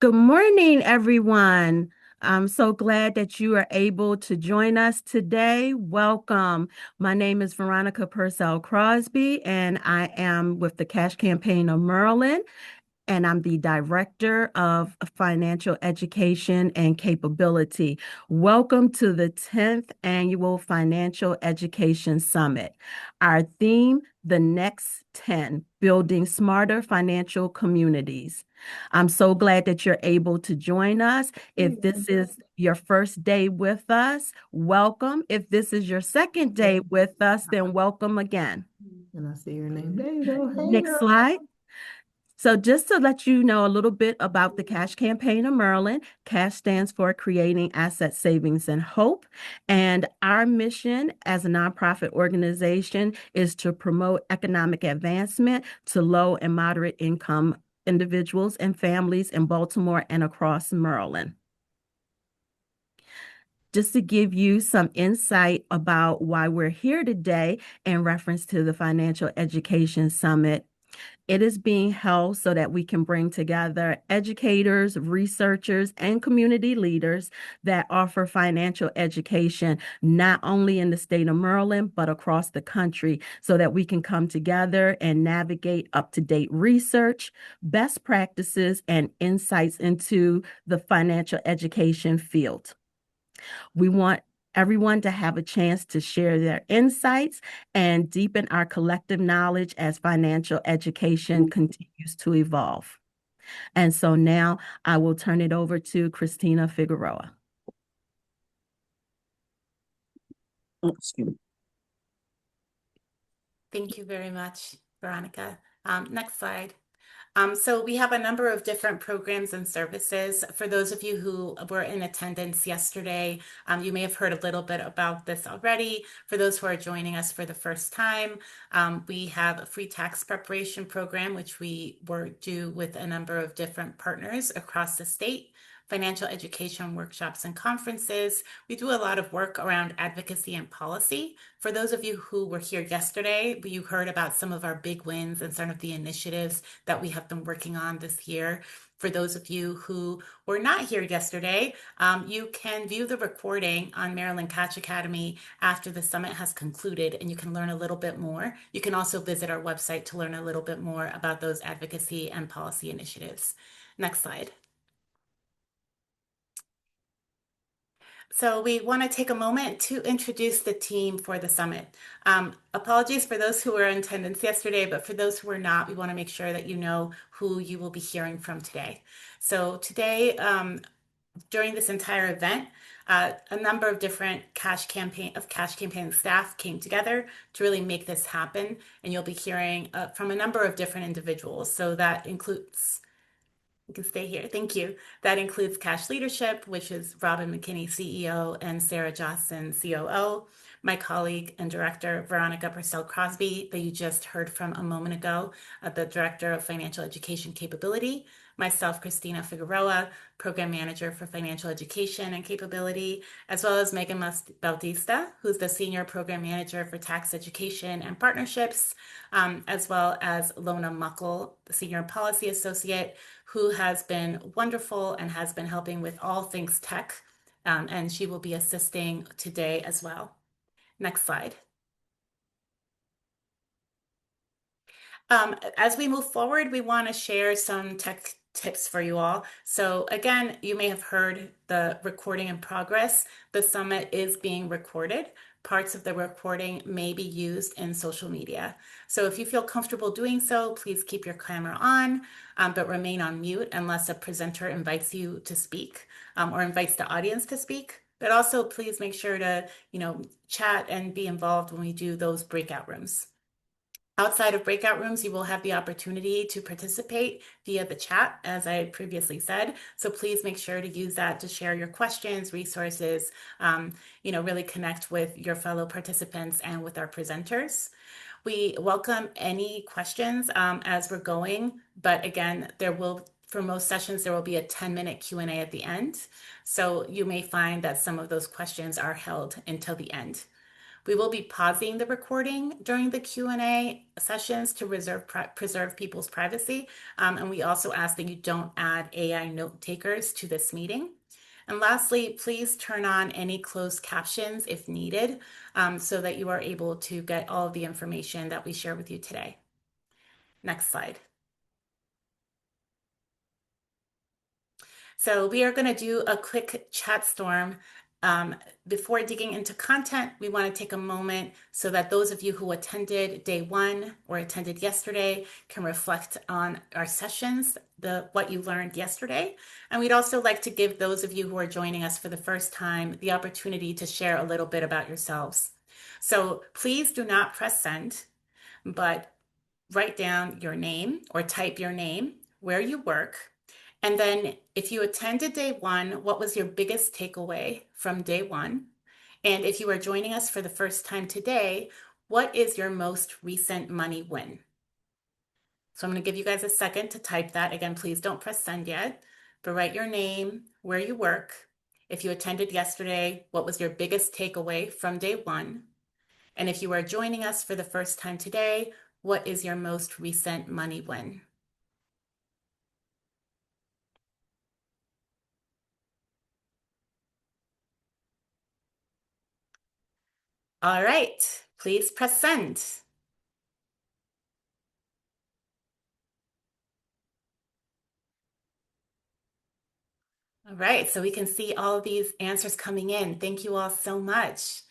Good morning, everyone. I'm so glad that you are able to join us today. Welcome. My name is Veronica Purcell Crosby, and I am with the Cash Campaign of Maryland, and I'm the Director of Financial Education and Capability. Welcome to the 10th Annual Financial Education Summit. Our theme, The Next 10, Building Smarter Financial Communities. I'm so glad that you're able to join us. If this is your first day with us, welcome. If this is your second day with us, then welcome again. And I see your name. There you go. Hey, Next girl. slide. So just to let you know a little bit about the Cash Campaign of Maryland, CASH stands for Creating Asset Savings and Hope. And our mission as a nonprofit organization is to promote economic advancement to low and moderate income individuals and families in Baltimore and across Maryland. Just to give you some insight about why we're here today in reference to the Financial Education Summit, it is being held so that we can bring together educators, researchers, and community leaders that offer financial education, not only in the state of Maryland, but across the country, so that we can come together and navigate up-to-date research, best practices, and insights into the financial education field. We want everyone to have a chance to share their insights and deepen our collective knowledge as financial education continues to evolve. And so now I will turn it over to Christina Figueroa. Thank you very much, Veronica. Next slide. So we have a number of different programs and services. For those of you who were in attendance yesterday, you may have heard a little bit about this already. For those who are joining us for the first time, we have a free tax preparation program, which we do with a number of different partners across the state. Financial education workshops and conferences. We do a lot of work around advocacy and policy. For those of you who were here yesterday, you heard about some of our big wins and some of the initiatives that we have been working on this year. For those of you who were not here yesterday, you can view the recording on Maryland Catch Academy after the summit has concluded, and you can learn a little bit more. You can also visit our website to learn a little bit more about those advocacy and policy initiatives. Next slide. So we want to take a moment to introduce the team for the summit. Apologies for those who were in attendance yesterday, but for those who were not, we want to make sure that you know who you will be hearing from today. So today, during this entire event, a number of different cash campaign staff came together to really make this happen, and you'll be hearing from a number of different individuals. So that includes you can stay here. Thank you. That includes Cash Leadership, which is Robin McKinney, CEO, and Sarah Johnson, COO. My colleague and director, Veronica Purcell Crosby, that you just heard from a moment ago, the Director of Financial Education Capability. Myself, Christina Figueroa, Program Manager for Financial Education and Capability, as well as Megan Bautista, who's the Senior Program Manager for Tax Education and Partnerships, as well as Lona Muckle, the Senior Policy Associate, who has been wonderful and has been helping with all things tech, and she will be assisting today as well. Next slide. As we move forward, we want to share some tech tips for you all. So again, you may have heard the recording in progress. The summit is being recorded. Parts of the recording may be used in social media. So if you feel comfortable doing so, please keep your camera on, but remain on mute unless a presenter invites you to speak or invites the audience to speak. But also please make sure to, chat and be involved when we do those breakout rooms. Outside of breakout rooms, you will have the opportunity to participate via the chat, as I previously said. So please make sure to use that to share your questions, resources, really connect with your fellow participants and with our presenters. We welcome any questions as we're going, but again, for most sessions, there will be a 10-minute Q&A at the end. So you may find that some of those questions are held until the end. We will be pausing the recording during the Q&A sessions to preserve people's privacy. And we also ask that you don't add AI note takers to this meeting. And lastly, please turn on any closed captions if needed, so that you are able to get all of the information that we share with you today. Next slide. So we are going to do a quick chat storm. Before digging into content, we want to take a moment so that those of you who attended day one or attended yesterday can reflect on our sessions, what you learned yesterday. And we'd also like to give those of you who are joining us for the first time the opportunity to share a little bit about yourselves. So please do not press send, but write down your name or type your name, where you work, and then if you attended day one, what was your biggest takeaway from day one? And if you are joining us for the first time today, what is your most recent money win? So I'm going to give you guys a second to type that. Again, please don't press send yet, but write your name, where you work. If you attended yesterday, what was your biggest takeaway from day one? And if you are joining us for the first time today, what is your most recent money win? All right, please press send. All right, so we can see all of these answers coming in. Thank you all so much.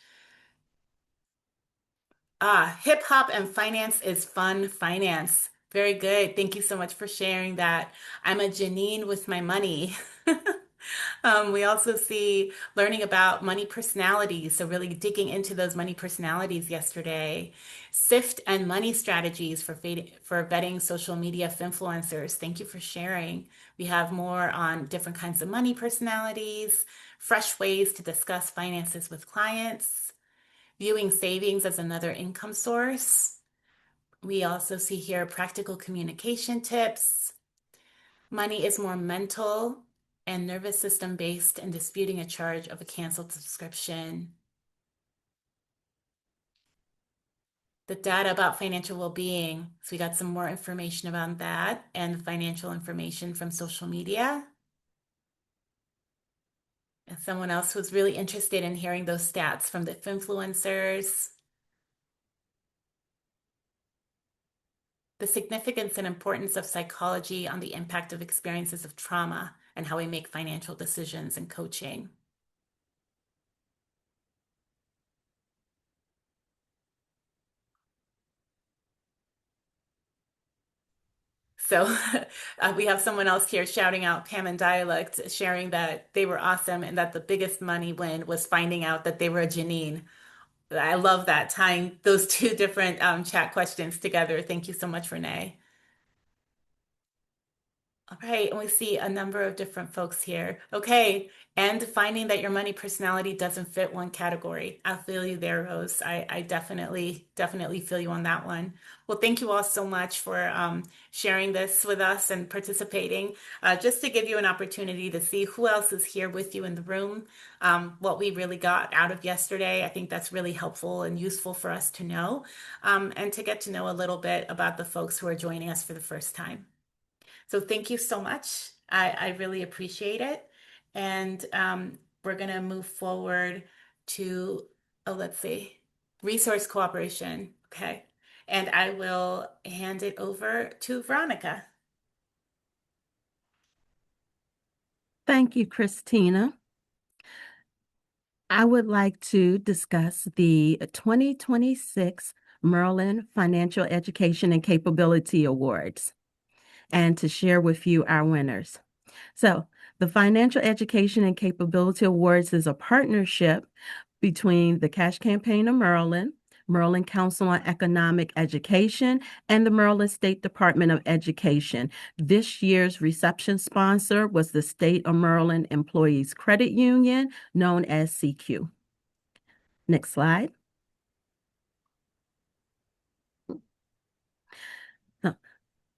Hip hop and finance is fun finance. Very good. Thank you so much for sharing that. I'm a Janine with my money. We also see learning about money personalities, so really digging into those money personalities yesterday. SIFT and money strategies for vetting social media influencers. Thank you for sharing. We have more on different kinds of money personalities, fresh ways to discuss finances with clients, viewing savings as another income source. We also see here practical communication tips. Money is more mental and nervous system based, and disputing a charge of a canceled subscription. The data about financial well-being. So we got some more information about that and financial information from social media. And someone else was really interested in hearing those stats from the influencers. The significance and importance of psychology on the impact of experiences of trauma and how we make financial decisions and coaching. So we have someone else here shouting out Pam and Dialect, sharing that they were awesome and that the biggest money win was finding out that they were a Janine. I love that, tying those two different chat questions together. Thank you so much, Renee. All right, and we see a number of different folks here. Okay, and finding that your money personality doesn't fit one category. I feel you there, Rose. I definitely feel you on that one. Well, thank you all so much for sharing this with us and participating. Just to give you an opportunity to see who else is here with you in the room, what we really got out of yesterday. I think that's really helpful and useful for us to know, and to get to know a little bit about the folks who are joining us for the first time. So thank you so much. I really appreciate it. And we're going to move forward to, let's see, resource cooperation. Okay. And I will hand it over to Veronica. Thank you, Christina. I would like to discuss the 2026 Maryland Financial Education and Capability Awards, and to share with you our winners. So, the Financial Education and Capability Awards is a partnership between the Cash Campaign of Maryland, Maryland Council on Economic Education, and the Maryland State Department of Education. This year's reception sponsor was the State of Maryland Employees Credit Union, known as CQ. Next slide.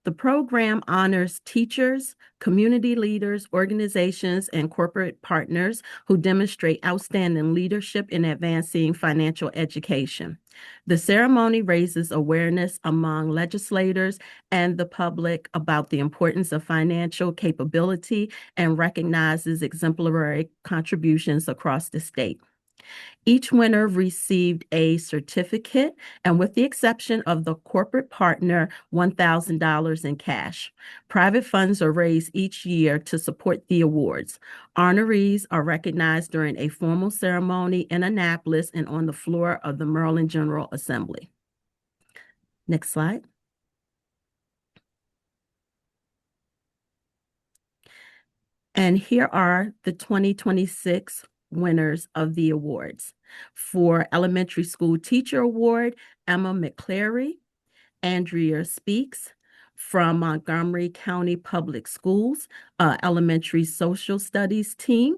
The program honors teachers, community leaders, organizations, and corporate partners who demonstrate outstanding leadership in advancing financial education. The ceremony raises awareness among legislators and the public about the importance of financial capability and recognizes exemplary contributions across the state. Each winner received a certificate, and with the exception of the corporate partner, $1,000 in cash. Private funds are raised each year to support the awards. Honorees are recognized during a formal ceremony in Annapolis and on the floor of the Maryland General Assembly. Next slide. And here are the 2026 winners of the awards. For Elementary School Teacher Award, Emma McCleary, Andrea Speaks. From Montgomery County Public Schools, Elementary Social Studies Team.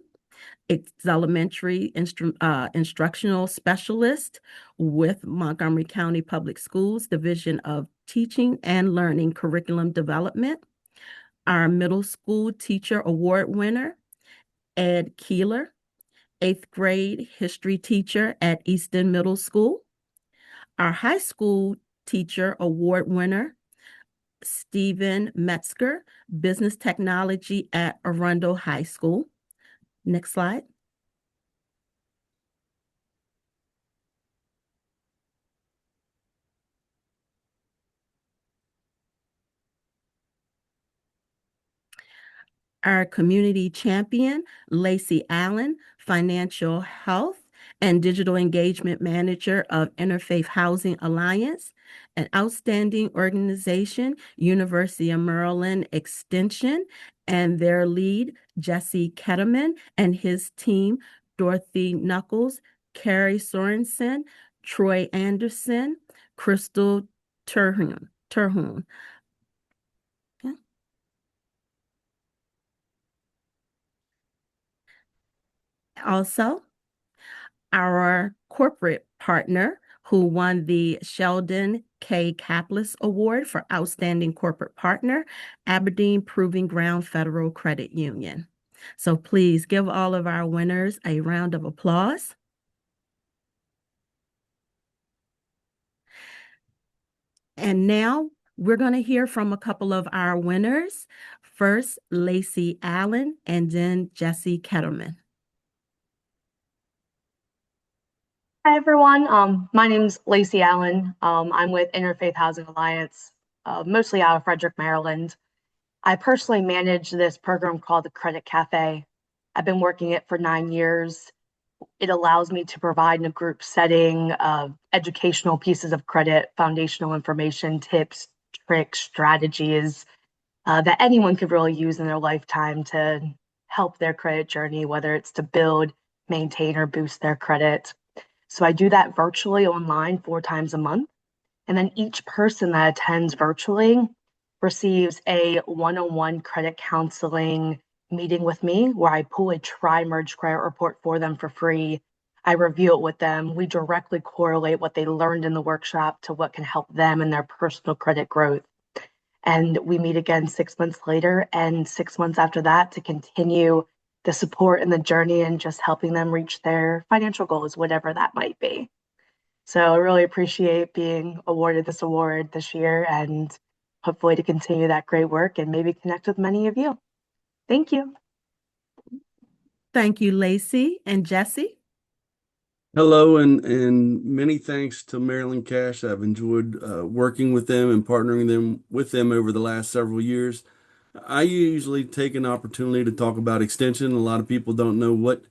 It's Elementary Instructional Specialist with Montgomery County Public Schools, Division of Teaching and Learning Curriculum Development. Our Middle School Teacher Award winner, Ed Keeler, 8th grade history teacher at Easton Middle School. Our High School Teacher Award winner, Stephen Metzger, Business Technology at Arundel High School. Next slide. Our community champion, Lacey Allen, Financial Health and Digital Engagement Manager of Interfaith Housing Alliance, an outstanding organization, University of Maryland Extension, and their lead, Jesse Ketterman, and his team, Dorothy Knuckles, Carrie Sorensen, Troy Anderson, Crystal Terhune. Also, our corporate partner who won the Sheldon K. Kaplis Award for Outstanding Corporate Partner, Aberdeen Proving Ground Federal Credit Union. So please give all of our winners a round of applause. And now we're going to hear from a couple of our winners. First, Lacey Allen, and then Jesse Ketterman. Hi, everyone. My name's Lacey Allen. I'm with Interfaith Housing Alliance, mostly out of Frederick, Maryland. I personally manage this program called the Credit Cafe. I've been working it for 9 years. It allows me to provide in a group setting educational pieces of credit, foundational information, tips, tricks, strategies that anyone could really use in their lifetime to help their credit journey, whether it's to build, maintain, or boost their credit. So I do that virtually online 4 times a month. And then each person that attends virtually receives a one-on-one credit counseling meeting with me where I pull a tri-merge credit report for them for free. I review it with them. We directly correlate what they learned in the workshop to what can help them in their personal credit growth. And we meet again 6 months later and 6 months after that to continue the support and the journey and just helping them reach their financial goals, whatever that might be. So I really appreciate being awarded this award this year and hopefully to continue that great work and maybe connect with many of you. Thank you. Thank you, Lacey and Jesse. Hello, and many thanks to Maryland Cash. I've enjoyed working with them and partnering with them over the last several years. I usually take an opportunity to talk about extension. A lot of people don't know what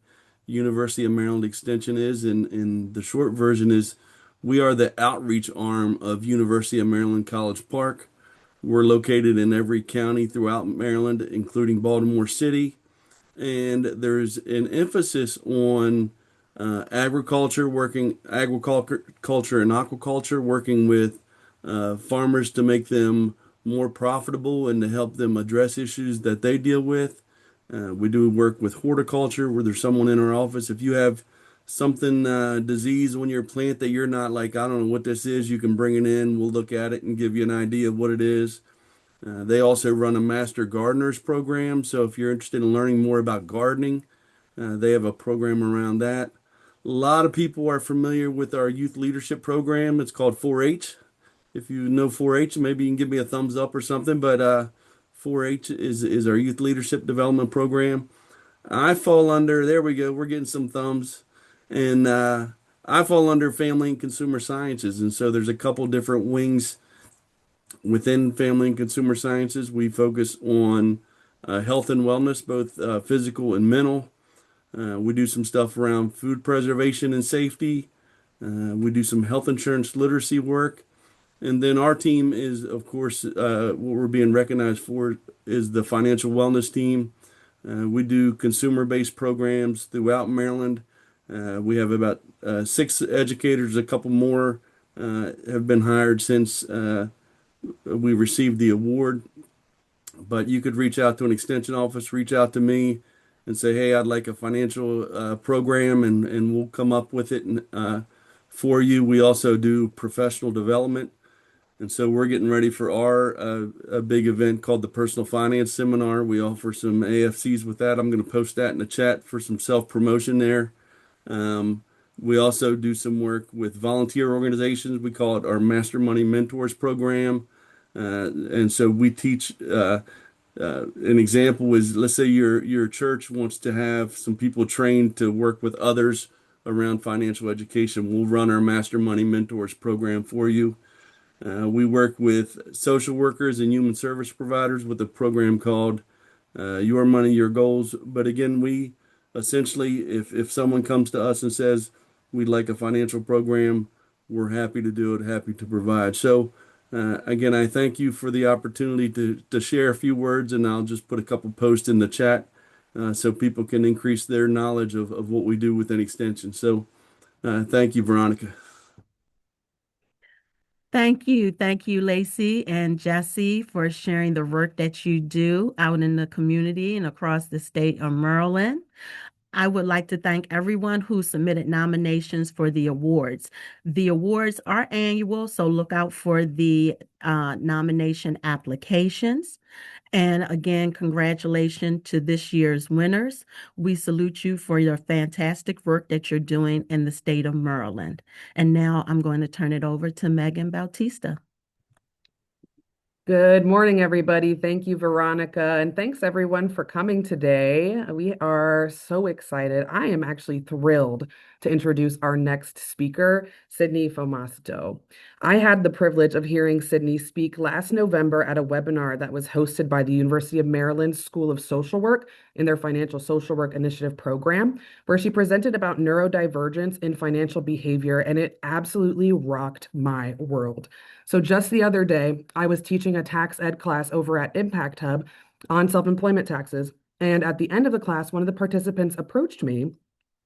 University of Maryland Extension is, and the short version is we are the outreach arm of University of Maryland College Park. We're located in every county throughout Maryland, including Baltimore City, and there's an emphasis on agriculture and aquaculture, working with farmers to make them more profitable and to help them address issues that they deal with. We do work with horticulture where there's someone in our office. If you have something disease on your plant that you're not like, I don't know what this is, you can bring it in. We'll look at it and give you an idea of what it is. They also run a Master Gardeners program. So if you're interested in learning more about gardening, they have a program around that. A lot of people are familiar with our youth leadership program. It's called 4-H. If you know 4-H, maybe you can give me a thumbs up or something. But 4-H is our youth leadership development program. I fall under, there we go, we're getting some thumbs. And I fall under family and consumer sciences. And so there's a couple different wings within family and consumer sciences. We focus on health and wellness, both physical and mental. We do some stuff around food preservation and safety. We do some health insurance literacy work. And then our team is, of course, what we're being recognized for is the financial wellness team. We do consumer-based programs throughout Maryland. We have about 6 educators, a couple more have been hired since we received the award. But you could reach out to an extension office, reach out to me and say, hey, I'd like a financial program, and we'll come up with it for you. We also do professional development. And so we're getting ready for our a big event called the Personal Finance Seminar. We offer some AFCs with that. I'm going to post that in the chat for some self-promotion there. We also do some work with volunteer organizations. We call it our Master Money Mentors program. And so we teach, an example is, let's say your church wants to have some people trained to work with others around financial education. We'll run our Master Money Mentors program for you. We work with social workers and human service providers with a program called Your Money, Your Goals. But again, we essentially, if someone comes to us and says, we'd like a financial program, we're happy to do it, happy to provide. So again, I thank you for the opportunity to share a few words, and I'll just put a couple posts in the chat so people can increase their knowledge of what we do within Extension. So thank you, Veronica. Thank you. Thank you, Lacey and Jesse, for sharing the work that you do out in the community and across the state of Maryland. I would like to thank everyone who submitted nominations for the awards. The awards are annual, so look out for the nomination applications. And again, congratulations to this year's winners. We salute you for your fantastic work that you're doing in the state of Maryland. And now I'm going to turn it over to Megan Bautista. Good morning, everybody. Thank you, Veronica, and thanks everyone for coming today. We are so excited. I am actually thrilled to introduce our next speaker, Sydni Fomas. I had the privilege of hearing Sydni speak last November at a webinar that was hosted by the University of Maryland School of Social Work in their Financial Social Work Initiative program, where she presented about neurodivergence in financial behavior, and it absolutely rocked my world. So just the other day, I was teaching a tax ed class over at Impact Hub on self-employment taxes. And at the end of the class, one of the participants approached me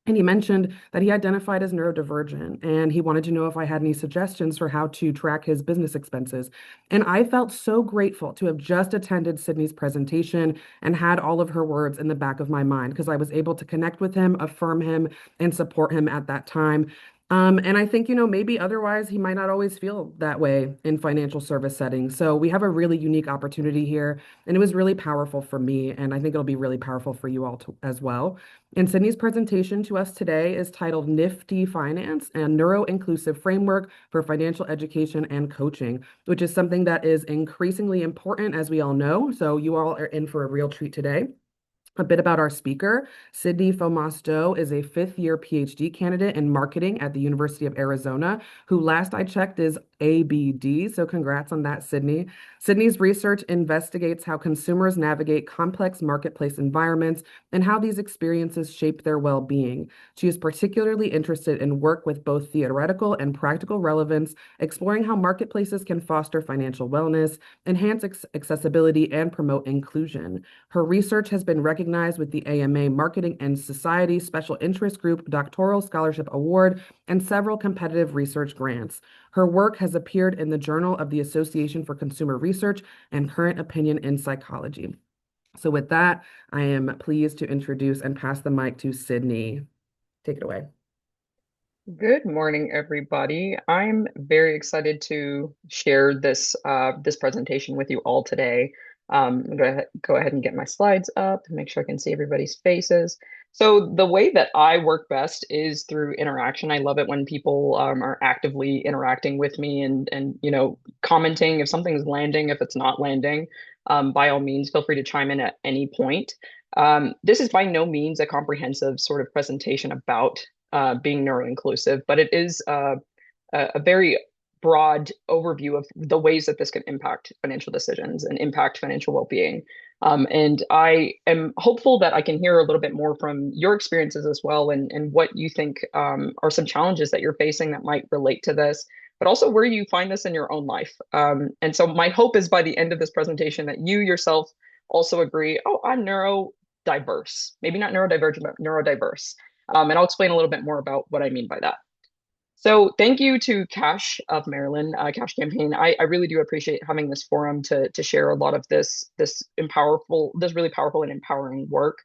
and he mentioned that he identified as neurodivergent and he wanted to know if I had any suggestions for how to track his business expenses. And I felt so grateful to have just attended Sydni's presentation and had all of her words in the back of my mind because I was able to connect with him, affirm him, and support him at that time. And I think, maybe otherwise he might not always feel that way in financial service settings. So we have a really unique opportunity here, and it was really powerful for me, and I think it'll be really powerful for you all as well. And Sydni's presentation to us today is titled Niff-ty Finance and Neuroinclusive Framework for Financial Education and Coaching, which is something that is increasingly important, as we all know. So you all are in for a real treat today. A bit about our speaker. Sydni Fomas is a fifth-year PhD candidate in marketing at the University of Arizona, who last I checked is ABD, so congrats on that, Sydni. Sydni's research investigates how consumers navigate complex marketplace environments and how these experiences shape their well-being. She is particularly interested in work with both theoretical and practical relevance, exploring how marketplaces can foster financial wellness, enhance accessibility, and promote inclusion. Her research has been recognized with the AMA Marketing and Society Special Interest Group Doctoral Scholarship Award and several competitive research grants. Her work has appeared in the Journal of the Association for Consumer Research and Current Opinion in Psychology. So with that, I am pleased to introduce and pass the mic to Sydni. Take it away. Good morning, everybody. I'm very excited to share this presentation with you all today. I'm going to go ahead and get my slides up and make sure I can see everybody's faces. So the way that I work best is through interaction. I love it when people are actively interacting with me and commenting if something's landing, if it's not landing. By all means, feel free to chime in at any point. This is by no means a comprehensive sort of presentation about being neuroinclusive, but it is a very broad overview of the ways that this can impact financial decisions and impact financial well-being. And I am hopeful that I can hear a little bit more from your experiences as well, and what you think are some challenges that you're facing that might relate to this, but also where you find this in your own life. And so my hope is by the end of this presentation that you yourself also agree, oh, I'm neurodiverse, maybe not neurodivergent, but neurodiverse. And I'll explain a little bit more about what I mean by that. So thank you to Cash of Maryland, Cash Campaign. I really do appreciate having this forum to share a lot of this really powerful and empowering work.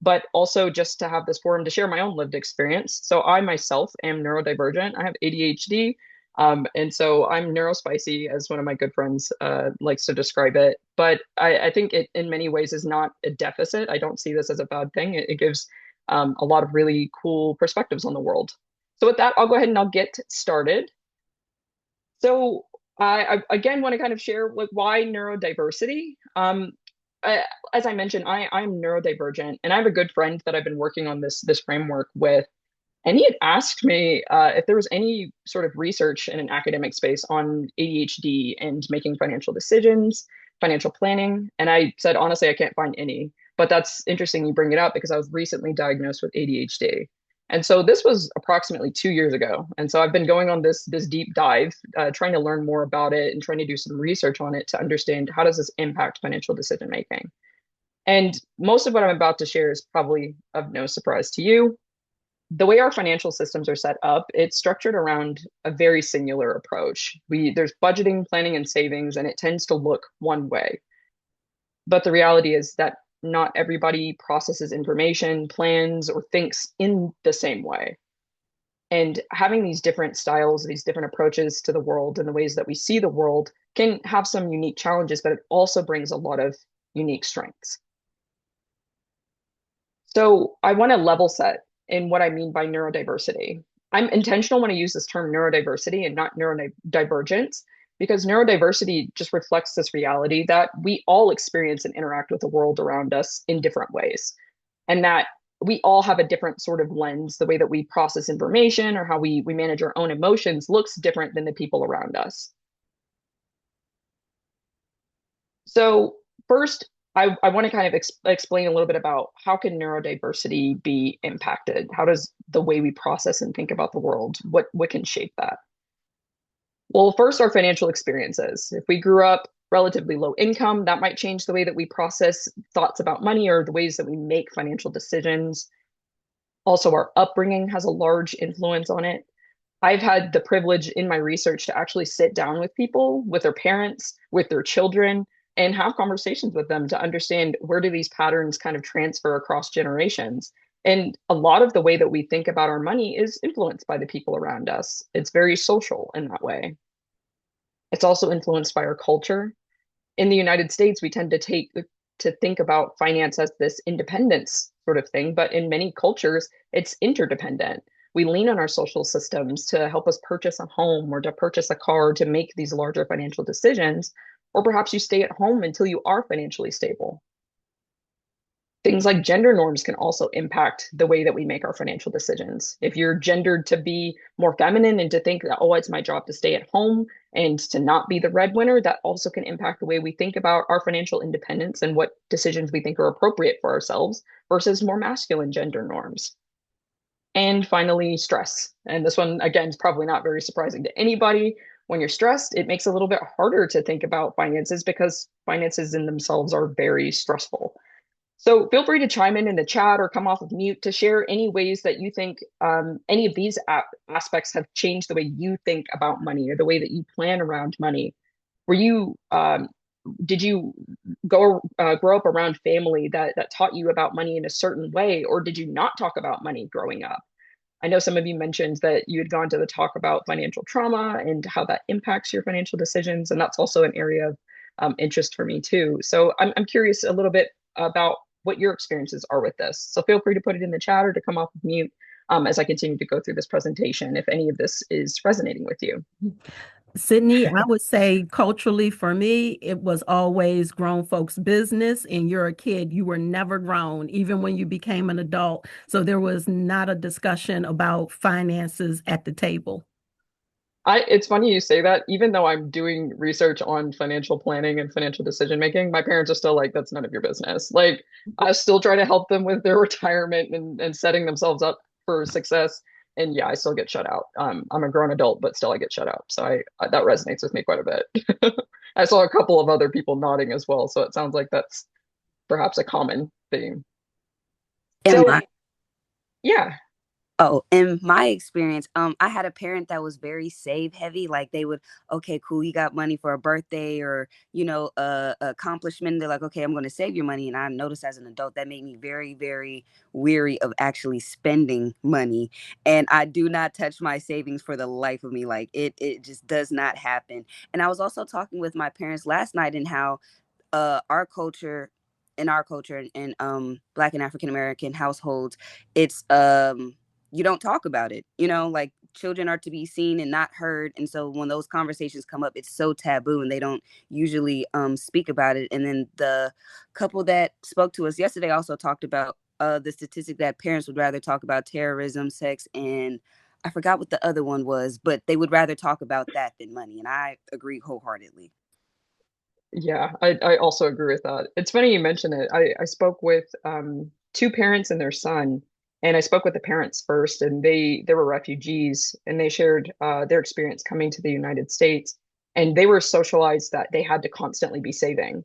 But also just to have this forum to share my own lived experience. So I myself am neurodivergent. I have ADHD. And so I'm neurospicy, as one of my good friends likes to describe it. But I think it in many ways is not a deficit. I don't see this as a bad thing. It gives a lot of really cool perspectives on the world. So with that, I'll go ahead and I'll get started. So I again want to kind of share like why neurodiversity. As I mentioned, I'm neurodivergent, and I have a good friend that I've been working on this framework with, and he had asked me if there was any sort of research in an academic space on ADHD and making financial decisions, financial planning, and I said honestly I can't find any. But that's interesting you bring it up because I was recently diagnosed with ADHD. And so this was approximately 2 years ago. And so I've been going on this deep dive, trying to learn more about it and trying to do some research on it to understand how does this impact financial decision making. And most of what I'm about to share is probably of no surprise to you. The way our financial systems are set up, it's structured around a very singular approach. There's budgeting, planning, and savings, and it tends to look one way. But the reality is that not everybody processes information, plans, or thinks in the same way. And having these different styles, these different approaches to the world and the ways that we see the world can have some unique challenges, but it also brings a lot of unique strengths. So I want to level set in what I mean by neurodiversity. I'm intentional when I use this term neurodiversity and not neurodivergence, because neurodiversity just reflects this reality that we all experience and interact with the world around us in different ways. And that we all have a different sort of lens. The way that we process information or how we manage our own emotions looks different than the people around us. So first, I want to kind of explain a little bit about how can neurodiversity be impacted? How does the way we process and think about the world, what can shape that? Well, first, our financial experiences. If we grew up relatively low income, that might change the way that we process thoughts about money or the ways that we make financial decisions. Also, our upbringing has a large influence on it. I've had the privilege in my research to actually sit down with people, with their parents, with their children, and have conversations with them to understand where do these patterns kind of transfer across generations. And a lot of the way that we think about our money is influenced by the people around us. It's very social in that way. It's also influenced by our culture. In the United States, we tend to think about finance as this independence sort of thing, but in many cultures, it's interdependent. We lean on our social systems to help us purchase a home or to purchase a car to make these larger financial decisions, or perhaps you stay at home until you are financially stable. Things like gender norms can also impact the way that we make our financial decisions. If you're gendered to be more feminine and to think that, oh, it's my job to stay at home and to not be the breadwinner, that also can impact the way we think about our financial independence and what decisions we think are appropriate for ourselves versus more masculine gender norms. And finally, stress. And this one, again, is probably not very surprising to anybody. When you're stressed, it makes it a little bit harder to think about finances because finances in themselves are very stressful. So feel free to chime in the chat or come off of mute to share any ways that you think any of these aspects have changed the way you think about money or the way that you plan around money. Did you grow up around family that taught you about money in a certain way, or did you not talk about money growing up? I know some of you mentioned that you had gone to the talk about financial trauma and how that impacts your financial decisions, and that's also an area of interest for me too. So I'm curious a little bit about what your experiences are with this. So feel free to put it in the chat or to come off of mute as I continue to go through this presentation, if any of this is resonating with you. Sydney, I would say culturally for me, it was always grown folks' business, and you're a kid. You were never grown, even when you became an adult. So there was not a discussion about finances at the table. It's funny you say that. Even though I'm doing research on financial planning and financial decision making, my parents are still like, that's none of your business. Like, I still try to help them with their retirement and setting themselves up for success. And yeah, I still get shut out. I'm a grown adult, but still I get shut out. So that resonates with me quite a bit. I saw a couple of other people nodding as well, so it sounds like that's perhaps a common theme. In So my yeah, in my experience, I had a parent that was very save heavy. Like they would, okay, cool, you got money for a birthday or, accomplishment. They're like, okay, I'm going to save your money. And I noticed as an adult that made me very, very weary of actually spending money. And I do not touch my savings for the life of me. Like it just does not happen. And I was also talking with my parents last night and how our culture in our culture in Black and African American households, it's you don't talk about it, like children are to be seen and not heard. And so when those conversations come up, it's so taboo and they don't usually speak about it. And then the couple that spoke to us yesterday also talked about the statistic that parents would rather talk about terrorism, sex, and I forgot what the other one was, but they would rather talk about that than money. And I agree wholeheartedly. yeah, I also agree with that. It's funny you mention it. I spoke with two parents and their son, and I spoke with the parents first, and they were refugees, and they shared their experience coming to the United States, and they were socialized that they had to constantly be saving.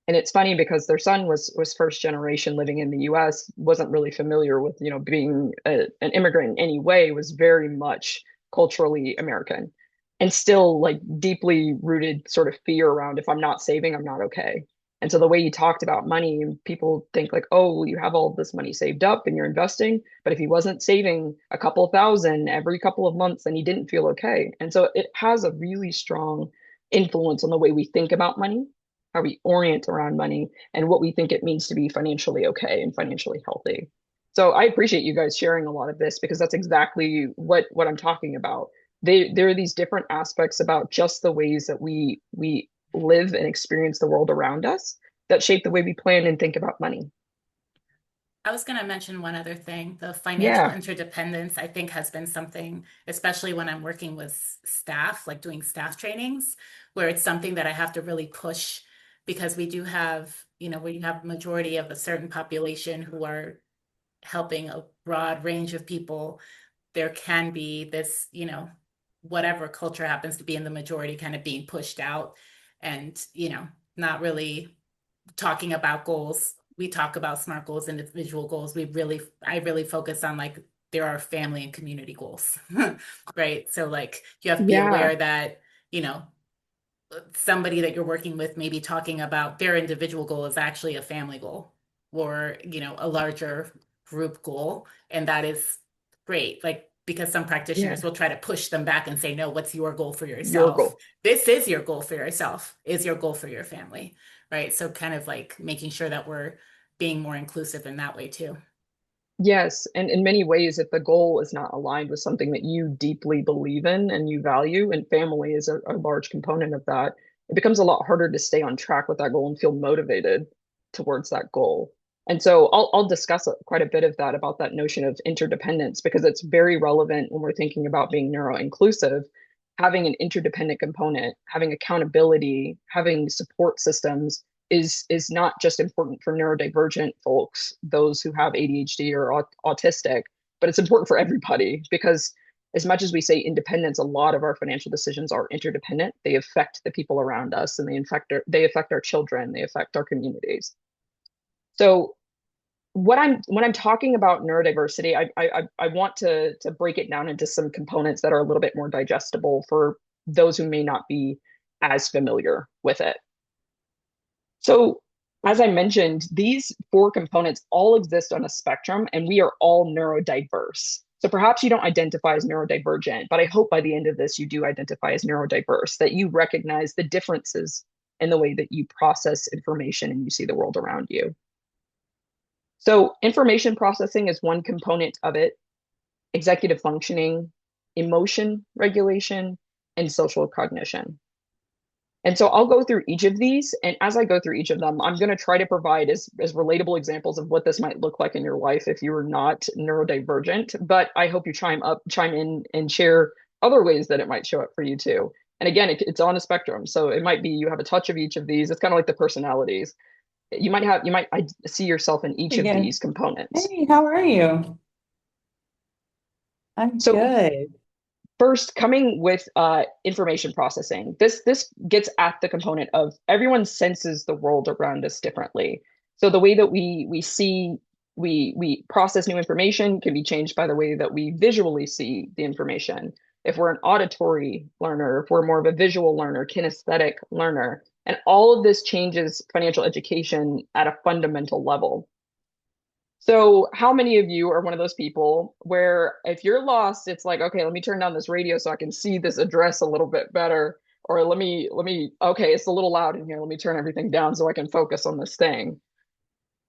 And it's funny because their son was first generation living in the US, wasn't really familiar with, being an immigrant in any way, was very much culturally American and still like deeply rooted sort of fear around if I'm not saving, I'm not okay. And so the way he talked about money, people think like, oh, you have all this money saved up and you're investing. But if he wasn't saving a couple thousand every couple of months, then he didn't feel okay. And so it has a really strong influence on the way we think about money, how we orient around money, and what we think it means to be financially okay and financially healthy. So I appreciate you guys sharing a lot of this because that's exactly what I'm talking about. There are these different aspects about just the ways that we live and experience the world around us that shape the way we plan and think about money. I was going to mention one other thing. The financial Yeah. interdependence, I think, has been something, especially when I'm working with staff, like doing staff trainings, where it's something that I have to really push because we do have, where you have a majority of a certain population who are helping a broad range of people, there can be this, whatever culture happens to be in the majority kind of being pushed out and, not really talking about goals. We talk about SMART goals, individual goals. I really focus on like there are family and community goals, right? So like you have to be Yeah. aware that, you know, somebody that you're working with may be talking about their individual goal is actually a family goal or, a larger group goal. And that is great. Like, because some Yeah. practitioners will try to push them back and say, no, what's your goal for Your yourself? goal. This is your goal for yourself, is your goal for your family, right? So kind of like making sure that we're being more inclusive in that way too. Yes, and in many ways, if the goal is not aligned with something that you deeply believe in and you value, and family is a large component of that, it becomes a lot harder to stay on track with that goal and feel motivated towards that goal. And so I'll discuss quite a bit of that about that notion of interdependence because it's very relevant when we're thinking about being neuro-inclusive. Having an interdependent component, having accountability, having support systems is not just important for neurodivergent folks, those who have ADHD or autistic, but it's important for everybody because as much as we say independence, a lot of our financial decisions are interdependent. They affect the people around us and they affect our children, they affect our communities. So when I'm talking about neurodiversity, I want to break it down into some components that are a little bit more digestible for those who may not be as familiar with it. So, as I mentioned, these four components all exist on a spectrum, and we are all neurodiverse. So perhaps you don't identify as neurodivergent, but I hope by the end of this, you do identify as neurodiverse, that you recognize the differences in the way that you process information and you see the world around you. So information processing is one component of it: executive functioning, emotion regulation, and social cognition. And so I'll go through each of these. And as I go through each of them, I'm going to try to provide as relatable examples of what this might look like in your life if you are not neurodivergent. But I hope you chime in and share other ways that it might show up for you too. And again, it's on a spectrum. So it might be you have a touch of each of these. It's kind of like the personalities. You might see yourself in each of Again. these components. Hey, how are you? I'm So good. first, coming with information processing, this gets at the component of everyone senses the world around us differently. So the way that we process new information can be changed by the way that we visually see the information. If we're an auditory learner, if we're more of a visual learner, kinesthetic learner, and all of this changes financial education at a fundamental level. So how many of you are one of those people where if you're lost, it's like, okay, let me turn down this radio so I can see this address a little bit better. Or okay, it's a little loud in here. Let me turn everything down so I can focus on this thing.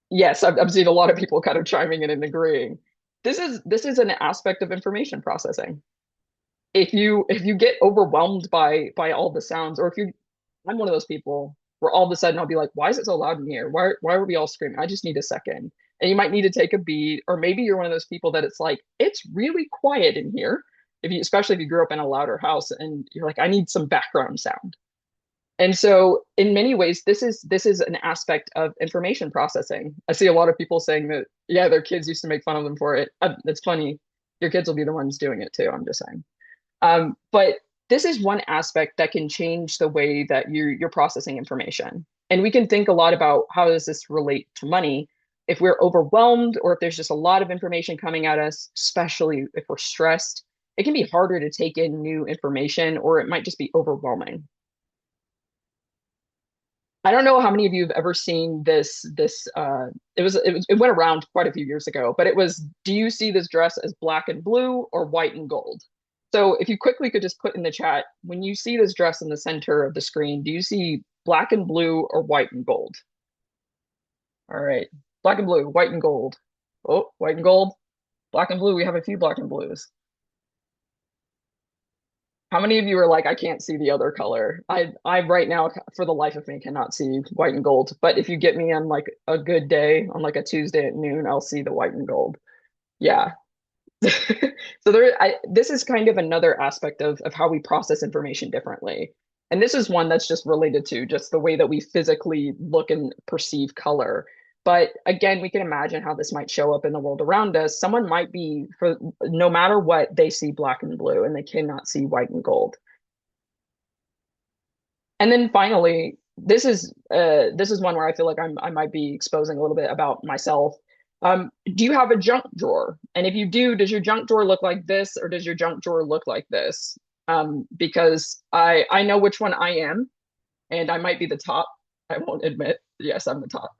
Yes, I've seen a lot of people kind of chiming in and agreeing. This is an aspect of information processing. If you get overwhelmed by all the sounds, or if you I'm one of those people where all of a sudden I'll be like, why is it so loud in here? Why are we all screaming? I just need a second. And you might need to take a beat, or maybe you're one of those people that it's like, it's really quiet in here. Especially if you grew up in a louder house and you're like, I need some background sound. And so in many ways, this is an aspect of information processing. I see a lot of people saying that, yeah, their kids used to make fun of them for it. It's funny. Your kids will be the ones doing it too. I'm just saying. But this is one aspect that can change the way that you're processing information. And we can think a lot about how does this relate to money. If we're overwhelmed or if there's just a lot of information coming at us, especially if we're stressed, it can be harder to take in new information, or it might just be overwhelming. I don't know how many of you have ever seen it went around quite a few years ago, but it was, do you see this dress as black and blue or white and gold? So if you quickly could just put in the chat, when you see this dress in the center of the screen, do you see black and blue or white and gold? All right, black and blue, white and gold. Oh, white and gold, black and blue. We have a few black and blues. How many of you are like, I can't see the other color? I right now, for the life of me, cannot see white and gold. But if you get me on like a good day, on like a Tuesday at noon, I'll see the white and gold. Yeah. So this is kind of another aspect of how we process information differently. And this is one that's just related to just the way that we physically look and perceive color. But again, we can imagine how this might show up in the world around us. Someone might be, for no matter what, they see black and blue and they cannot see white and gold. And then finally, this is one where I feel like I might be exposing a little bit about myself. Do you have a junk drawer? And if you do, does your junk drawer look like this, or does your junk drawer look like this? Because I know which one I am, and I might be the top. I won't admit, yes, I'm the top.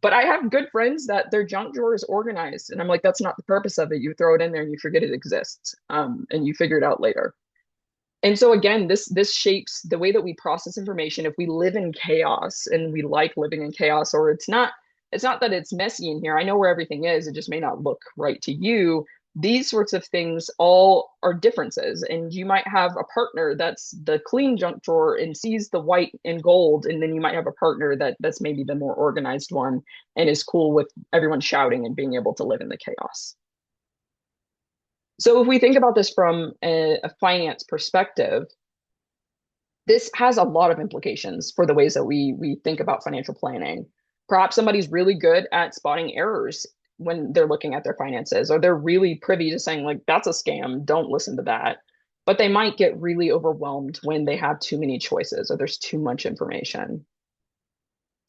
But I have good friends that their junk drawer is organized, and I'm like, that's not the purpose of it. You throw it in there and you forget it exists, and you figure it out later. And so again, this shapes the way that we process information. If we live in chaos and we like living in chaos, or it's not that it's messy in here. I know where everything is. It just may not look right to you. These sorts of things all are differences. And you might have a partner that's the clean junk drawer and sees the white and gold. And then you might have a partner that's maybe the more organized one and is cool with everyone shouting and being able to live in the chaos. So if we think about this from a finance perspective, this has a lot of implications for the ways that we think about financial planning. Perhaps somebody's really good at spotting errors when they're looking at their finances, or they're really privy to saying like, that's a scam, don't listen to that. But they might get really overwhelmed when they have too many choices or there's too much information.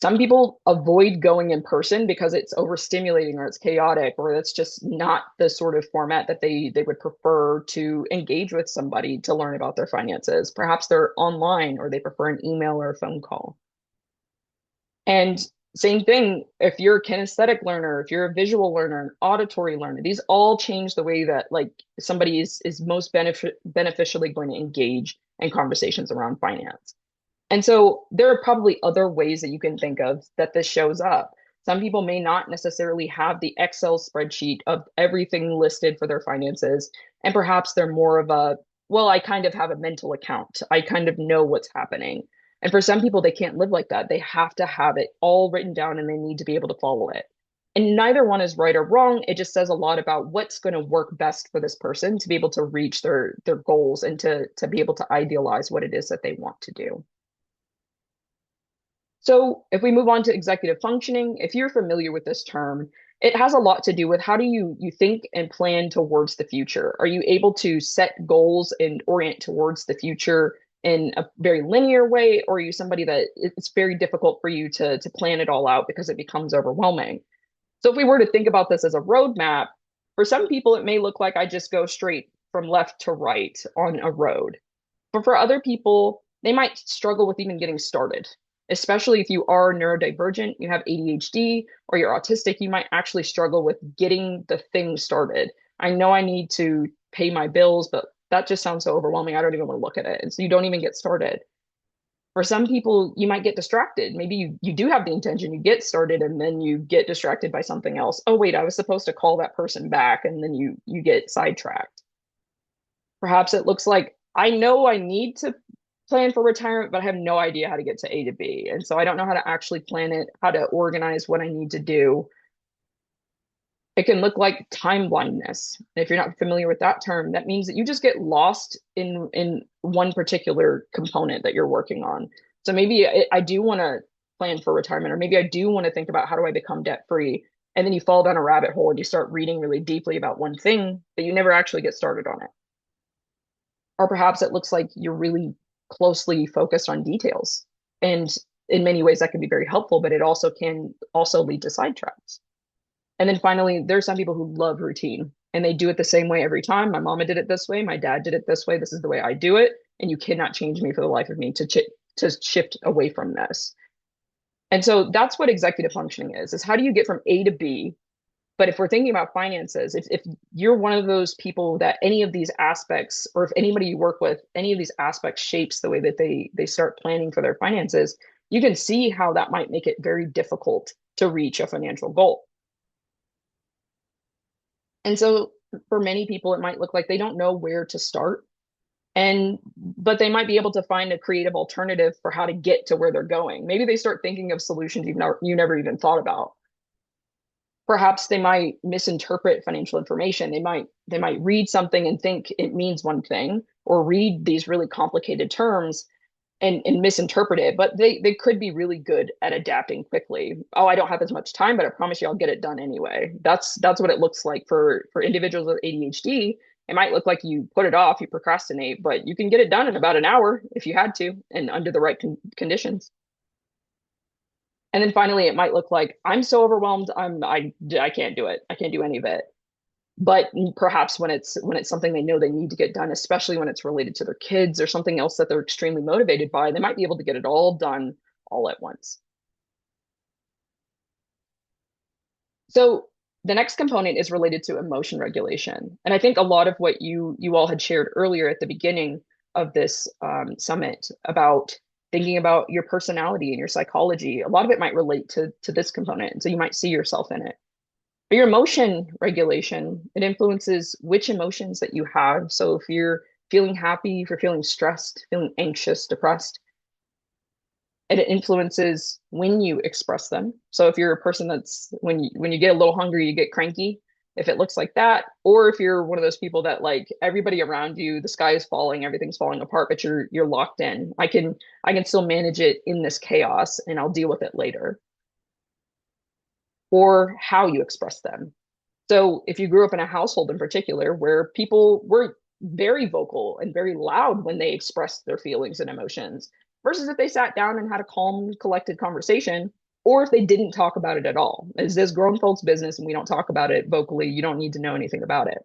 Some people avoid going in person because it's overstimulating or it's chaotic, or it's just not the sort of format that they would prefer to engage with somebody to learn about their finances. Perhaps they're online, or they prefer an email or a phone call. And Same thing if you're a kinesthetic learner, if you're a visual learner, an auditory learner, these all change the way that like somebody is most beneficially going to engage in conversations around finance. And so there are probably other ways that you can think of that this shows up. Some people may not necessarily have the Excel spreadsheet of everything listed for their finances. And perhaps they're more of a, well, I kind of have a mental account. I kind of know what's happening. And for some people, they can't live like that. They have to have it all written down and they need to be able to follow it. And neither one is right or wrong. It just says a lot about what's going to work best for this person to be able to reach their goals and to be able to idealize what it is that they want to do. So if we move on to executive functioning, if you're familiar with this term, it has a lot to do with how do you think and plan towards the future? Are you able to set goals and orient towards the future in a very linear way, or are you somebody that it's very difficult for you to plan it all out because it becomes overwhelming? So if we were to think about this as a roadmap, for some people, it may look like I just go straight from left to right on a road. But for other people, they might struggle with even getting started, especially if you are neurodivergent, you have ADHD, or you're autistic, you might actually struggle with getting the thing started. I know I need to pay my bills, but that just sounds so overwhelming. I don't even want to look at it. And so you don't even get started. For some people, you might get distracted. Maybe you do have the intention, you get started, and then you get distracted by something else. Oh, wait, I was supposed to call that person back, and then you get sidetracked. Perhaps it looks like I know I need to plan for retirement, but I have no idea how to get to A to B. And so I don't know how to actually plan it, how to organize what I need to do. It can look like time blindness. And if you're not familiar with that term, that means that you just get lost in one particular component that you're working on. So maybe I do want to plan for retirement, or maybe I do want to think about how do I become debt free. And then you fall down a rabbit hole and you start reading really deeply about one thing, but you never actually get started on it. Or perhaps it looks like you're really closely focused on details. And in many ways that can be very helpful, but it also can also lead to sidetracks. And then finally, there's some people who love routine and they do it the same way every time. My mama did it this way. My dad did it this way. This is the way I do it. And you cannot change me for the life of me to shift away from this. And so that's what executive functioning is how do you get from A to B? But if we're thinking about finances, if you're one of those people that any of these aspects, or if anybody you work with, any of these aspects shapes the way that they start planning for their finances, you can see how that might make it very difficult to reach a financial goal. And so for many people, it might look like they don't know where to start. But they might be able to find a creative alternative for how to get to where they're going. Maybe they start thinking of solutions you never even thought about. Perhaps they might misinterpret financial information. They might read something and think it means one thing, or read these really complicated terms and misinterpret it. But they could be really good at adapting quickly. Oh, I don't have as much time, but I promise you I'll get it done anyway. That's what it looks like for individuals with ADHD. It might look like you put it off, you procrastinate, but you can get it done in about an hour if you had to, and under the right conditions. And then finally, it might look like I'm so overwhelmed, I can't do it. I can't do any of it. But perhaps when it's something they know they need to get done, especially when it's related to their kids or something else that they're extremely motivated by, they might be able to get it all done all at once. So the next component is related to emotion regulation. And I think a lot of what you all had shared earlier at the beginning of this summit about thinking about your personality and your psychology, a lot of it might relate to this component. And so you might see yourself in it. But your emotion regulation, it influences which emotions that you have. So if you're feeling happy, if you're feeling stressed, feeling anxious, depressed, and it influences when you express them. So if you're a person that's when you get a little hungry, you get cranky, if it looks like that, or if you're one of those people that like everybody around you, the sky is falling, everything's falling apart, but you're locked in. I can still manage it in this chaos and I'll deal with it later. Or how you express them. So if you grew up in a household in particular where people were very vocal and very loud when they expressed their feelings and emotions, versus if they sat down and had a calm, collected conversation, or if they didn't talk about it at all. Is this grown folks' business and we don't talk about it vocally, you don't need to know anything about it.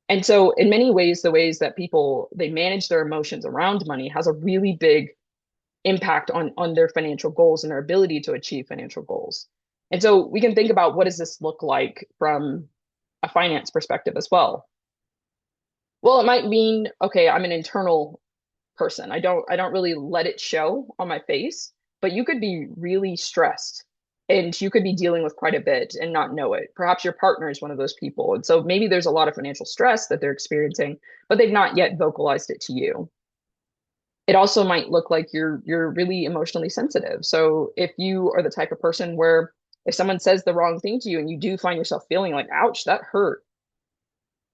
And so in many ways, the ways that people, they manage their emotions around money has a really big impact on their financial goals and their ability to achieve financial goals. And so we can think about, what does this look like from a finance perspective as well? Well, it might mean, okay, I'm an internal person. I don't really let it show on my face, but you could be really stressed and you could be dealing with quite a bit and not know it. Perhaps your partner is one of those people. And so maybe there's a lot of financial stress that they're experiencing, but they've not yet vocalized it to you. It also might look like you're really emotionally sensitive. So if you are the type of person where if someone says the wrong thing to you and you do find yourself feeling like, ouch, that hurt,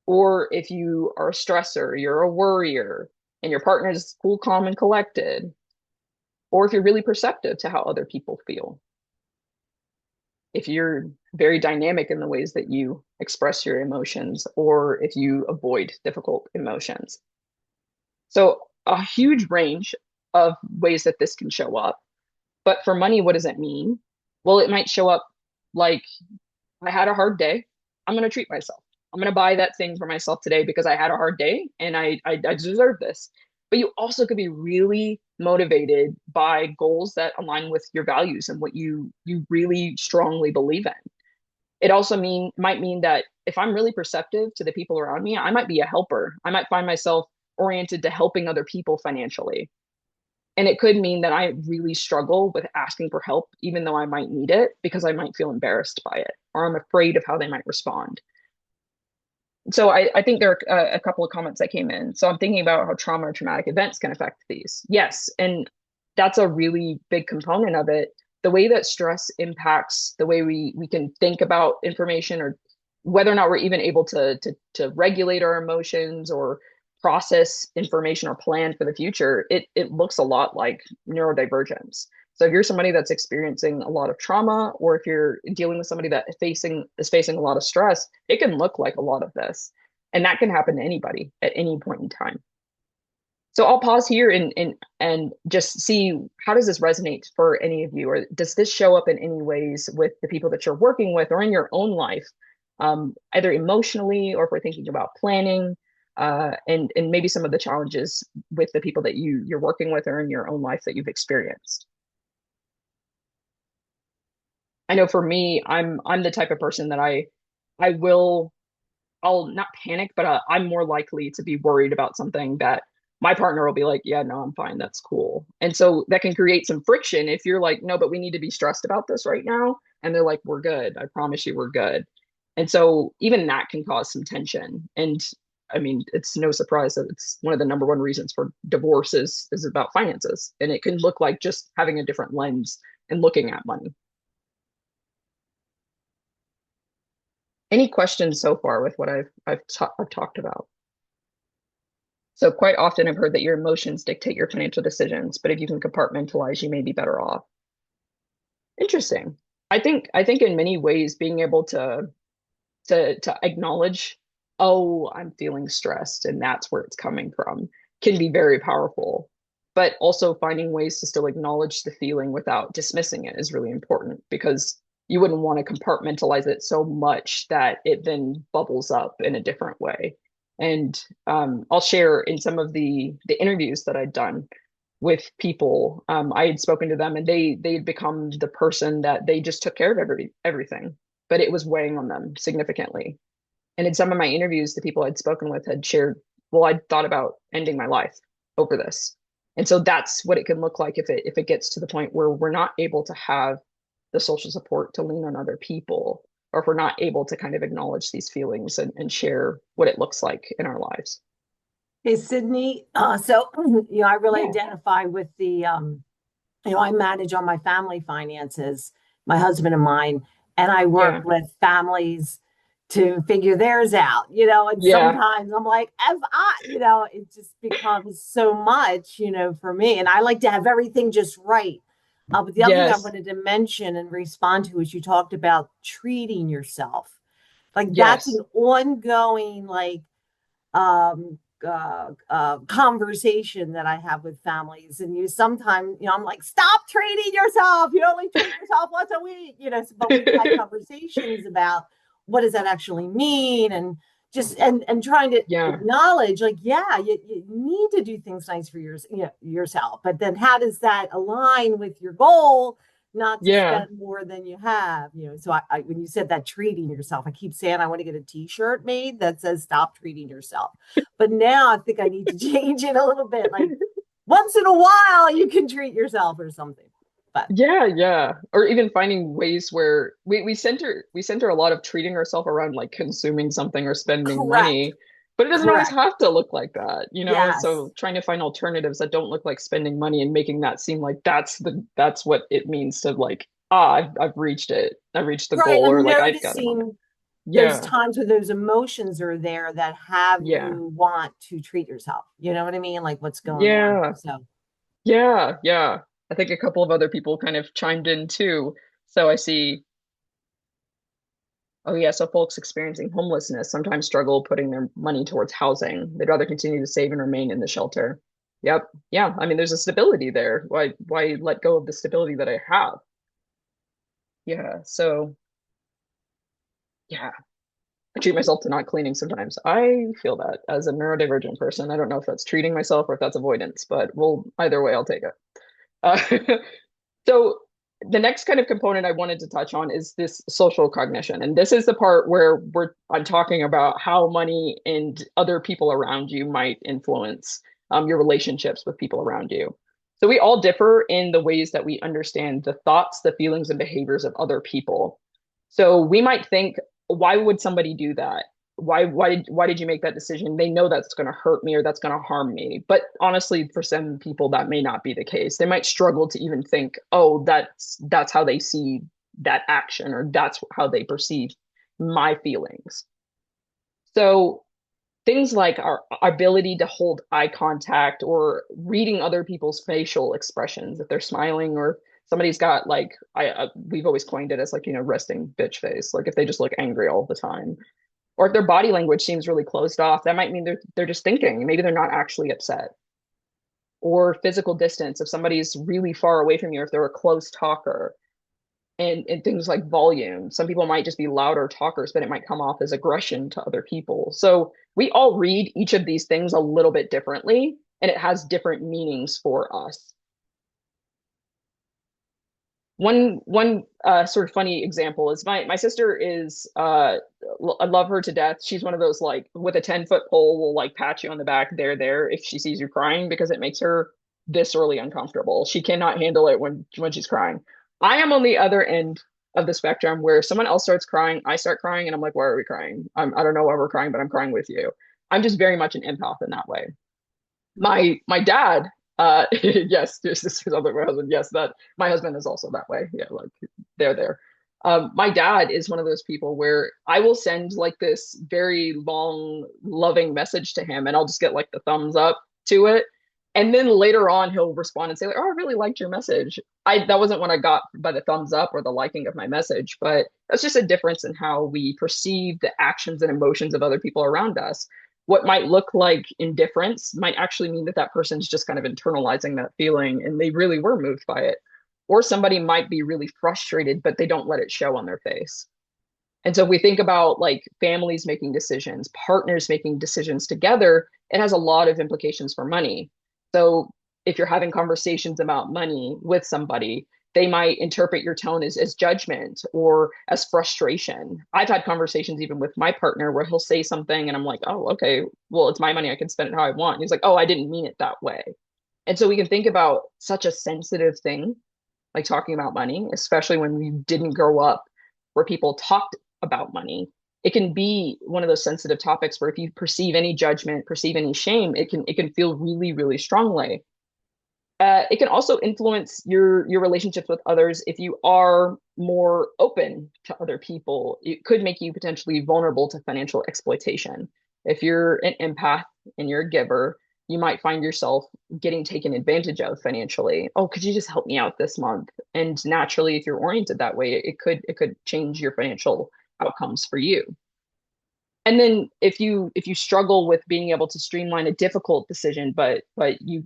or if you are a stressor, you're a worrier, and your partner is cool, calm, and collected, or if you're really perceptive to how other people feel, if you're very dynamic in the ways that you express your emotions, or if you avoid difficult emotions. So a huge range of ways that this can show up. But for money, what does it mean? Well, it might show up like, I had a hard day. I'm going to treat myself. I'm going to buy that thing for myself today because I had a hard day and I deserve this. But you also could be really motivated by goals that align with your values and what you really strongly believe in. It also might mean that if I'm really perceptive to the people around me, I might be a helper. I might find myself oriented to helping other people financially. And it could mean that I really struggle with asking for help, even though I might need it, because I might feel embarrassed by it, or I'm afraid of how they might respond. So I think there are a couple of comments that came in. So I'm thinking about how trauma or traumatic events can affect these. Yes, and that's a really big component of it. The way that stress impacts the way we can think about information, or whether or not we're even able to regulate our emotions or process information or plan for the future, it looks a lot like neurodivergence. So if you're somebody that's experiencing a lot of trauma, or if you're dealing with somebody that is facing a lot of stress, it can look like a lot of this. And that can happen to anybody at any point in time. So I'll pause here and just see, how does this resonate for any of you? Or does this show up in any ways with the people that you're working with or in your own life, either emotionally, or if we're thinking about planning, and maybe some of the challenges with the people that you're working with or in your own life that you've experienced? I know for me, I'm the type of person that I'll not panic, but I'm more likely to be worried about something that my partner will be like, yeah, no, I'm fine. That's cool. And so that can create some friction if you're like, no, but we need to be stressed about this right now. And they're like, we're good. I promise you we're good. And so even that can cause some tension. And I mean, it's no surprise that it's one of the number one reasons for divorce is about finances. And it can look like just having a different lens and looking at money. Any questions so far with what I've talked about? So quite often I've heard that your emotions dictate your financial decisions, but if you can compartmentalize, you may be better off. Interesting. I think in many ways being able to acknowledge, oh, I'm feeling stressed and that's where it's coming from, can be very powerful. But also finding ways to still acknowledge the feeling without dismissing it is really important, because you wouldn't want to compartmentalize it so much that it then bubbles up in a different way. And I'll share in some of the interviews that I'd done with people, I had spoken to them and they'd become the person that they just took care of everything, but it was weighing on them significantly. And in some of my interviews, the people I'd spoken with had shared, well, I'd thought about ending my life over this. And so that's what it can look like if it gets to the point where we're not able to have the social support to lean on other people, or if we're not able to kind of acknowledge these feelings and share what it looks like in our lives. Hey, Sydney. I really identify with the, I manage all my family finances, my husband and mine, and I work with families to figure theirs out, and sometimes I'm like, it just becomes so much, for me. And I like to have everything just right. But the other thing I wanted to mention and respond to is you talked about treating yourself. Like that's an ongoing, conversation that I have with families. And sometimes, I'm like, stop treating yourself. You only treat yourself once a week, but we've had conversations about what does that actually mean? And just and trying to Yeah. acknowledge, like, yeah, you need to do things nice for yourself, but then how does that align with your goal not to Yeah. spend more than you have? So I when you said that, treating yourself, I keep saying I want to get a t-shirt made that says stop treating yourself, but now I think I need to change it a little bit, like once in a while you can treat yourself or something. But Yeah. Or even finding ways where we center a lot of treating ourselves around like consuming something or spending correct, money, but it doesn't always correct. have to look like that, you know? Yes. So trying to find alternatives that don't look like spending money and making that seem like that's what it means to like, I've reached it. I've reached the Right. goal, or And like I've got a moment. noticing those Yeah. times where those emotions are there that have Yeah. you want to treat yourself. You know what I mean? Like what's going on. Yeah. So, Yeah. I think a couple of other people kind of chimed in too. So I see, oh yeah, so folks experiencing homelessness sometimes struggle putting their money towards housing. They'd rather continue to save and remain in the shelter. Yep. Yeah. I mean, there's a stability there. Why let go of the stability that I have? Yeah. So yeah, I treat myself to not cleaning sometimes. I feel that as a neurodivergent person. I don't know if that's treating myself or if that's avoidance, but well, either way, I'll take it. Uh, So the next kind of component I wanted to touch on is this social cognition. And this is the part where I'm talking about how money and other people around you might influence your relationships with people around you. So we all differ in the ways that we understand the thoughts, the feelings, and behaviors of other people. So we might think, why would somebody do that? Why did you make that decision? They know that's going to hurt me or that's going to harm me. But honestly, for some people, that may not be the case. They might struggle to even think, oh, that's how they see that action, or that's how they perceive my feelings. So things like our ability to hold eye contact or reading other people's facial expressions, if they're smiling or somebody's got like we've always coined it as like, resting bitch face, like if they just look angry all the time, or if their body language seems really closed off, that might mean they're just thinking. Maybe they're not actually upset. Or physical distance, if somebody's really far away from you, if they're a close talker, and things like volume. Some people might just be louder talkers, but it might come off as aggression to other people. So we all read each of these things a little bit differently, and it has different meanings for us. One sort of funny example is my sister is I love her to death. She's one of those like with a 10-foot pole will like pat you on the back there if she sees you crying, because it makes her viscerally uncomfortable. She cannot handle it when she's crying. I am on the other end of the spectrum where someone else starts crying, I start crying, and I'm like, why are we crying? I don't know why we're crying, but I'm crying with you. I'm just very much an empath in that way. My dad, yes, this is other my husband. Yes, that my husband is also that way. Yeah, like they're there. My dad is one of those people where I will send like this very long, loving message to him, and I'll just get like the thumbs up to it. And then later on, he'll respond and say, like, "Oh, I really liked your message." That wasn't what I got by the thumbs up or the liking of my message, but that's just a difference in how we perceive the actions and emotions of other people around us. What might look like indifference might actually mean that that person's just kind of internalizing that feeling and they really were moved by it. Or somebody might be really frustrated, but they don't let it show on their face. And so if we think about like families making decisions, partners making decisions together, it has a lot of implications for money. So if you're having conversations about money with somebody, they might interpret your tone as judgment or as frustration. I've had conversations even with my partner where he'll say something and I'm like, oh, okay, well, it's my money. I can spend it how I want. And he's like, oh, I didn't mean it that way. And so we can think about such a sensitive thing, like talking about money, especially when we didn't grow up where people talked about money. It can be one of those sensitive topics where if you perceive any judgment, perceive any shame, it can feel really, really strongly. It can also influence your relationships with others if you are more open to other people. It could make you potentially vulnerable to financial exploitation. If you're an empath and you're a giver, you might find yourself getting taken advantage of financially. Oh, could you just help me out this month? And naturally, if you're oriented that way, it could change your financial outcomes for you. And then if you struggle with being able to streamline a difficult decision, but you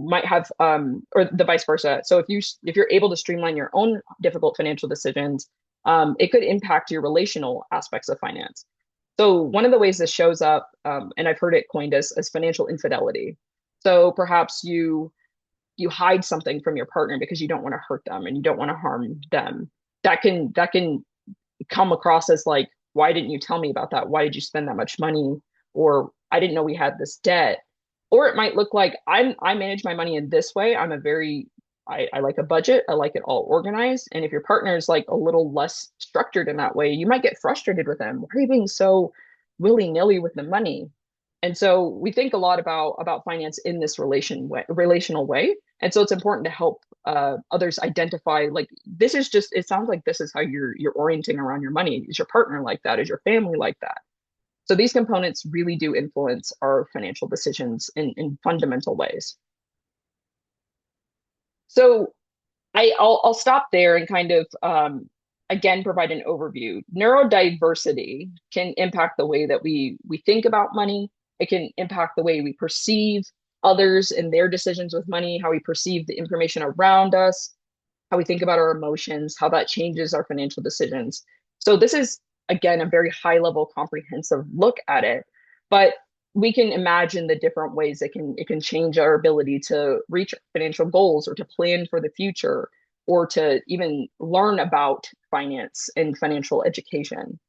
might have or the vice versa. So if you're able to streamline your own difficult financial decisions, it could impact your relational aspects of finance. So one of the ways this shows up, and I've heard it coined as financial infidelity. So perhaps you hide something from your partner because you don't want to hurt them and you don't want to harm them. That can come across as like, why didn't you tell me about that? Why did you spend that much money? Or I didn't know we had this debt. Or it might look like I manage my money in this way. I like a budget. I like it all organized. And if your partner is like a little less structured in that way, you might get frustrated with them. Why are you being so willy-nilly with the money? And so we think a lot about finance in this relational way. And so it's important to help others identify like this is just it sounds like this is how you're orienting around your money. Is your partner like that? Is your family like that? So these components really do influence our financial decisions in fundamental ways. So I'll stop there and kind of again provide an overview. Neurodiversity can impact the way that we think about money. It can impact the way we perceive others and their decisions with money, how we perceive the information around us, how we think about our emotions, how that changes our financial decisions. So this is again a very high level comprehensive look at it, but we can imagine the different ways it can change our ability to reach financial goals or to plan for the future or to even learn about finance and financial education.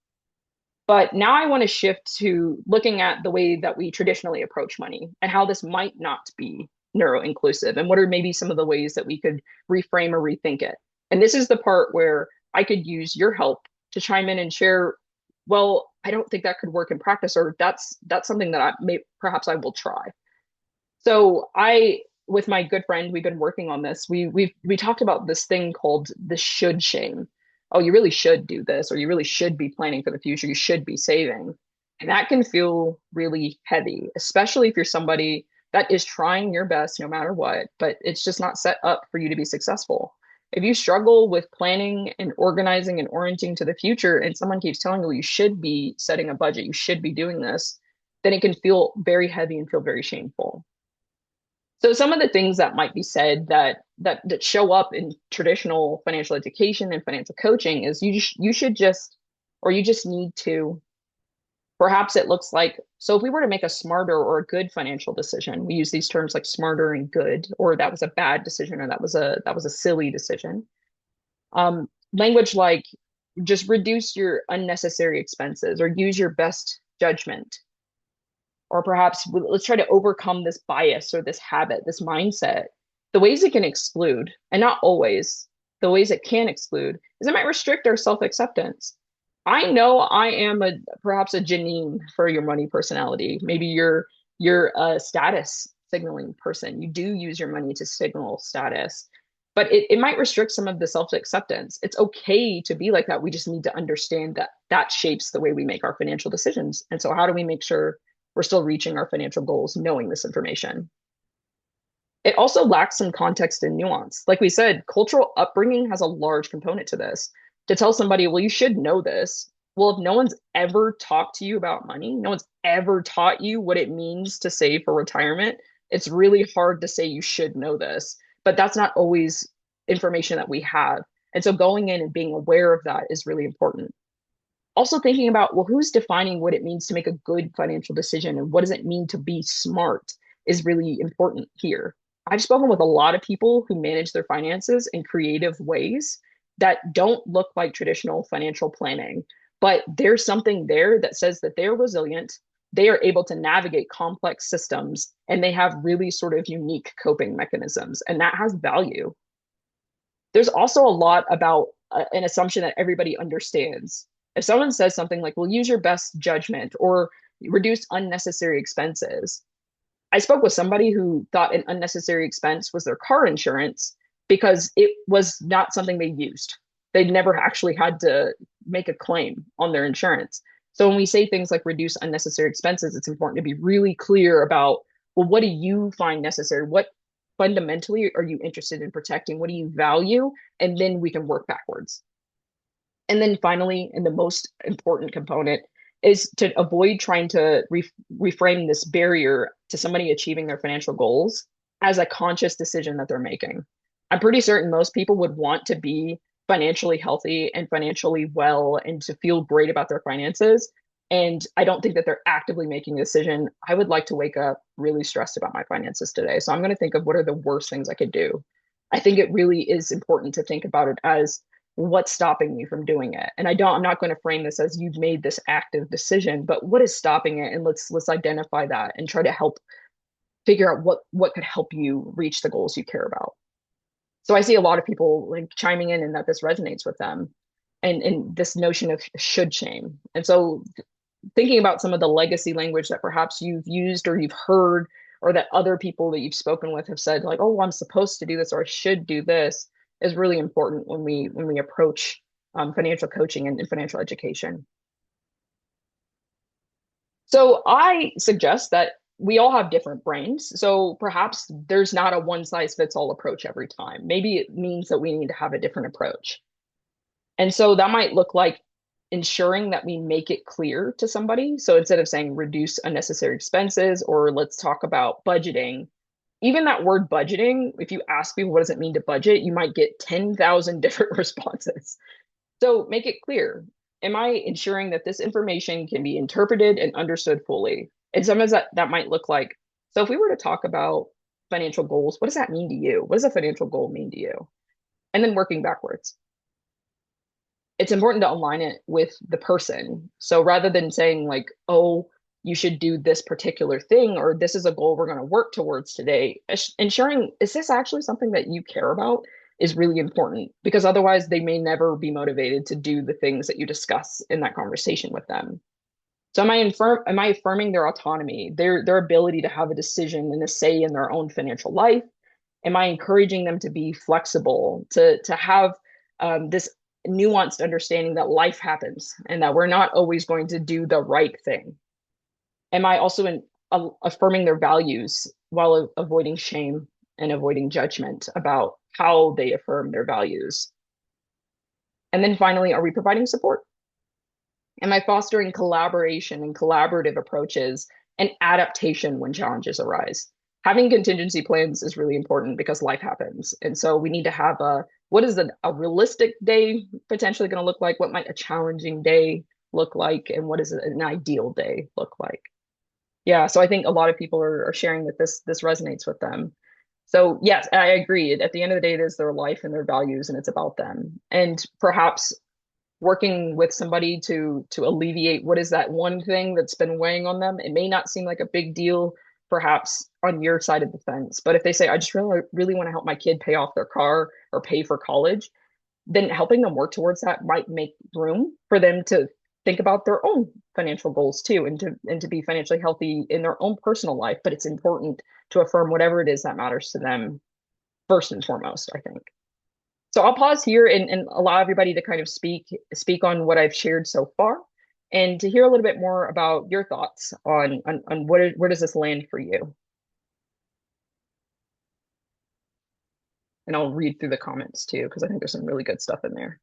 But now I want to shift to looking at the way that we traditionally approach money and how this might not be neuroinclusive and what are maybe some of the ways that we could reframe or rethink it. And this is the part where I could use your help to chime in and share, well, I don't think that could work in practice, or that's something that perhaps I will try. So with my good friend, we've been working on this. We talked about this thing called the should shame. Oh, you really should do this, or you really should be planning for the future. You should be saving. And that can feel really heavy, especially if you're somebody that is trying your best no matter what, but it's just not set up for you to be successful. If you struggle with planning and organizing and orienting to the future, and someone keeps telling you you should be setting a budget, you should be doing this, then it can feel very heavy and feel very shameful. So some of the things that might be said that show up in traditional financial education and financial coaching is you should just, or you just need to. Perhaps it looks like, so if we were to make a smarter or a good financial decision, we use these terms like smarter and good, or that was a bad decision, or that was a silly decision. Language like just reduce your unnecessary expenses or use your best judgment. Or perhaps let's try to overcome this bias or this habit, this mindset. The ways it can exclude, and not always, the ways it can exclude is it might restrict our self-acceptance. I know I am perhaps a Janine for your money personality. Maybe you're a status signaling person. You do use your money to signal status, but it might restrict some of the self-acceptance. It's okay to be like that. We just need to understand that that shapes the way we make our financial decisions. And so how do we make sure we're still reaching our financial goals knowing this information? It also lacks some context and nuance. Like we said, cultural upbringing has a large component to this. To tell somebody, well, you should know this. Well, if no one's ever talked to you about money, no one's ever taught you what it means to save for retirement, it's really hard to say you should know this. But that's not always information that we have. And so going in and being aware of that is really important. Also thinking about, well, who's defining what it means to make a good financial decision and what does it mean to be smart is really important here. I've spoken with a lot of people who manage their finances in creative ways that don't look like traditional financial planning, but there's something there that says that they're resilient, they are able to navigate complex systems, and they have really sort of unique coping mechanisms, and that has value. There's also a lot about an assumption that everybody understands. If someone says something like, well, use your best judgment or reduce unnecessary expenses. I spoke with somebody who thought an unnecessary expense was their car insurance because it was not something they used. They'd never actually had to make a claim on their insurance. So when we say things like reduce unnecessary expenses, it's important to be really clear about, well, what do you find necessary? What fundamentally are you interested in protecting? What do you value? And then we can work backwards. And then finally, and the most important component is to avoid trying to reframe this barrier to somebody achieving their financial goals as a conscious decision that they're making. I'm pretty certain most people would want to be financially healthy and financially well and to feel great about their finances. and I don't think that they're actively making a decision. I would like to wake up really stressed about my finances today. So I'm going to think of what are the worst things I could do. I think it really is important to think about it as what's stopping me from doing it. And I'm not going to frame this as you've made this active decision, but what is stopping it? And let's identify that and try to help figure out what could help you reach the goals you care about. So I see a lot of people like chiming in and that this resonates with them, and this notion of should shame. And so thinking about some of the legacy language that perhaps you've used or you've heard, or that other people that you've spoken with have said, like, oh, I'm supposed to do this or I should do this, is really important when we approach financial coaching and financial education. So I suggest that we all have different brains. So perhaps there's not a one size fits all approach every time. Maybe it means that we need to have a different approach. And so that might look like ensuring that we make it clear to somebody. So instead of saying reduce unnecessary expenses or let's talk about budgeting, even that word budgeting, if you ask people what does it mean to budget, you might get 10,000 different responses. So make it clear. Am I ensuring that this information can be interpreted and understood fully? And sometimes that might look like, so if we were to talk about financial goals, what does that mean to you? What does a financial goal mean to you? And then working backwards. It's important to align it with the person. So rather than saying like, oh, you should do this particular thing, or this is a goal we're going to work towards today, ensuring, is this actually something that you care about, is really important, because otherwise they may never be motivated to do the things that you discuss in that conversation with them. So am I affirming their autonomy, their ability to have a decision and a say in their own financial life? Am I encouraging them to be flexible, to have this nuanced understanding that life happens and that we're not always going to do the right thing? Am I also affirming their values while avoiding shame and avoiding judgment about how they affirm their values? And then finally, are we providing support? Am I fostering collaboration and collaborative approaches and adaptation when challenges arise? Having contingency plans is really important because life happens. And so we need to have what is a realistic day potentially going to look like? What might a challenging day look like? And what does an ideal day look like? Yeah, so I think a lot of people are sharing that this resonates with them. So yes, I agree. At the end of the day, it is their life and their values, and it's about them. And perhaps working with somebody to alleviate what is that one thing that's been weighing on them. It may not seem like a big deal, perhaps on your side of the fence, but if they say, I just really want to help my kid pay off their car or pay for college, then helping them work towards that might make room for them to think about their own financial goals too, and to be financially healthy in their own personal life. But it's important to affirm whatever it is that matters to them first and foremost, I think. So I'll pause here and allow everybody to kind of speak on what I've shared so far, and to hear a little bit more about your thoughts on where does this land for you. And I'll read through the comments too, because I think there's some really good stuff in there.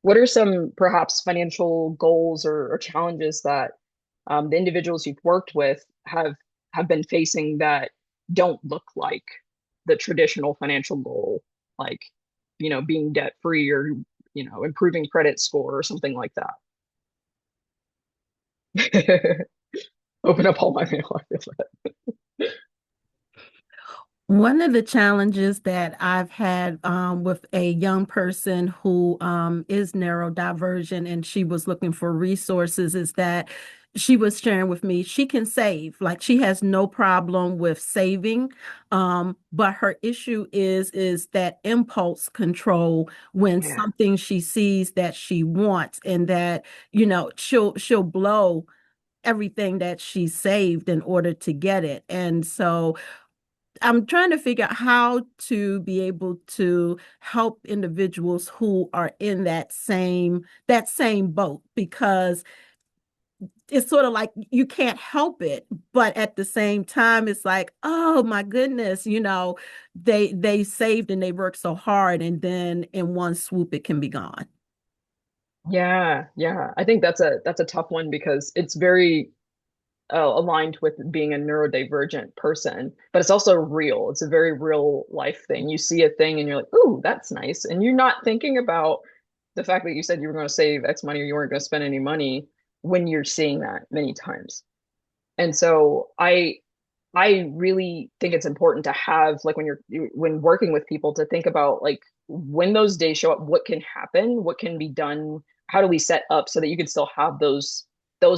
What are some perhaps financial goals or challenges that the individuals you've worked with have been facing that don't look like the traditional financial goal, like, being debt free or, improving credit score or something like that? Open up all my mail. I feel that. One of the challenges that I've had with a young person who is neurodivergent and she was looking for resources is that she was sharing with me she can save, like she has no problem with saving, but her issue is that impulse control when something she sees that she wants, and that she'll blow everything that she saved in order to get it. And so I'm trying to figure out how to be able to help individuals who are in that same boat, because it's sort of like you can't help it, but at the same time it's like, oh my goodness, they saved and they worked so hard, and then in one swoop it can be gone. Yeah. I think that's a tough one, because it's very aligned with being a neurodivergent person, but it's also real. It's a very real life thing. You see a thing and you're like, "Ooh, that's nice," and you're not thinking about the fact that you said you were going to save X money or you weren't going to spend any money when you're seeing that many times. And so I really think it's important to have, like, when working with people, to think about, like, when those days show up, what can happen, what can be done, how do we set up so that you can still have those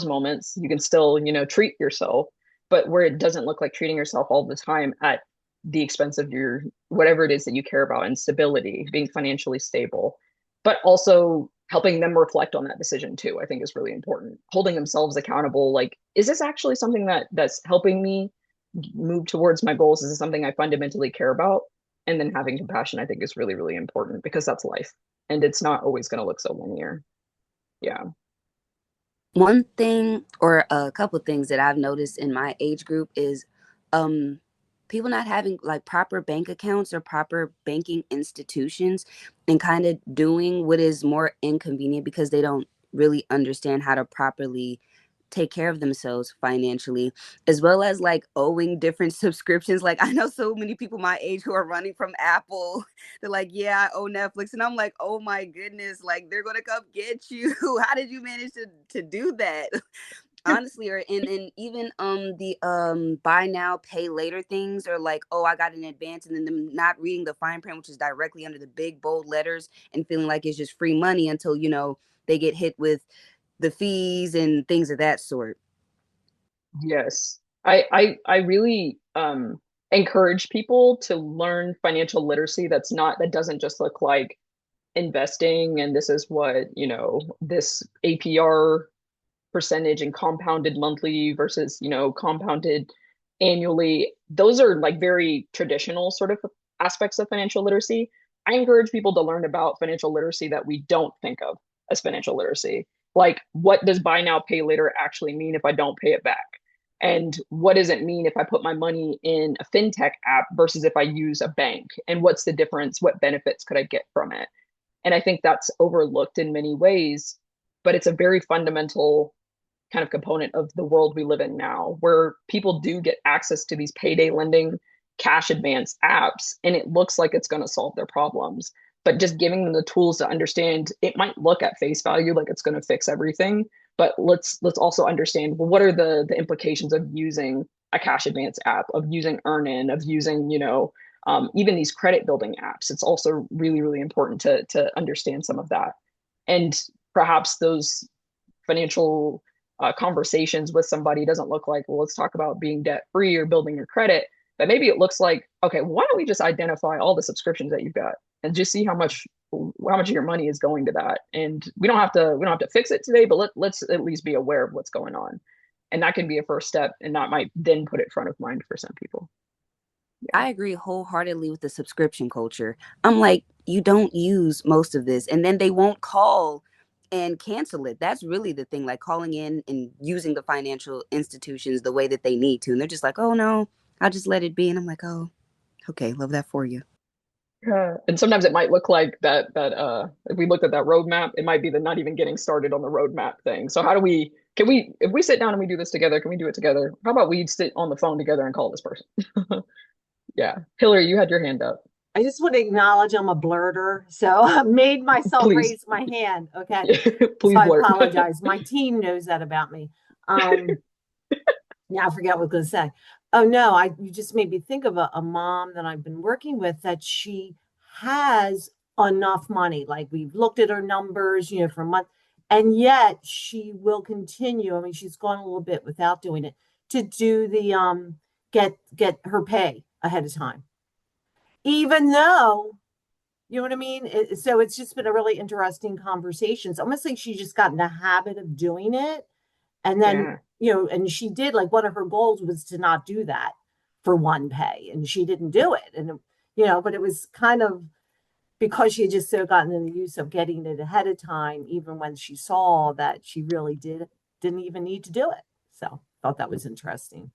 moments, you can still, treat yourself, but where it doesn't look like treating yourself all the time at the expense of your whatever it is that you care about, and stability, being financially stable, but also helping them reflect on that decision too, I think is really important. Holding themselves accountable, like, is this actually something that's helping me move towards my goals? Is this something I fundamentally care about? And then having compassion, I think, is really, really important, because that's life. And it's not always going to look so linear. Yeah. One thing or a couple things that I've noticed in my age group is um people not having like proper bank accounts or proper banking institutions, and kind of doing what is more inconvenient because they don't really understand how to properly take care of themselves financially, as well as like owing different subscriptions. Like, I know so many people my age who are running from Apple. They're like, yeah, I owe Netflix. And I'm like, oh my goodness, like they're gonna come get you. How did you manage to do that? Honestly, or and even the buy now, pay later things, or like, oh, I got an advance, and then them not reading the fine print, which is directly under the big bold letters, and feeling like it's just free money until, they get hit with the fees and things of that sort. Yes. I really encourage people to learn financial literacy that doesn't just look like investing, and this is what, this APR percentage and compounded monthly versus, compounded annually. Those are like very traditional sort of aspects of financial literacy. I encourage people to learn about financial literacy that we don't think of as financial literacy. Like, what does buy now, pay later actually mean if I don't pay it back? And what does it mean if I put my money in a fintech app versus if I use a bank? And what's the difference? What benefits could I get from it? And I think that's overlooked in many ways, but it's a very fundamental kind of component of the world we live in now, where people do get access to these payday lending, cash advance apps, and it looks like it's going to solve their problems. But just giving them the tools to understand, it might look at face value like it's going to fix everything, but let's also understand, well, what are the implications of using a cash advance app, of using Earnin, of using, even these credit building apps. It's also really, really important to understand some of that. And perhaps those financial conversations with somebody doesn't look like, well, let's talk about being debt free or building your credit. But maybe it looks like, okay, why don't we just identify all the subscriptions that you've got and just see how much of your money is going to that. And we don't have to fix it today, but let's at least be aware of what's going on. And that can be a first step, and that might then put it front of mind for some people. Yeah. I agree wholeheartedly with the subscription culture. I'm like, you don't use most of this, and then they won't call and cancel it. That's really the thing, like calling in and using the financial institutions the way that they need to. And they're just like, oh no, I'll just let it be. And I'm like, oh, okay, love that for you. Yeah. And sometimes it might look like that if we looked at that roadmap, it might be the not even getting started on the roadmap thing. So how do we can we if we sit down and we do this together, can we do it together? How about we sit on the phone together and call this person? Yeah. Hillary, you had your hand up. I just want to acknowledge I'm a blurter, so I made myself Please. raise my hand. Okay. Please So I blurt. apologize. My team knows that about me. Yeah, I forgot what I was going to say. Oh no, you just made me think of a mom that I've been working with, that she has enough money. Like, we've looked at her numbers, for a month, and yet she will continue. I mean, she's gone a little bit without doing it, to do the get her pay ahead of time, even though, you know what I mean? So it's just been a really interesting conversation. It's almost like she just got in the habit of doing it. And then, and she did, like, one of her goals was to not do that for one pay, and she didn't do it. And, but it was kind of because she had just so gotten in the use of getting it ahead of time, even when she saw that she really didn't even need to do it. So I thought that was interesting.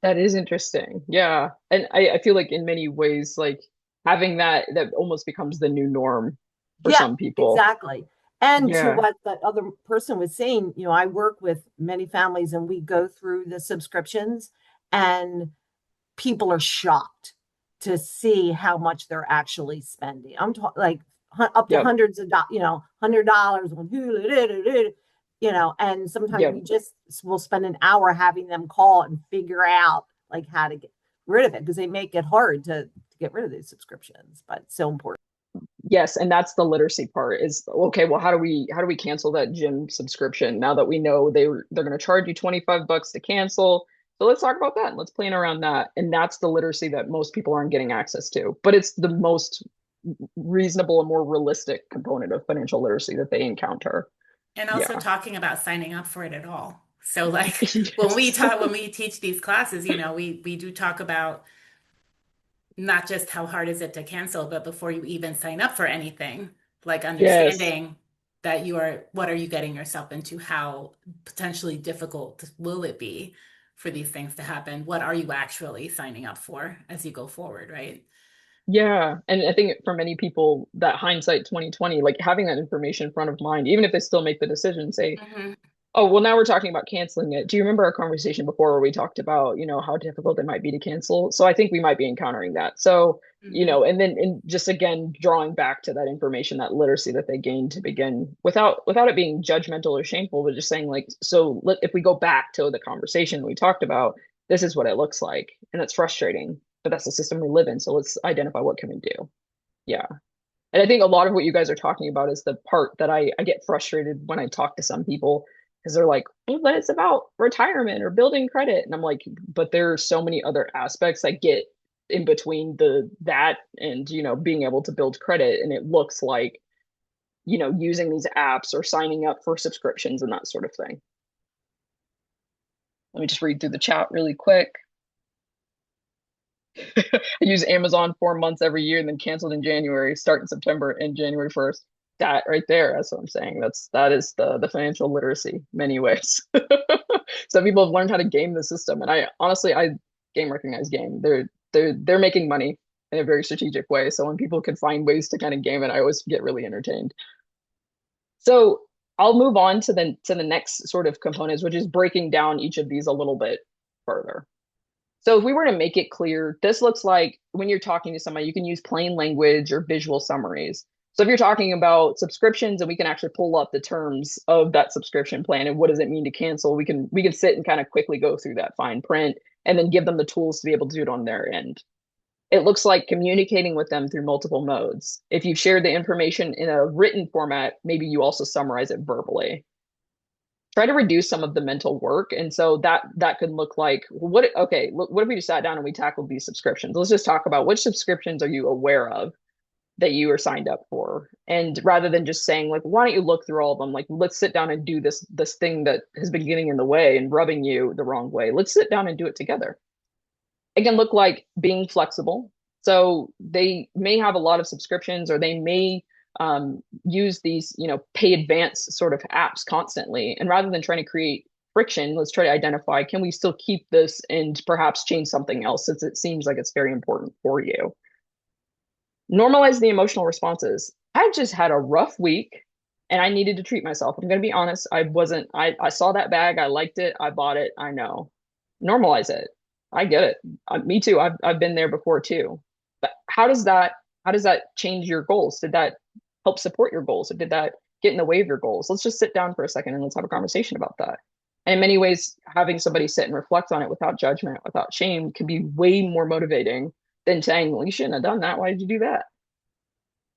That is interesting. Yeah. And I feel like in many ways, like, having that almost becomes the new norm for some people. Exactly. And to Yeah. what that other person was saying, I work with many families and we go through the subscriptions and people are shocked to see how much they're actually spending. I'm talking like up to Yep. hundreds of $100 on Hulu, and sometimes Yep. we just will spend an hour having them call and figure out like how to get rid of it because they make it hard to get rid of these subscriptions, but it's so important. Yes, and that's the literacy part is okay, well, how do we cancel that gym subscription now that we know they're going to charge you 25 bucks to cancel? So let's talk about that and let's plan around that. And that's the literacy that most people aren't getting access to. But it's the most reasonable and more realistic component of financial literacy that they encounter. And also Yeah. talking about signing up for it at all. So like Yes. when we teach these classes, we do talk about not just how hard is it to cancel, but before you even sign up for anything, like Yes. understanding that what are you getting yourself into? How potentially difficult will it be for these things to happen? What are you actually signing up for as you go forward, right? Yeah. And I think for many people, that hindsight 2020, like having that information in front of mind, even if they still make the decision, say, Hmm. oh, well, now we're talking about canceling it. Do you remember our conversation before where we talked about, how difficult it might be to cancel? So I think we might be encountering that. So, Hmm. and just again, drawing back to that information, that literacy that they gained to begin without it being judgmental or shameful, but just saying like, so if we go back to the conversation we talked about, this is what it looks like. And that's frustrating, but that's the system we live in. So let's identify what can we do. Yeah. And I think a lot of what you guys are talking about is the part that I get frustrated when I talk to some people because they're like, well, but it's about retirement or building credit. And I'm like, but there are so many other aspects that get in between that and being able to build credit. And it looks like, using these apps or signing up for subscriptions and that sort of thing. Let me just read through the chat really quick. I use Amazon 4 months every year and then canceled in January, start in September and January 1st. That right there, that's what I'm saying. That is the financial literacy, many ways. Some people have learned how to game the system. And I honestly I game recognize game. They're making money in a very strategic way. So when people can find ways to kind of game it, I always get really entertained. So I'll move on to the next sort of components, which is breaking down each of these a little bit further. So if we were to make it clear, this looks like when you're talking to somebody, you can use plain language or visual summaries. So if you're talking about subscriptions and we can actually pull up the terms of that subscription plan and what does it mean to cancel, we can sit and kind of quickly go through that fine print and then give them the tools to be able to do it on their end. It looks like communicating with them through multiple modes. If you've shared the information in a written format, maybe you also summarize it verbally. Try to reduce some of the mental work. And so that could look like what if we just sat down and we tackled these subscriptions? Let's just talk about which subscriptions are you aware of that you are signed up for? And rather than just saying like, why don't you look through all of them? Like, let's sit down and do this thing that has been getting in the way and rubbing you the wrong way. Let's sit down and do it together. It can look like being flexible. So they may have a lot of subscriptions or they may use these, pay advance sort of apps constantly. And rather than trying to create friction, let's try to identify, can we still keep this and perhaps change something else since it seems like it's very important for you? Normalize the emotional responses. I just had a rough week and I needed to treat myself. I'm going to be honest. I saw that bag. I liked it. I bought it. I know. Normalize it. I get it. Me too. I've been there before too. But how does that change your goals? Did that help support your goals or did that get in the way of your goals? Let's just sit down for a second and let's have a conversation about that. And in many ways, having somebody sit and reflect on it without judgment, without shame, can be way more motivating than saying, well, you shouldn't have done that. Why did you do that?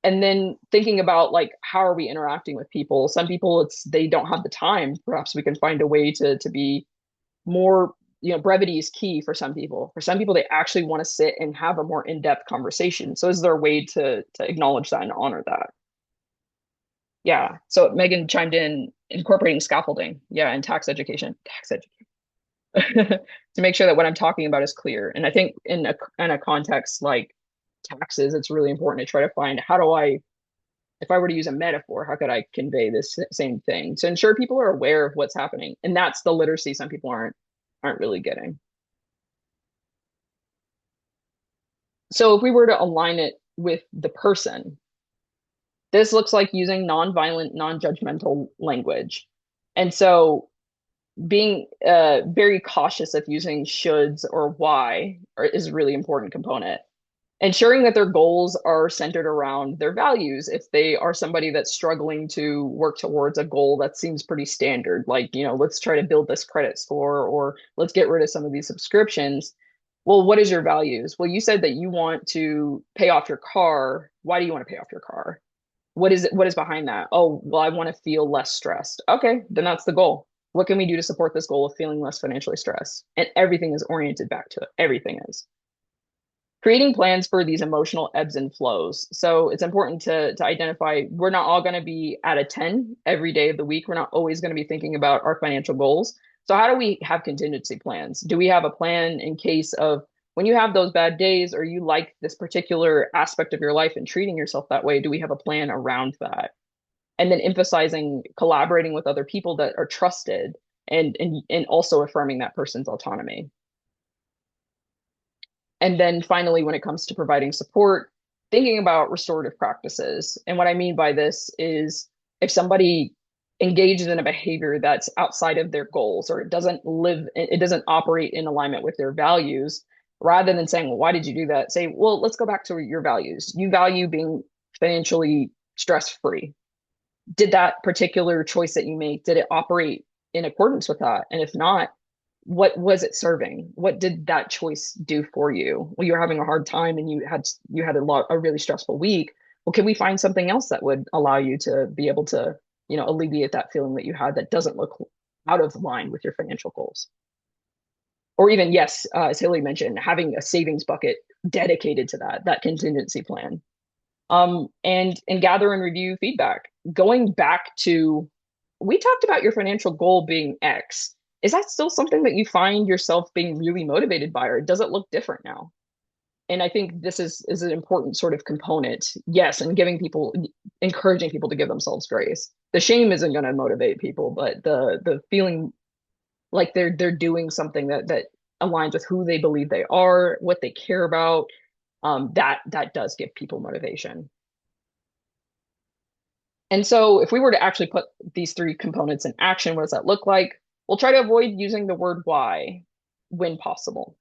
And then thinking about like how are we interacting with people? Some people they don't have the time. Perhaps we can find a way to be more, brevity is key for some people. For some people, they actually want to sit and have a more in-depth conversation. So is there a way to acknowledge that and honor that? Yeah. So Megan chimed in incorporating scaffolding. Yeah, and tax education to make sure that what I'm talking about is clear. And I think in a context like taxes, it's really important to try to find if I were to use a metaphor, how could I convey this same thing to ensure people are aware of what's happening? And that's the literacy some people aren't really getting. So if we were to align it with the person, This looks like using nonviolent, non-judgmental language. And so being very cautious of using shoulds or why is a really important component. Ensuring that their goals are centered around their values. If they are somebody that's struggling to work towards a goal that seems pretty standard, like, let's try to build this credit score, or let's get rid of some of these subscriptions. Well, what is your values? Well, you said that you want to pay off your car. Why do you want to pay off your car? What is it? What is behind that? Oh, well, I want to feel less stressed. Okay, then that's the goal. What can we do to support this goal of feeling less financially stressed? And everything is oriented back to it. Everything is creating plans for these emotional ebbs and flows. So it's important to identify we're not all going to be at a 10 every day of the week. We're not always going to be thinking about our financial goals. So how do we have contingency plans? Do we have a plan in case of when you have those bad days, or you like this particular aspect of your life and treating yourself that way? Do we have a plan around that? And then emphasizing collaborating with other people that are trusted, and also affirming that person's autonomy. And then finally, when it comes to providing support, thinking about restorative practices. And what I mean by this is if somebody engages in a behavior that's outside of their goals, or it doesn't operate in alignment with their values, rather than saying, well, why did you do that? Say, well, let's go back to your values. You value being financially stress-free. Did that particular choice that you make, did it operate in accordance with that? And if not, what was it serving? What did that choice do for you? Well, you're having a hard time and you had a really stressful week. Well, can we find something else that would allow you to be able to, alleviate that feeling that you had that doesn't look out of line with your financial goals? Or even, yes, as Hilly mentioned, having a savings bucket dedicated to that contingency plan. And gather and review feedback. Going back to, we talked about your financial goal being X. Is that still something that you find yourself being really motivated by, or does it look different now? And I think this is an important sort of component. Yes, and encouraging people to give themselves grace. The shame isn't going to motivate people, but the feeling like they're doing something that aligns with who they believe they are, what they care about, that does give people motivation. And so if we were to actually put these three components in action, what does that look like? We'll try to avoid using the word why when possible.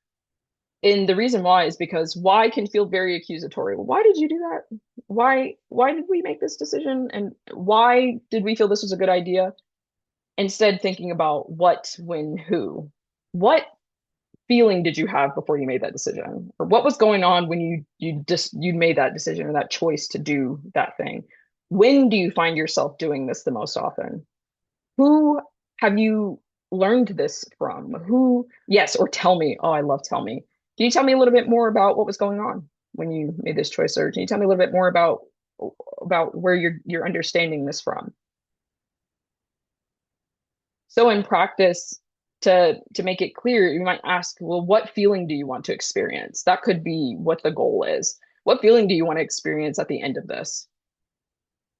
And the reason why is because why can feel very accusatory. Well, why did you do that? Why did we make this decision? And why did we feel this was a good idea? Instead, thinking about what, when, who. What feeling did you have before you made that decision? Or what was going on when you made that decision or that choice to do that thing? When do you find yourself doing this the most often? Who have you learned this from? Yes, or tell me. Oh, I love tell me. Can you tell me a little bit more about what was going on when you made this choice? Or can you tell me a little bit more about where you're understanding this from? So in practice, to make it clear, you might ask, well, what feeling do you want to experience? That could be what the goal is. What feeling do you want to experience at the end of this?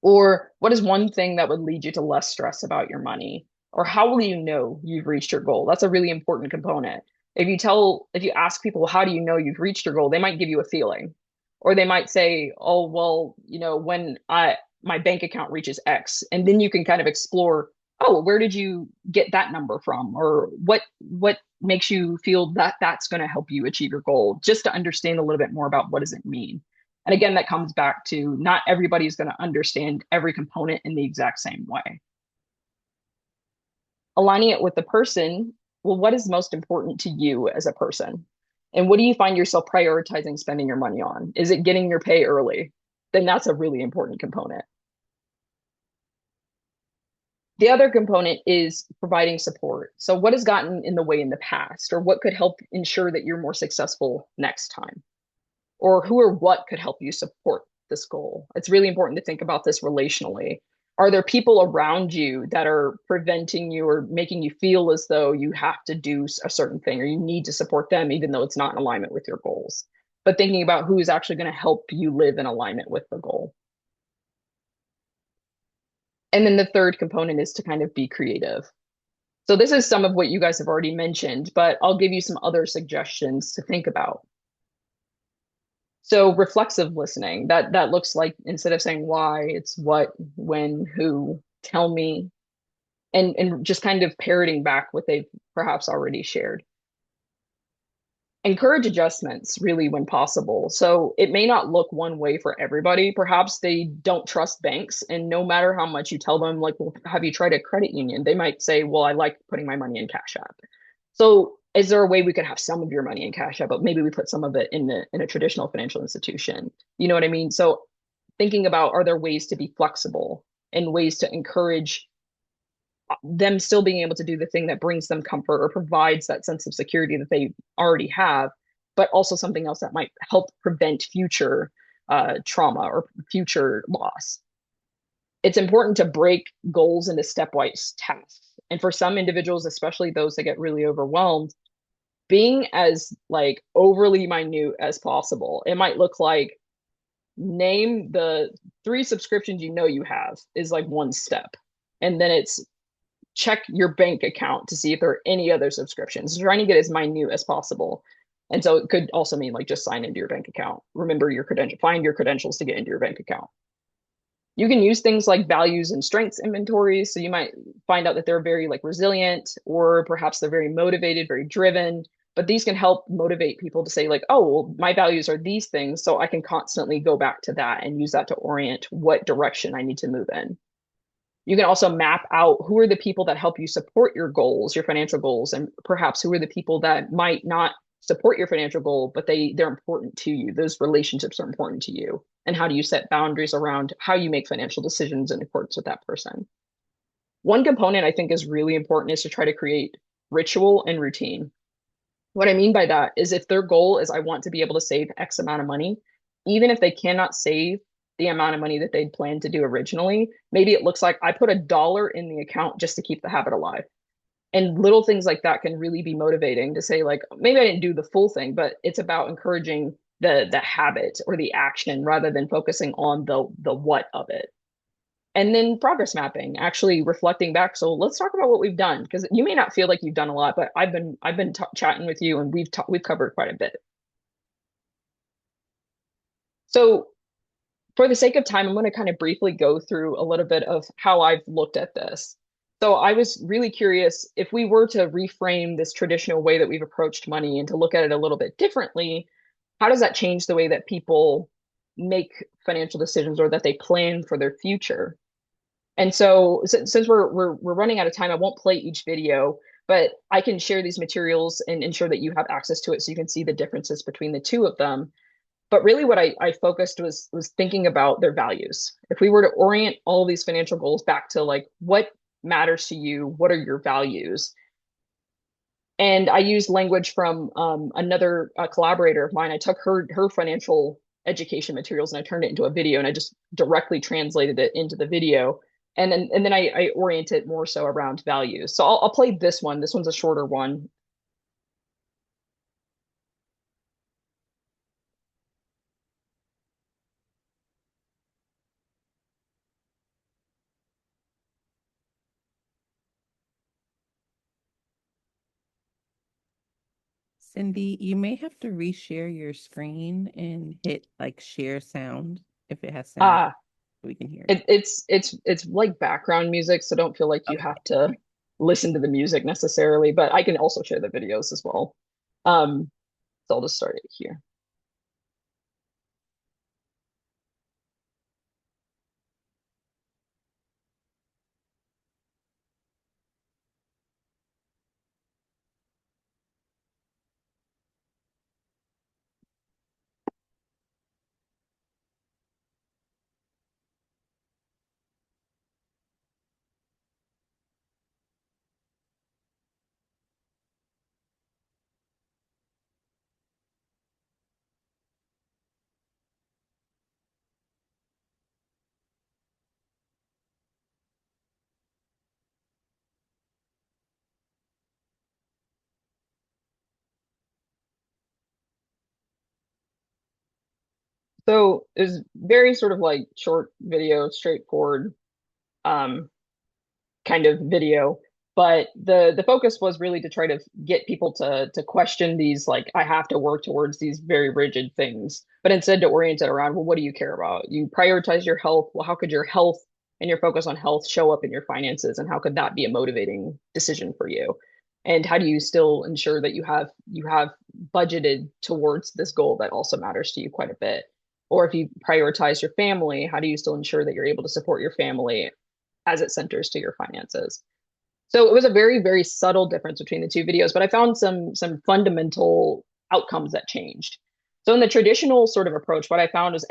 Or what is one thing that would lead you to less stress about your money? Or how will you know you've reached your goal? That's a really important component. If you ask people, how do you know you've reached your goal? They might give you a feeling. Or they might say, oh, well, when my bank account reaches X, and then you can kind of explore, oh, where did you get that number from? Or what makes you feel that that's going to help you achieve your goal? Just to understand a little bit more about what does it mean. And again, that comes back to not everybody's going to understand every component in the exact same way. Aligning it with the person, well, what is most important to you as a person? And what do you find yourself prioritizing spending your money on? Is it getting your pay early? Then that's a really important component. The other component is providing support. So what has gotten in the way in the past, or what could help ensure that you're more successful next time? Or who or what could help you support this goal? It's really important to think about this relationally. Are there people around you that are preventing you or making you feel as though you have to do a certain thing, or you need to support them, even though it's not in alignment with your goals? But thinking about who is actually going to help you live in alignment with the goal. And then the third component is to kind of be creative. So this is some of what you guys have already mentioned, but I'll give you some other suggestions to think about. So reflexive listening, that looks like instead of saying why, it's what, when, who, tell me, and just kind of parroting back what they've perhaps already shared. Encourage adjustments really when possible. So it may not look one way for everybody. Perhaps they don't trust banks, and no matter how much you tell them, like, well, have you tried a credit union? They might say, well, I like putting my money in Cash App. So is there a way we could have some of your money in Cash App, but maybe we put some of it in a traditional financial institution? You know what I mean? So thinking about, are there ways to be flexible and ways to encourage them still being able to do the thing that brings them comfort or provides that sense of security that they already have, but also something else that might help prevent future trauma or future loss. It's important to break goals into stepwise tasks. And for some individuals, especially those that get really overwhelmed, being as like overly minute as possible. It might look like name the 3 subscriptions you know you have is like one step. And then it's check your bank account to see if there are any other subscriptions, trying to get as minute as possible. And so it could also mean like just sign into your bank account. Remember your credential, find your credentials to get into your bank account. You can use things like values and strengths inventories. So you might find out that they're very like resilient, or perhaps they're very motivated, very driven. But these can help motivate people to say like, oh, well, my values are these things. So I can constantly go back to that and use that to orient what direction I need to move in. You can also map out who are the people that help you support your goals, your financial goals, and perhaps who are the people that might not support your financial goal, but they're important to you. Those relationships are important to you. And how do you set boundaries around how you make financial decisions in accordance with that person? One component I think is really important is to try to create ritual and routine. What I mean by that is if their goal is I want to be able to save X amount of money, even if they cannot save the amount of money that they'd planned to do originally, maybe it looks like I put $1 in the account just to keep the habit alive. And little things like that can really be motivating to say, like, maybe I didn't do the full thing, but it's about encouraging the habit or the action rather than focusing on the what of it. And then progress mapping, actually reflecting back. So let's talk about what we've done, because you may not feel like you've done a lot, but I've been chatting with you, and we've covered quite a bit. So for the sake of time, I'm going to kind of briefly go through a little bit of how I've looked at this. So I was really curious if we were to reframe this traditional way that we've approached money and to look at it a little bit differently, how does that change the way that people make financial decisions or that they plan for their future? And so since we're running out of time, I won't play each video, but I can share these materials and ensure that you have access to it so you can see the differences between the two of them. But really what I focused was thinking about their values. If we were to orient all of these financial goals back to like what matters to you, what are your values? And I used language from another collaborator of mine. I took her financial education materials and I turned it into a video, and I just directly translated it into the video. And then I orient it more so around values. So I'll play this one. This one's a shorter one. Cindy, you may have to reshare your screen and hit like share sound if it has sound. Ah, We can hear it. It's like background music, so don't feel like you have to listen to the music necessarily, but I can also share the videos as well. So I'll just start it here. So it's very sort of like short video, straightforward, um, kind of video. But the focus was really to try to get people to question these, like, I have to work towards these very rigid things, but instead to orient it around, well, what do you care about? You prioritize your health. Well, how could your health and your focus on health show up in your finances, and how could that be a motivating decision for you? And how do you still ensure that you have budgeted towards this goal that also matters to you quite a bit? Or if you prioritize your family, how do you still ensure that you're able to support your family as it centers to your finances? So it was a very, very subtle difference between the two videos, but I found some fundamental outcomes that changed. So in the traditional sort of approach, what I found was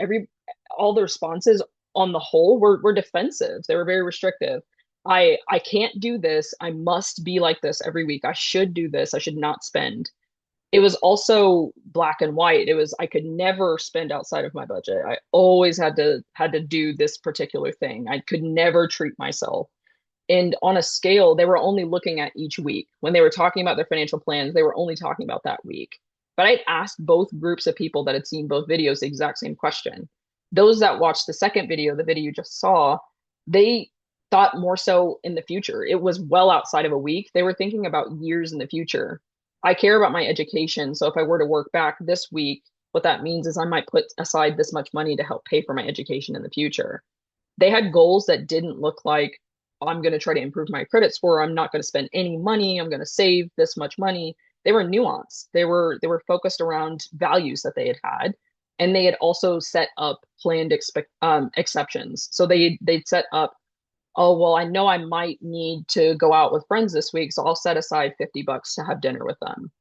all the responses on the whole were defensive. They were very restrictive. I can't do this. I must be like this every week. I should do this. I should not spend. It was also black and white. It was, I could never spend outside of my budget. I always had to do this particular thing. I could never treat myself. And on a scale, they were only looking at each week. When they were talking about their financial plans, they were only talking about that week. But I asked both groups of people that had seen both videos the exact same question. Those that watched the second video, the video you just saw, they thought more so in the future. It was well outside of a week. They were thinking about years in the future. I care about my education. So if I were to work back this week, what that means is I might put aside this much money to help pay for my education in the future. They had goals that didn't look like, I'm going to try to improve my credit score. I'm not going to spend any money. I'm going to save this much money. They were nuanced. They were focused around values that they had, and they had also set up planned exceptions. So they'd set up, oh, well, I know I might need to go out with friends this week, so I'll set aside $50 to have dinner with them.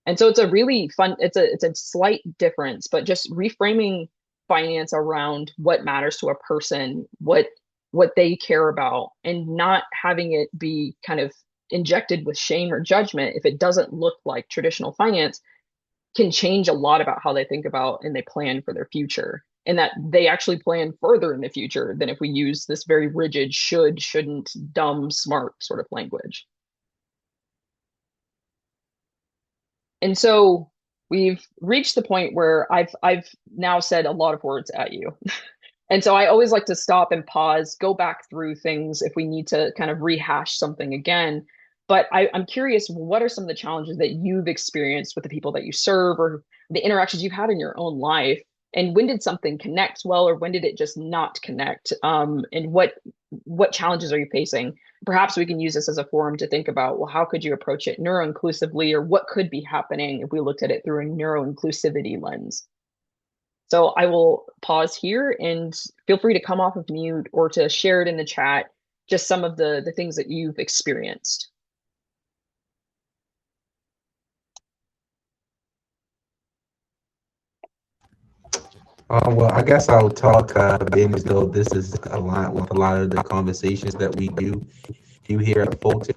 And so it's a really fun, it's a slight difference, but just reframing finance around what matters to a person, what they care about, and not having it be kind of injected with shame or judgment if it doesn't look like traditional finance, can change a lot about how they think about and they plan for their future, and that they actually plan further in the future than if we use this very rigid should, shouldn't, dumb, smart sort of language. And so we've reached the point where I've now said a lot of words at you. And so I always like to stop and pause, go back through things if we need to kind of rehash something again. But I'm curious, what are some of the challenges that you've experienced with the people that you serve, or the interactions you've had in your own life? And when did something connect well, or when did it just not connect? And what challenges are you facing? Perhaps we can use this as a forum to think about, well, how could you approach it neuroinclusively, or what could be happening if we looked at it through a neuroinclusivity lens? So I will pause here, and feel free to come off of mute or to share it in the chat, just some of the things that you've experienced. Well, I guess I'll talk, being as though this is aligned with a lot of the conversations that we do here at Fulton.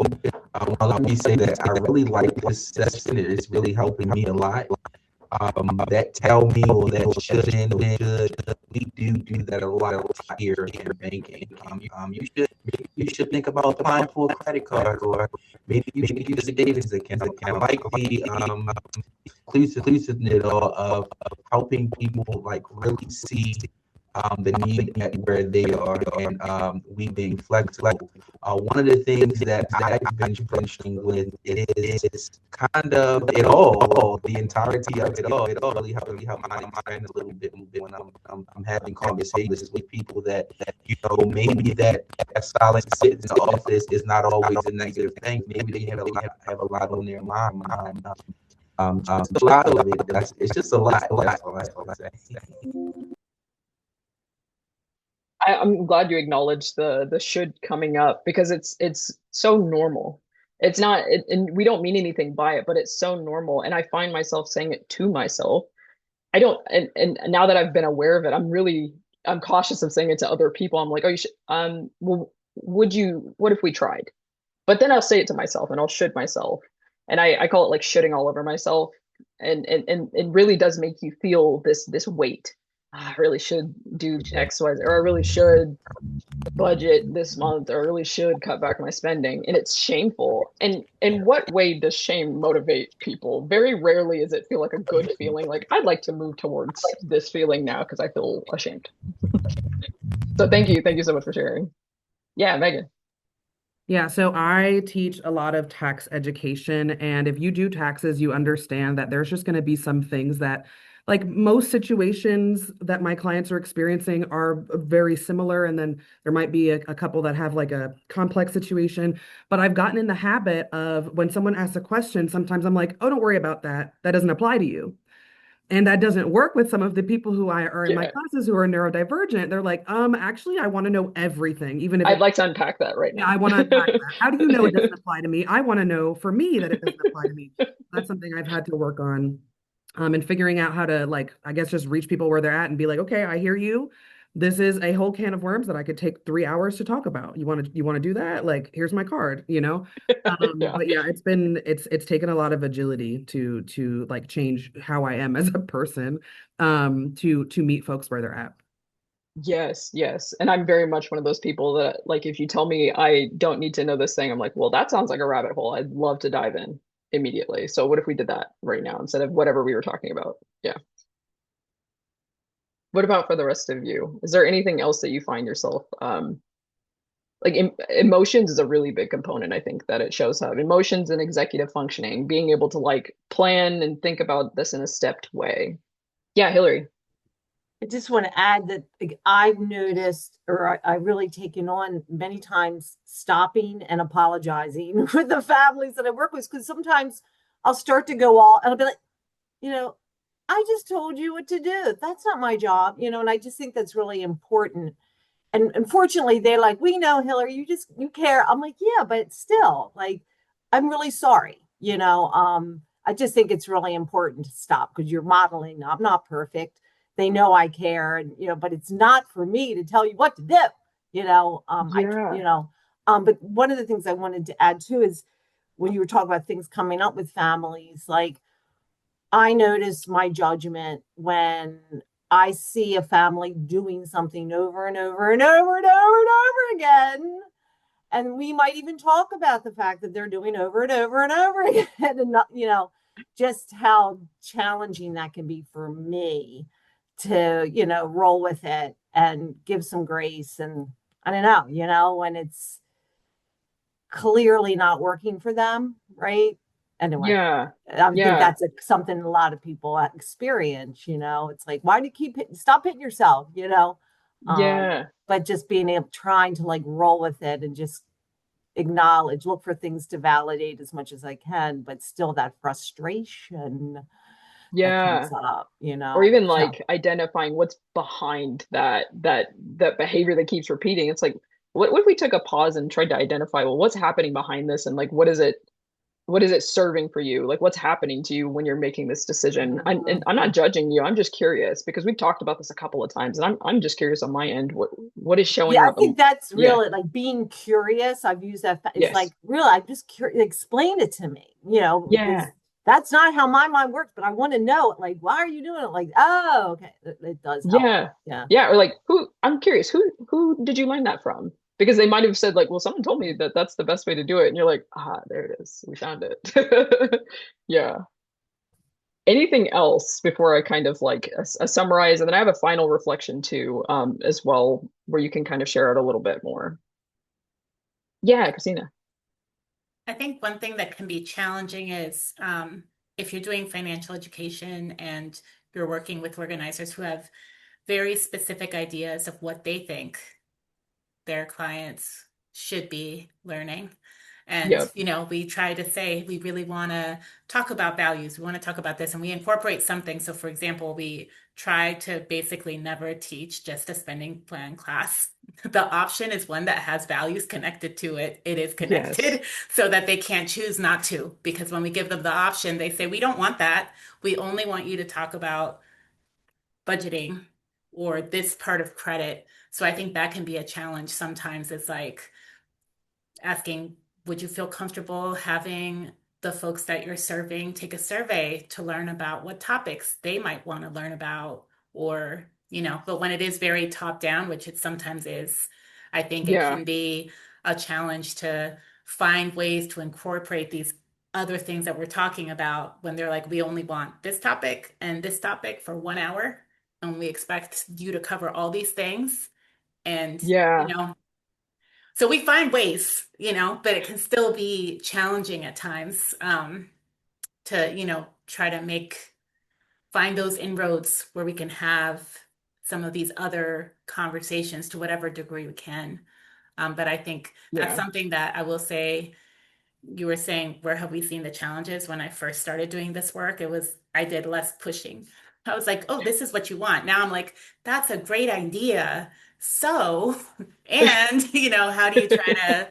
Well, let me say that I really like this session. It is really helping me a lot. That tell me, or that shouldn't, or should, we do that a lot here in banking. You should think about applying for a credit card, or maybe you should use a savings account. I like the inclusiveness of helping people like really see the need at where they are, and we being flexible. One of the things that I've been struggling with is kind of it all, the entirety of it all. It all really helped my mind a little bit when I'm having conversations with people that maybe that silence sitting in the office is not always a negative thing. Maybe they have a lot on their mind. A lot of it. It's just a lot. That's all I say. I'm glad you acknowledged the should coming up, because it's so normal. It's not, and we don't mean anything by it, but it's so normal. And I find myself saying it to myself. I don't, and now that I've been aware of it, I'm cautious of saying it to other people. I'm like, oh, you should, well, what if we tried? But then I'll say it to myself, and I'll should myself. And I call it like shitting all over myself. And it really does make you feel this weight. I really should do X, Y, Z, or I really should budget this month, or I really should cut back my spending. And it's shameful. And in what way does shame motivate people? Very rarely does it feel like a good feeling. Like, I'd like to move towards this feeling now because I feel ashamed. So thank you so much for sharing. Yeah, Megan. Yeah, so I teach a lot of tax education, and if you do taxes, you understand that there's just going to be some things that, like most situations that my clients are experiencing, are very similar, and then there might be a couple that have like a complex situation. But I've gotten in the habit of when someone asks a question, sometimes I'm like, oh, don't worry about that. That doesn't apply to you. And that doesn't work with some of the people who I are in my Yeah. classes who are neurodivergent. They're like, actually, I want to know everything, even if I'd it, like to unpack that right yeah, now. I want to unpack that. How do you know it doesn't apply to me? I want to know for me that it doesn't apply to me. That's something I've had to work on, and figuring out how to, like, I guess just reach people where they're at and be like, okay, I hear you. This is a whole can of worms that I could take 3 hours to talk about. You want to do that? Like, here's my card, you know? Yeah. But yeah, it's taken a lot of agility to like change how I am as a person, to meet folks where they're at. Yes, yes. And I'm very much one of those people that, like, if you tell me I don't need to know this thing, I'm like, well, that sounds like a rabbit hole. I'd love to dive in immediately. So what if we did that right now instead of whatever we were talking about? Yeah. What about for the rest of you? Is there anything else that you find yourself like emotions is a really big component, I think, that it shows up. Emotions and executive functioning, being able to like plan and think about this in a stepped way. Yeah, Hillary. I just want to add that, like, I've noticed, or I really taken on many times, stopping and apologizing with the families that I work with, because sometimes I'll start to go all, and I'll be like, you know, I just told you what to do. That's not my job, and I just think that's really important. And unfortunately, they're like, we know, Hillary, you care. I'm like, yeah, but still, like, I'm really sorry. I just think it's really important to stop, because you're modeling. I'm not perfect. They know I care, and but it's not for me to tell you what to do. Yeah. But one of the things I wanted to add too is when you were talking about things coming up with families, like, I notice my judgment when I see a family doing something over and over and over and over and over again. And we might even talk about the fact that they're doing over and over and over again, and not, just how challenging that can be for me to, roll with it and give some grace. And I don't know, when it's clearly not working for them, right? Anyway, Yeah. I think Yeah. that's something a lot of people experience. It's like, why do you stop hitting yourself? Yeah. But just being able, trying to like roll with it and just acknowledge, look for things to validate as much as I can, but still that frustration that comes Yeah. up. Or even So like identifying what's behind that behavior that keeps repeating. It's like, what if we took a pause and tried to identify, well, what's happening behind this, and like what is it serving for you? Like what's happening to you when you're making this decision? And I'm not judging you. I'm just curious because we've talked about this a couple of times, and I'm just curious on my end what is yeah, showing I up. think that's Yeah, really like being curious. I've used that. It's like, yes, really, I'm just curious. Explain it to me, because yeah, that's not how my mind works. But I want to know it. Like, why are you doing it? Like, oh, okay, it does help. yeah, Yeah. yeah. Or like who? I'm curious. Who did you learn that from? Because they might have said like, well, someone told me that that's the best way to do it, and you're like, there it is. We found it. Yeah. Anything else before I kind of like summarize, and then I have a final reflection too, as well, where you can kind of share it a little bit more. Yeah, Christina. I think one thing that can be challenging is if you're doing financial education and you're working with organizers who have very specific ideas of what they think their clients should be learning. And, Yep. we try to say we really want to talk about values. We want to talk about this, and we incorporate something. So, for example, we try to basically never teach just a spending plan class. The option is one that has values connected to it. It is Yes. connected so that they can't choose not to. Because when we give them the option, they say, we don't want that. We only want you to talk about budgeting or this part of credit. So I think that can be a challenge sometimes. It's like asking, would you feel comfortable having the folks that you're serving take a survey to learn about what topics they might want to learn about? Or, but when it is very top down, which it sometimes is, I think it Yeah. can be a challenge to find ways to incorporate these other things that we're talking about when they're like, we only want this topic and this topic for 1 hour, and we expect you to cover all these things. And, Yeah. So we find ways, but it can still be challenging at times, to, try to find those inroads where we can have some of these other conversations to whatever degree we can. But I think that's Yeah. something that I will say. You were saying, where have we seen the challenges? When I first started doing this work, I did less pushing. I was like, oh, this is what you want. Now I'm like, that's a great idea. So, and, how do you try to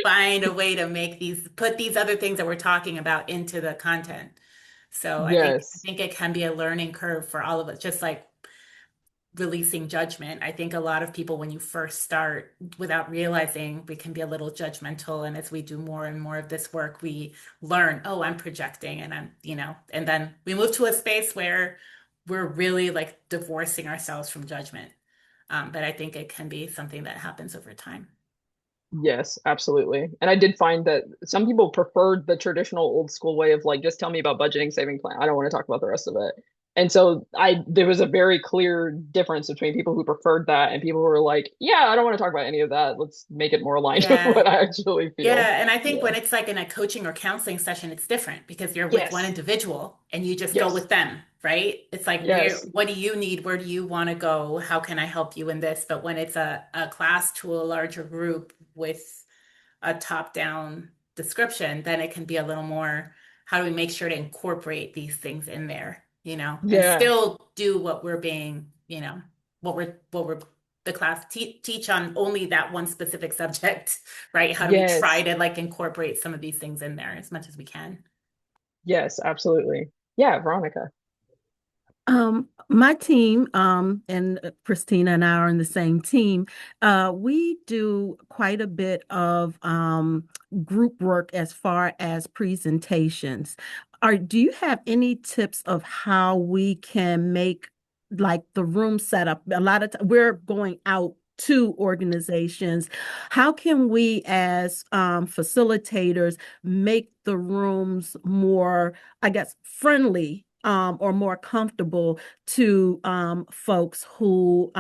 find a way to put these other things that we're talking about into the content? So I Yes. think it can be a learning curve for all of us, just like releasing judgment. I think a lot of people, when you first start, without realizing, we can be a little judgmental. And as we do more and more of this work, we learn, oh, I'm projecting and and then we move to a space where we're really like divorcing ourselves from judgment. But I think it can be something that happens over time. Yes, absolutely. And I did find that some people preferred the traditional old school way of like, just tell me about budgeting, saving plan. I don't want to talk about the rest of it. And so there was a very clear difference between people who preferred that and people who were like, yeah, I don't want to talk about any of that. Let's make it more aligned with Yeah. what I actually feel. Yeah, and I think Yeah. when it's like in a coaching or counseling session, it's different because you're with one Yes. individual and you just go Yes. with them, right? It's like, Yes. what do you need? Where do you want to go? How can I help you in this? But when it's a class to a larger group with a top-down description, then it can be a little more, how do we make sure to incorporate these things in there, and Yeah. still do what we're being, what we're the class teach on only that one specific subject, right? How do we try Yes. to like incorporate some of these things in there as much as we can? Yes, absolutely. Yeah, Veronica. My team, and Christina and I are in the same team. We do quite a bit of group work as far as presentations. Do you have any tips of how we can make like the room setup? A lot of we're going out to organizations. How can we, as facilitators, make the rooms more, I guess, friendly, or more comfortable to folks who,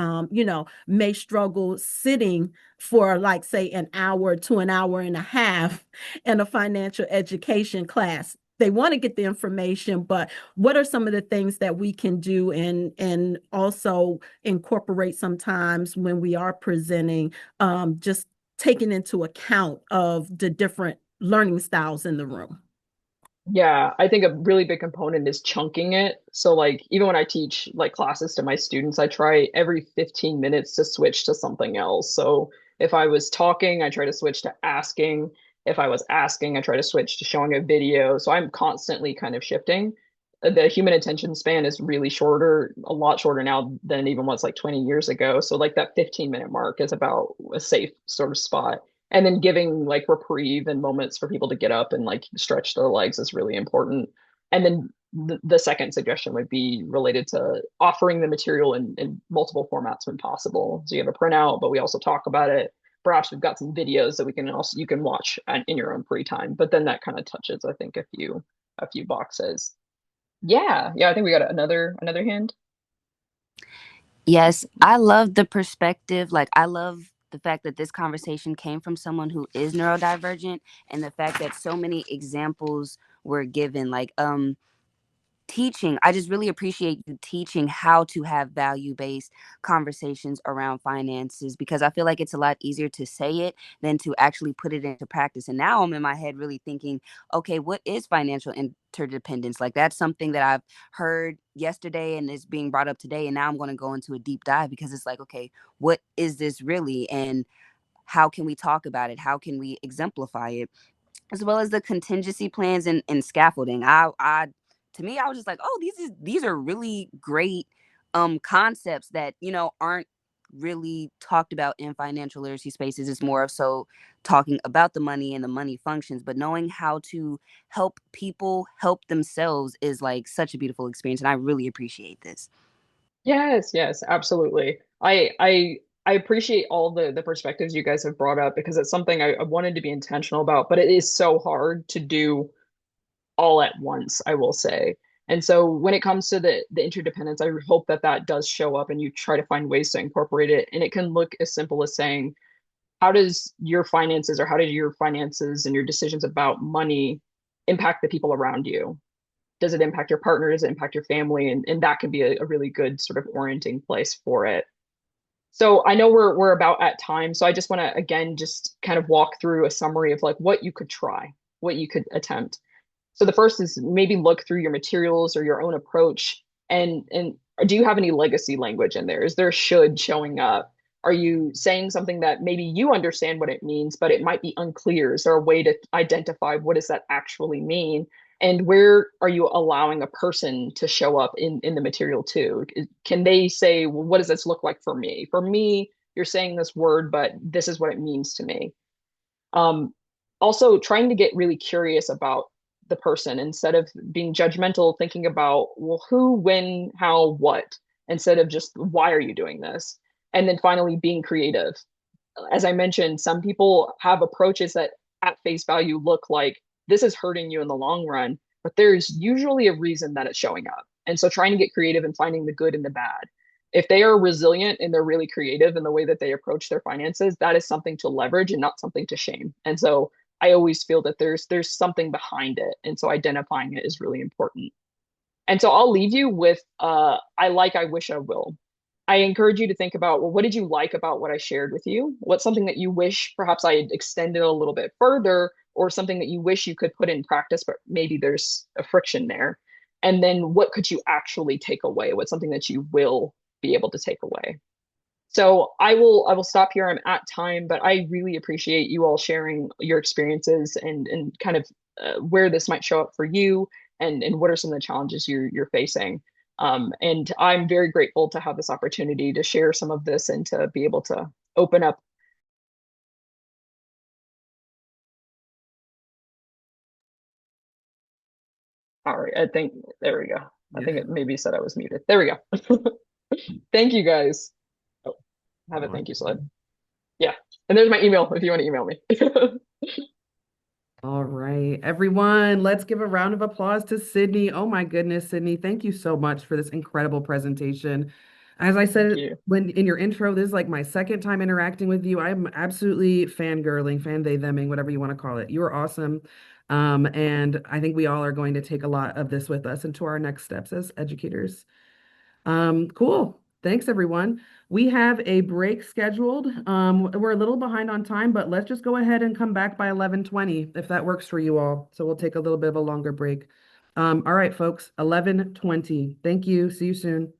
may struggle sitting for, like, say, an hour to an hour and a half in a financial education class? They want to get the information, but what are some of the things that we can do and also incorporate sometimes when we are presenting, just taking into account of the different learning styles in the room? Yeah, I think a really big component is chunking it. So like even when I teach like classes to my students, I try every 15 minutes to switch to something else. So if I was talking, I try to switch to asking. If I was asking, I try to switch to showing a video. So I'm constantly kind of shifting. The human attention span is really shorter, a lot shorter now than it even was like 20 years ago. So like that 15-minute mark is about a safe sort of spot, and then giving like reprieve and moments for people to get up and like stretch their legs is really important. And then the second suggestion would be related to offering the material in multiple formats when possible. So you have a printout, but we also talk about it. Perhaps we've got some videos that you can watch in your own free time. But then that kind of touches, I think, a few boxes. Yeah, yeah. I think we got another hand. Yes, I love the perspective. Like, I love the fact that this conversation came from someone who is neurodivergent, and the fact that so many examples were given. Like, teaching, I just really appreciate you teaching how to have value-based conversations around finances, because I feel like it's a lot easier to say it than to actually put it into practice. And now I'm in my head really thinking, okay, what is financial interdependence? Like, that's something that I've heard yesterday and is being brought up today, and now I'm going to go into a deep dive, because it's like, okay, what is this really, and how can we talk about it? How can we exemplify it? As well as the contingency plans and scaffolding. I to me, I was just like, oh, these are really great concepts that, aren't really talked about in financial literacy spaces. It's more of so talking about the money and the money functions, but knowing how to help people help themselves is like such a beautiful experience, and I really appreciate this. Yes, yes, absolutely. I appreciate all the perspectives you guys have brought up, because it's something I wanted to be intentional about, but it is so hard to do all at once, I will say. And so when it comes to the interdependence, I hope that that does show up and you try to find ways to incorporate it. And it can look as simple as saying, how does your finances, or how did your finances and your decisions about money impact the people around you? Does it impact your partner? Does it impact your family? And that can be a really good sort of orienting place for it. So I know we're about at time. So I just want to again just kind of walk through a summary of like what you could try, what you could attempt. So the first is maybe look through your materials or your own approach, and do you have any legacy language in there? Is there should showing up? Are you saying something that maybe you understand what it means, but it might be unclear? Is there a way to identify what does that actually mean? And where are you allowing a person to show up in the material too? Can they say, well, what does this look like for me? For me, you're saying this word, but this is what it means to me. Um, Also, trying to get really curious about the person instead of being judgmental, thinking about, well, who, when, how, what, instead of just, why are you doing this? And then finally, being creative. As I mentioned, some people have approaches that at face value look like this is hurting you in the long run, but there's usually a reason that it's showing up. And so trying to get creative and finding the good and the bad. If they are resilient and they're really creative in the way that they approach their finances, that is something to leverage and not something to shame. And so I always feel that there's something behind it. And so identifying it is really important. And so I'll leave you with I like, I wish, I will. I encourage you to think about, well, what did you like about what I shared with you? What's something that you wish perhaps I had extended a little bit further, or something that you wish you could put in practice, but maybe there's a friction there? And then what could you actually take away? What's something that you will be able to take away? So I will stop here. I'm at time, but I really appreciate you all sharing your experiences and kind of where this might show up for you, and what are some of the challenges you're facing. And I'm very grateful to have this opportunity to share some of this and to be able to open up. All right, I think there we go. I think it maybe said I was muted. There we go. Thank you guys. Oh, have a thank you slide. Yeah. And there's my email if you want to email me. All right, everyone, let's give a round of applause to Sydni. Oh my goodness, Sydni, thank you so much for this incredible presentation. As I said when in your intro, this is like my second time interacting with you. I'm absolutely fangirling, theming, whatever you want to call it. You are awesome. And I think we all are going to take a lot of this with us into our next steps as educators. Cool. Thanks, everyone. We have a break scheduled. We're a little behind on time, but let's just go ahead and come back by 11:20 if that works for you all. So we'll take a little bit of a longer break. All right, folks, 11:20. Thank you. See you soon.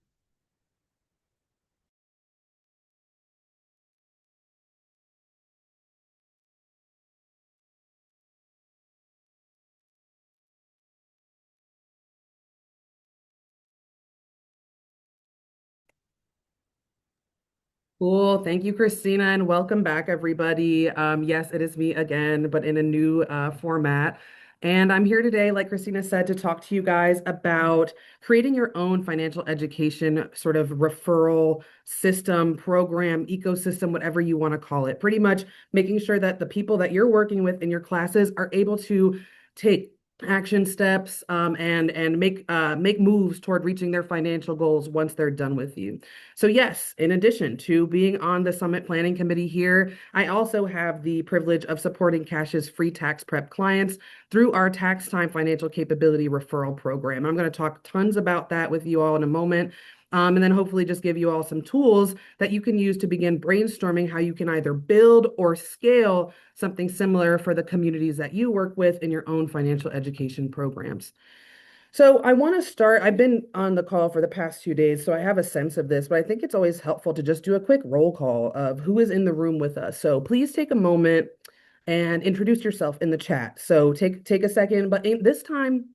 Cool. Thank you, Christina, and welcome back, everybody. Yes, it is me again, but in a new format. And I'm here today, like Christina said, to talk to you guys about creating your own financial education sort of referral system, program, ecosystem, whatever you want to call it. Pretty much making sure that the people that you're working with in your classes are able to take action steps and make moves toward reaching their financial goals once they're done with you. So yes, in addition to being on the Summit Planning Committee here, I also have the privilege of supporting Cash's free tax prep clients through our Tax Time Financial Capability Referral Program. I'm going to talk tons about that with you all in a moment. And then hopefully just give you all some tools that you can use to begin brainstorming how you can either build or scale something similar for the communities that you work with in your own financial education programs. So I want to start, I've been on the call for the past 2 days, so I have a sense of this, but I think it's always helpful to just do a quick roll call of who is in the room with us. So please take a moment and introduce yourself in the chat. So take a second, but this time,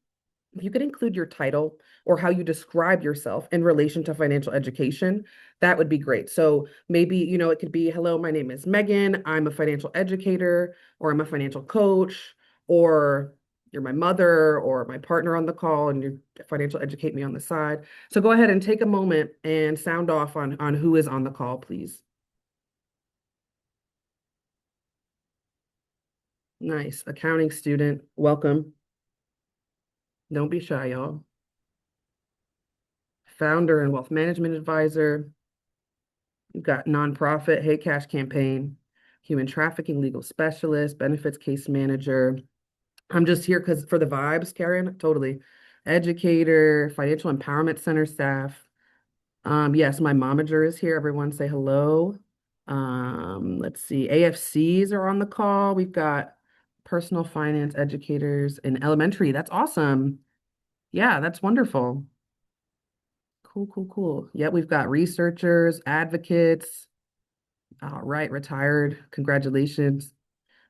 if you could include your title or how you describe yourself in relation to financial education, that would be great. So maybe, it could be, hello, my name is Megan. I'm a financial educator, or I'm a financial coach, or you're my mother or my partner on the call and you financial educate me on the side. So go ahead and take a moment and sound off on who is on the call, please. Nice. Accounting student, welcome. Don't be shy, y'all. Founder and wealth management advisor. You've got nonprofit, Hey Cash campaign. human trafficking legal specialist, benefits case manager. I'm just here because for the vibes, Karen, totally. Educator, financial empowerment center staff. Yes, my momager is here. Everyone say hello. Let's see. AFCs are on the call. We've got personal finance educators in elementary. That's awesome. Yeah, that's wonderful. Cool, cool, cool. Yeah, we've got researchers, advocates. All right, retired. Congratulations.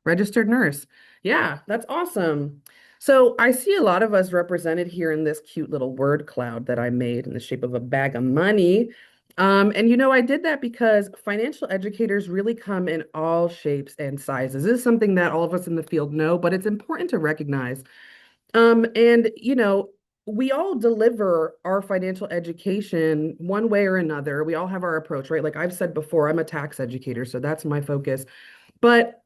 Registered nurse. Yeah, that's awesome. So I see a lot of us represented here in this cute little word cloud that I made in the shape of a bag of money. And I did that because financial educators really come in all shapes and sizes. This is something that all of us in the field know, but it's important to recognize. And we all deliver our financial education one way or another. We all have our approach, right? Like I've said before, I'm a tax educator, so that's my focus. But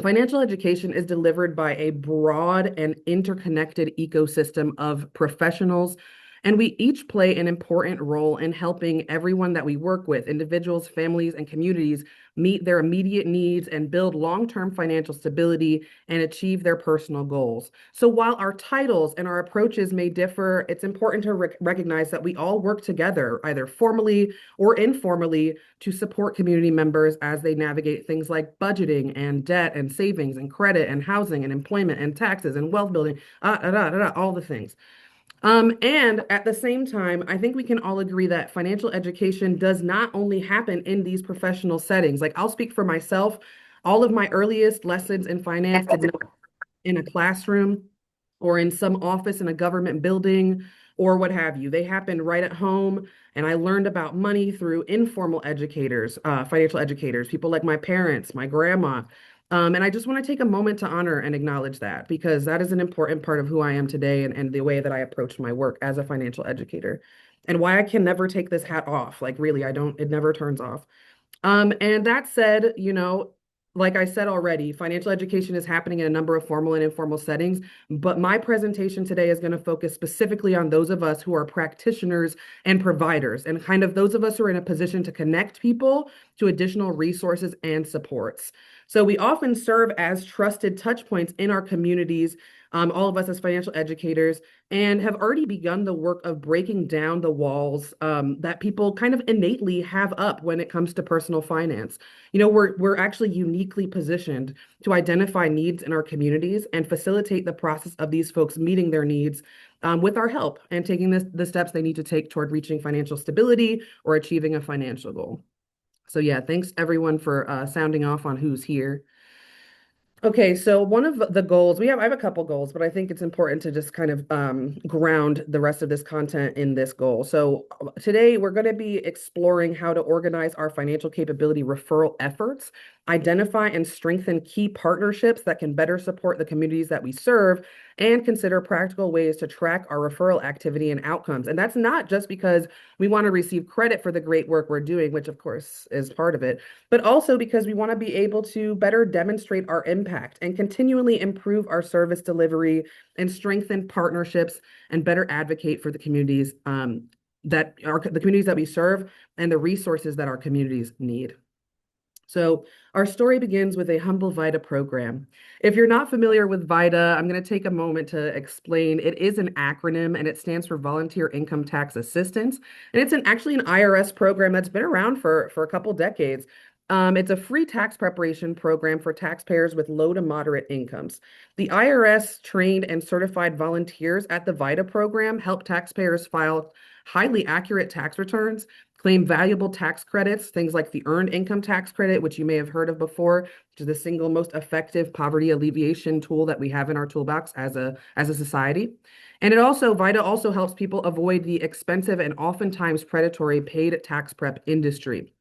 financial education is delivered by a broad and interconnected ecosystem of professionals, and we each play an important role in helping everyone that we work with, individuals, families, and communities, meet their immediate needs and build long-term financial stability and achieve their personal goals. So while our titles and our approaches may differ, it's important to recognize that we all work together, either formally or informally, to support community members as they navigate things like budgeting and debt and savings and credit and housing and employment and taxes and wealth building, all the things. And at the same time, I think we can all agree that financial education does not only happen in these professional settings. Like I'll speak for myself, all of my earliest lessons in finance did not in a classroom or in some office in a government building or what have you. They happened right at home. And I learned about money through informal educators, financial educators, people like my parents, my grandma. And I just want to take a moment to honor and acknowledge that because that is an important part of who I am today and the way that I approach my work as a financial educator and why I can never take this hat off. Like really, it never turns off. And that said, like I said already, financial education is happening in a number of formal and informal settings, but my presentation today is going to focus specifically on those of us who are practitioners and providers, and kind of those of us who are in a position to connect people to additional resources and supports. So we often serve as trusted touch points in our communities, all of us as financial educators, and have already begun the work of breaking down the walls that people kind of innately have up when it comes to personal finance. We're actually uniquely positioned to identify needs in our communities and facilitate the process of these folks meeting their needs with our help and taking the steps they need to take toward reaching financial stability or achieving a financial goal. So yeah, thanks everyone for sounding off on who's here. Okay, so one of the goals I have a couple goals, but I think it's important to just kind of ground the rest of this content in this goal. So today we're going to be exploring how to organize our financial capability referral efforts, identify and strengthen key partnerships that can better support the communities that we serve, and consider practical ways to track our referral activity and outcomes. And that's not just because we want to receive credit for the great work we're doing, which of course is part of it, but also because we want to be able to better demonstrate our impact and continually improve our service delivery and strengthen partnerships and better advocate for the communities the communities that we serve and the resources that our communities need. So our story begins with a humble VITA program. If you're not familiar with VITA, I'm going to take a moment to explain. It is an acronym and it stands for Volunteer Income Tax Assistance. And it's actually an IRS program that's been around for a couple decades. It's a free tax preparation program for taxpayers with low to moderate incomes. The IRS trained and certified volunteers at the VITA program help taxpayers file highly accurate tax returns, claim valuable tax credits, things like the Earned Income Tax Credit, which you may have heard of before, which is the single most effective poverty alleviation tool that we have in our toolbox as a society. And VITA also helps people avoid the expensive and oftentimes predatory paid tax prep industry.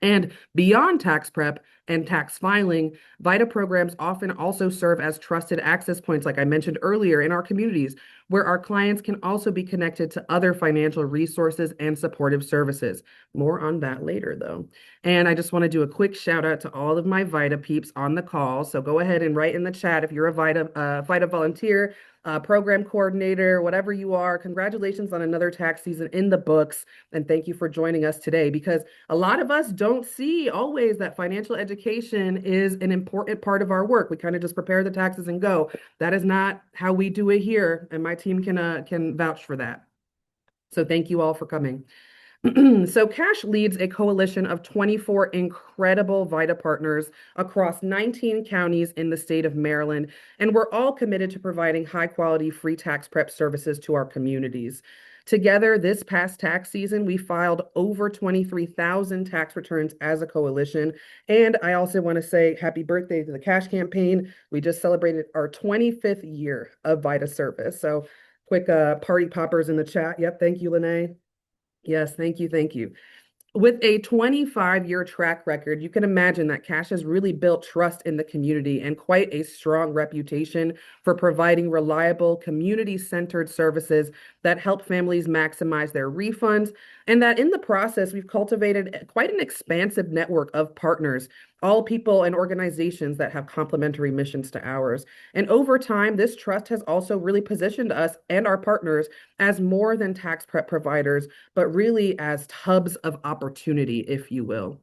And beyond tax prep and tax filing, VITA programs often also serve as trusted access points, like I mentioned earlier, in our communities, where our clients can also be connected to other financial resources and supportive services. More on that later, though. And I just want to do a quick shout out to all of my VITA peeps on the call. So go ahead and write in the chat if you're a VITA volunteer. program coordinator, whatever you are, congratulations on another tax season in the books. And thank you for joining us today, because a lot of us don't see always that financial education is an important part of our work. We kind of just prepare the taxes and go. That is not how we do it here, and my team can vouch for that. So thank you all for coming. So Cash leads a coalition of 24 incredible VITA partners across 19 counties in the state of Maryland, and we're all committed to providing high quality free tax prep services to our communities. Together, this past tax season, we filed over 23,000 tax returns as a coalition. And I also want to say happy birthday to the Cash campaign. We just celebrated our 25th year of VITA service. So quick party poppers in the chat. Yep, thank you, Lene. Yes, thank you, thank you. With a 25-year track record, you can imagine that Cash has really built trust in the community and quite a strong reputation for providing reliable, community-centered services that help families maximize their refunds, and that in the process, we've cultivated quite an expansive network of partners, all people and organizations that have complementary missions to ours. And over time, this trust has also really positioned us and our partners as more than tax prep providers, but really as hubs of opportunity, if you will.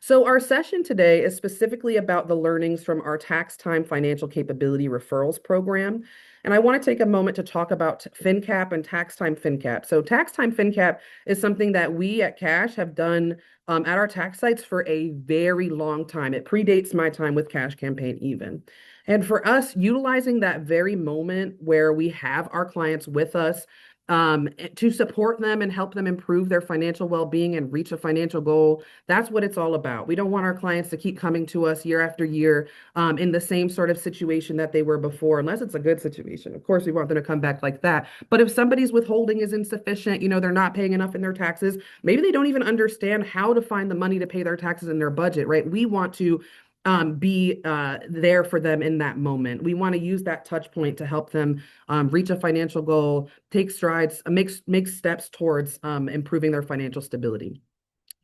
So our session today is specifically about the learnings from our Tax Time Financial Capability Referrals program. And I want to take a moment to talk about FinCap and Tax Time FinCap. So Tax Time FinCap is something that we at Cash have done at our tax sites for a very long time. It predates my time with Cash Campaign even. And for us, utilizing that very moment where we have our clients with us to support them and help them improve their financial well-being and reach a financial goal. That's what it's all about. We don't want our clients to keep coming to us year after year in the same sort of situation that they were before, unless it's a good situation. Of course, we want them to come back like that. But if somebody's withholding is insufficient, they're not paying enough in their taxes, maybe they don't even understand how to find the money to pay their taxes in their budget, right? We want to be there for them in that moment. We want to use that touch point to help them reach a financial goal, take strides, make steps towards improving their financial stability.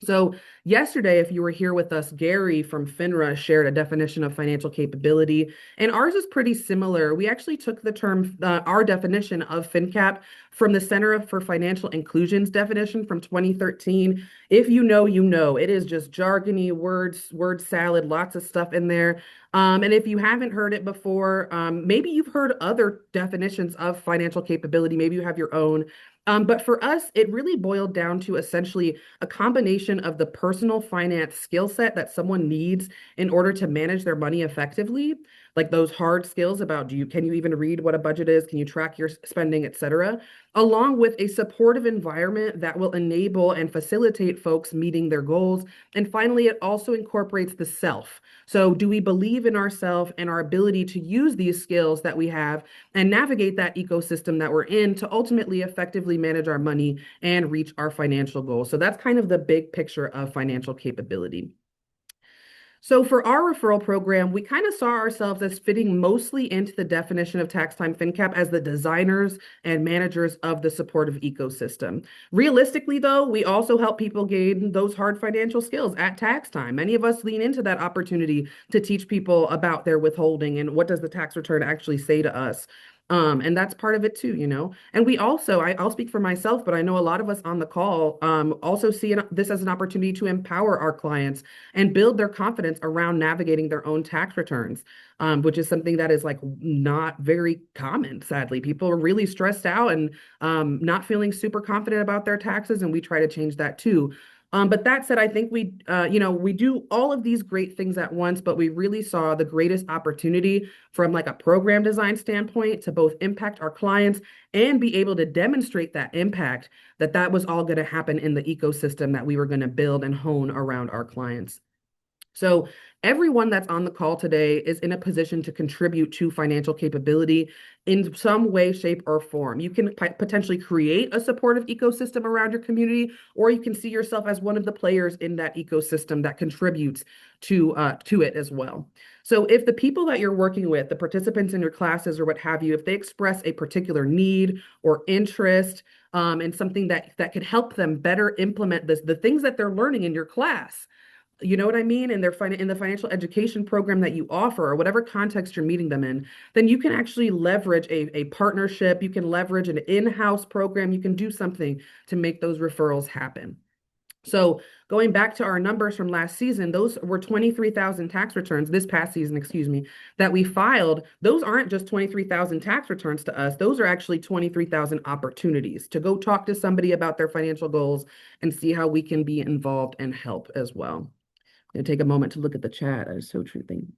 So yesterday, if you were here with us, Gary from FINRA shared a definition of financial capability, and ours is pretty similar. We actually took the term, our definition of FinCap from the Center for Financial Inclusion's definition from 2013. If you know, you know. It is just jargony, word salad, lots of stuff in there. And if you haven't heard it before, maybe you've heard other definitions of financial capability. Maybe you have your own. But for us, it really boiled down to essentially a combination of the personal finance skill set that someone needs in order to manage their money effectively, like those hard skills about can you even read what a budget is? Can you track your spending, et cetera, along with a supportive environment that will enable and facilitate folks meeting their goals. And finally, it also incorporates the self. So do we believe in ourselves and our ability to use these skills that we have and navigate that ecosystem that we're in to ultimately effectively manage our money and reach our financial goals? So that's kind of the big picture of financial capability. So for our referral program, we kind of saw ourselves as fitting mostly into the definition of Tax Time FinCap as the designers and managers of the supportive ecosystem. Realistically, though, we also help people gain those hard financial skills at tax time. Many of us lean into that opportunity to teach people about their withholding and what does the tax return actually say to us. And that's part of it too. And we also, I'll speak for myself, but I know a lot of us on the call also see this as an opportunity to empower our clients and build their confidence around navigating their own tax returns, which is something that is like not very common, sadly. People are really stressed out and not feeling super confident about their taxes, and we try to change that too. But that said, I think we do all of these great things at once, but we really saw the greatest opportunity from like a program design standpoint to both impact our clients and be able to demonstrate that impact, that was all going to happen in the ecosystem that we were going to build and hone around our clients. So everyone that's on the call today is in a position to contribute to financial capability in some way, shape, or form. You can potentially create a supportive ecosystem around your community, or you can see yourself as one of the players in that ecosystem that contributes to it as well. So if the people that you're working with, the participants in your classes or what have you, if they express a particular need or interest in something that could help them better implement the things that they're learning in your class, you know what I mean, in the financial education program that you offer or whatever context you're meeting them in, then you can actually leverage a partnership, you can leverage an in-house program, you can do something to make those referrals happen. So going back to our numbers from last season, those were 23,000 tax returns this past season, excuse me, that we filed. Those aren't just 23,000 tax returns to us. Those are actually 23,000 opportunities to go talk to somebody about their financial goals and see how we can be involved and help as well. I'm gonna take a moment to look at the chat. That is so true thing.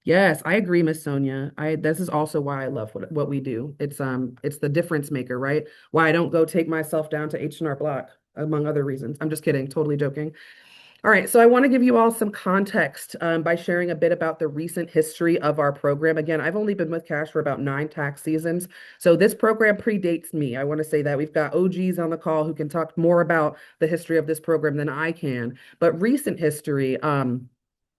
Yes, I agree, Miss Sonia. This is also why I love what we do. It's the difference maker, right? Why I don't go take myself down to H&R Block, among other reasons. I'm just kidding, totally joking. All right, so I want to give you all some context by sharing a bit about the recent history of our program. Again, I've only been with Cash for about 9 tax seasons, so this program predates me. I want to say that we've got OGs on the call who can talk more about the history of this program than I can. But recent history,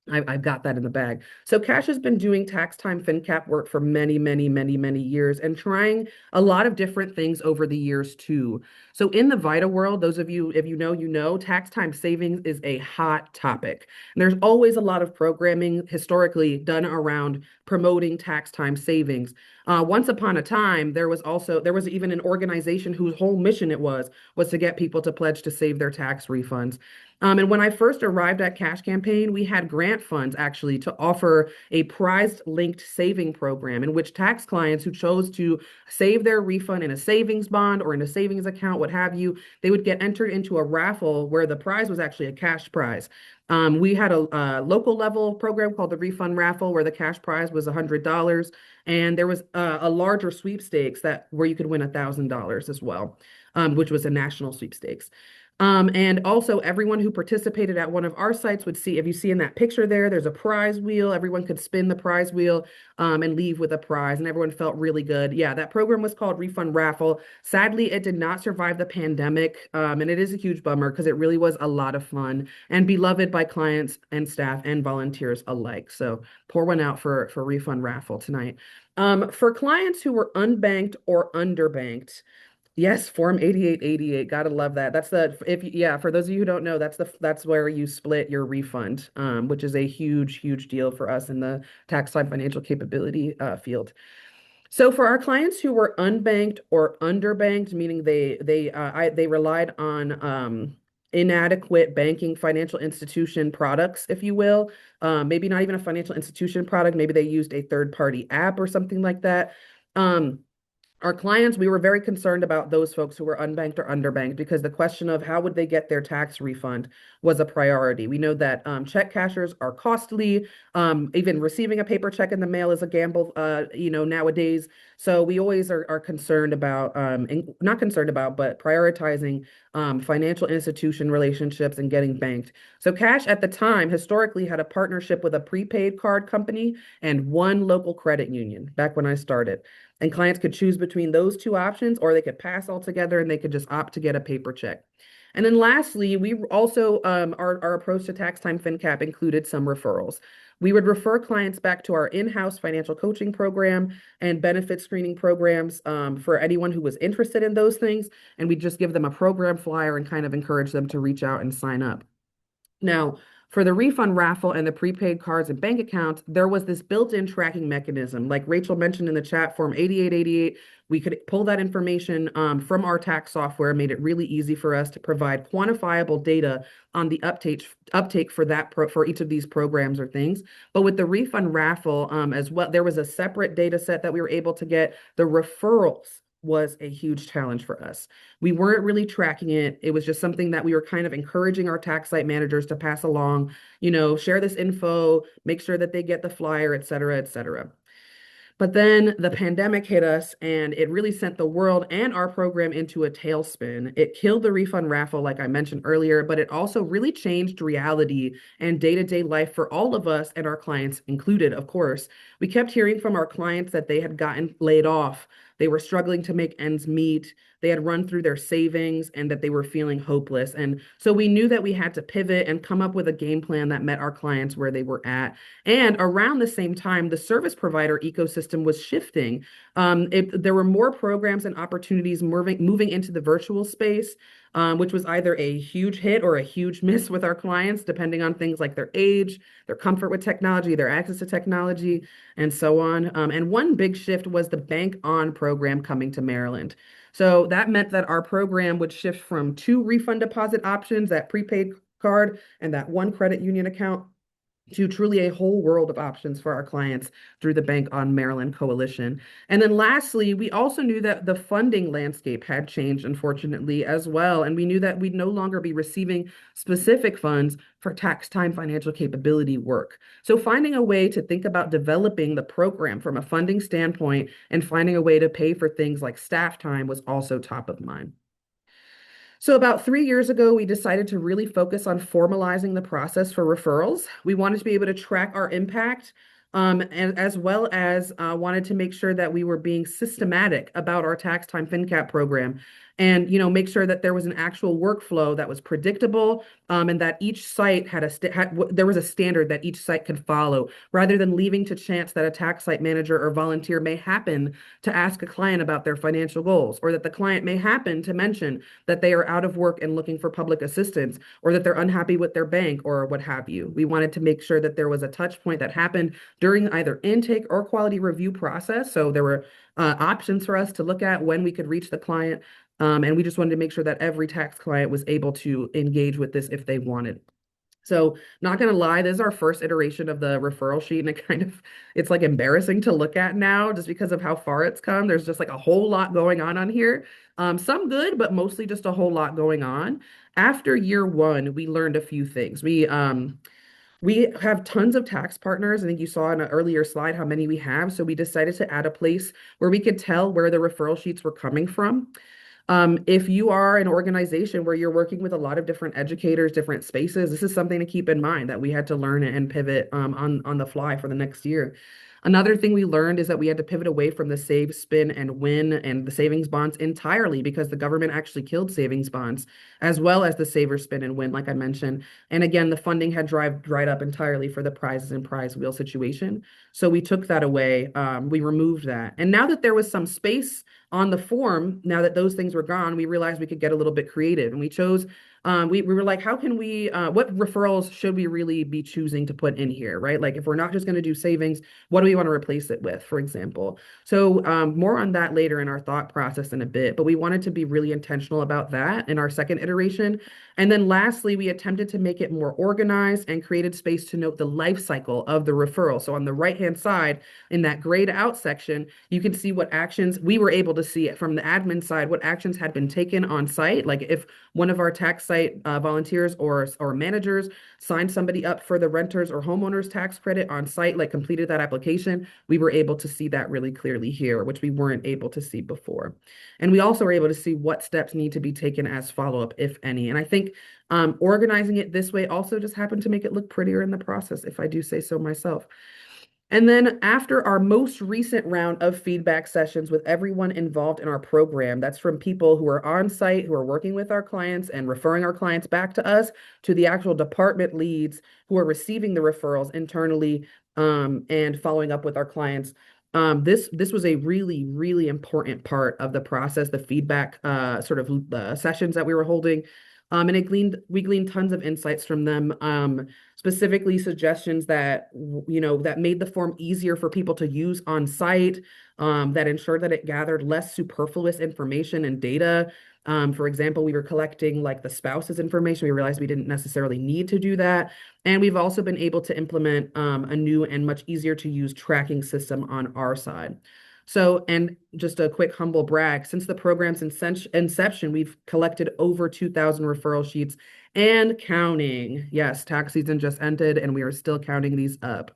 I've got that in the bag. So Cash has been doing tax time FinCap work for many, many, many, many years and trying a lot of different things over the years too. So in the VITA world, those of you, if you know, tax time savings is a hot topic. And there's always a lot of programming historically done around promoting tax time savings. Once upon a time, there was even an organization whose whole mission it was to get people to pledge to save their tax refunds. And when I first arrived at Cash Campaign, we had grant funds actually to offer a prize-linked saving program in which tax clients who chose to save their refund in a savings bond or in a savings account, what have you, they would get entered into a raffle where the prize was actually a cash prize. We had a local level program called the Refund Raffle where the cash prize was $100, and there was a larger sweepstakes where you could win $1,000 as well, which was a national sweepstakes. And also everyone who participated at one of our sites would see, if you see in that picture there's a prize wheel. Everyone could spin the prize wheel and leave with a prize, and everyone felt really good. Yeah, that program was called Refund Raffle. Sadly, it did not survive the pandemic, and it is a huge bummer because it really was a lot of fun and beloved by clients and staff and volunteers alike. So pour one out for Refund Raffle tonight. For clients who were unbanked or underbanked, yes, Form 8888. Gotta love that. For those of you who don't know, that's where you split your refund, which is a huge, huge deal for us in the tax time financial capability field. So for our clients who were unbanked or underbanked, meaning they relied on inadequate banking financial institution products, if you will, maybe not even a financial institution product, maybe they used a third-party app or something like that. Our clients, we were very concerned about those folks who were unbanked or underbanked because the question of how would they get their tax refund was a priority. We know that check cashers are costly. Even receiving a paper check in the mail is a gamble, nowadays. So we always are concerned about, not concerned about, but prioritizing financial institution relationships and getting banked. So Cash at the time historically had a partnership with a prepaid card company and one local credit union back when I started. And clients could choose between those two options, or they could pass altogether and they could just opt to get a paper check. And then lastly, we also, our approach to tax time FinCap included some referrals. We would refer clients back to our in-house financial coaching program and benefit screening programs for anyone who was interested in those things. And we just give them a program flyer and kind of encourage them to reach out and sign up. Now, for the refund raffle and the prepaid cards and bank accounts, there was this built-in tracking mechanism. Like Rachel mentioned in the chat, Form 8888, we could pull that information from our tax software, made it really easy for us to provide quantifiable data on the uptake for each of these programs or things. But with the refund raffle as well, there was a separate data set that we were able to get. The referrals was a huge challenge for us. We weren't really tracking it. It was just something that we were kind of encouraging our tax site managers to pass along, share this info, make sure that they get the flyer, et cetera, et cetera. But then the pandemic hit us and it really sent the world and our program into a tailspin. It killed the refund raffle, like I mentioned earlier, but it also really changed reality and day-to-day life for all of us and our clients included, of course. We kept hearing from our clients that they had gotten laid off. They were struggling to make ends meet. they had run through their savings and that they were feeling hopeless. And so we knew that we had to pivot and come up with a game plan that met our clients where they were at. And around the same time, the service provider ecosystem was shifting. There were more programs and opportunities moving into the virtual space, which was either a huge hit or a huge miss with our clients, depending on things like their age, their comfort with technology, their access to technology, and so on. And one big shift was the Bank On program coming to Maryland. So that meant that our program would shift from two refund deposit options, that prepaid card and that one credit union account, to truly a whole world of options for our clients through the Bank on Maryland Coalition. And then lastly, we also knew that the funding landscape had changed, unfortunately, as well. And we knew that we'd no longer be receiving specific funds for tax time financial capability work. So finding a way to think about developing the program from a funding standpoint and finding a way to pay for things like staff time was also top of mind. So about 3 years ago, we decided to really focus on formalizing the process for referrals. We wanted to be able to track our impact, and as well as wanted to make sure that we were being systematic about our tax time FinCap program, and make sure that there was an actual workflow that was predictable, and that each site there was a standard that each site could follow, rather than leaving to chance that a tax site manager or volunteer may happen to ask a client about their financial goals, or that the client may happen to mention that they are out of work and looking for public assistance, or that they're unhappy with their bank, or what have you. We wanted to make sure that there was a touch point that happened during either intake or quality review process. So there were options for us to look at when we could reach the client. And we just wanted to make sure that every tax client was able to engage with this if they wanted. So not going to lie, this is our first iteration of the referral sheet, and it's like embarrassing to look at now just because of how far it's come. There's just like a whole lot going on here. Some good, but mostly just a whole lot going on. After year one, we learned a few things. We have tons of tax partners. I think you saw in an earlier slide how many we have. So we decided to add a place where we could tell where the referral sheets were coming from. If you are an organization where you're working with a lot of different educators, different spaces, this is something to keep in mind that we had to learn and pivot on the fly for the next year. Another thing we learned is that we had to pivot away from the save, spin, and win and the savings bonds entirely, because the government actually killed savings bonds, as well as the saver, spin, and win, like I mentioned. And again, the funding had dried up entirely for the prizes and prize wheel situation. So we took that away. We removed that. And now that there was some space on the form, now that those things were gone, we realized we could get a little bit creative. And we chose, we were like, how can we, what referrals should we really be choosing to put in here, right? Like if we're not just going to do savings, what do we want to replace it with, for example? So more on that later in our thought process in a bit, but we wanted to be really intentional about that in our second iteration. And then lastly, we attempted to make it more organized and created space to note the life cycle of the referral. So on the right-hand side, in that grayed out section, you can see what actions we were able to see it from the admin side, what actions had been taken on site. Like if one of our tax site volunteers or managers signed somebody up for the renters or homeowners tax credit on site, like completed that application, we were able to see that really clearly here, which we weren't able to see before. And we also were able to see what steps need to be taken as follow-up, if any. And I think organizing it this way also just happened to make it look prettier in the process, if I do say so myself. And then after our most recent round of feedback sessions with everyone involved in our program, that's from people who are on site, who are working with our clients and referring our clients back to us, to the actual department leads who are receiving the referrals internally, and following up with our clients. This was a really, really important part of the process, the feedback sessions that we were holding. And we gleaned tons of insights from them, specifically suggestions that, that made the form easier for people to use on site, that ensured that it gathered less superfluous information and data. For example, we were collecting like the spouse's information. We realized we didn't necessarily need to do that. And we've also been able to implement a new and much easier to use tracking system on our side. So, and just a quick humble brag, since the program's inception, we've collected over 2,000 referral sheets and counting. Yes, tax season just ended and we are still counting these up.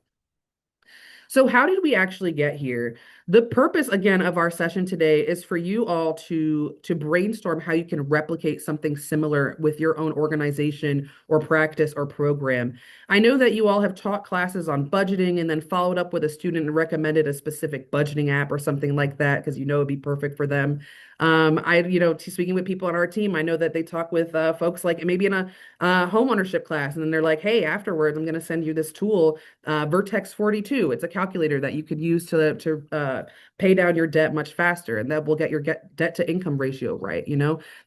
So how did we actually get here? The purpose again of our session today is for you all to brainstorm how you can replicate something similar with your own organization or practice or program. I know that you all have taught classes on budgeting and then followed up with a student and recommended a specific budgeting app or something like that because you know it'd be perfect for them. Speaking with people on our team, I know that they talk with folks like maybe in a home ownership class, and then they're like, "Hey, afterwards, I'm going to send you this tool, Vertex 42. It's a calculator that you could use to pay down your debt much faster, and that will get your debt to income ratio right."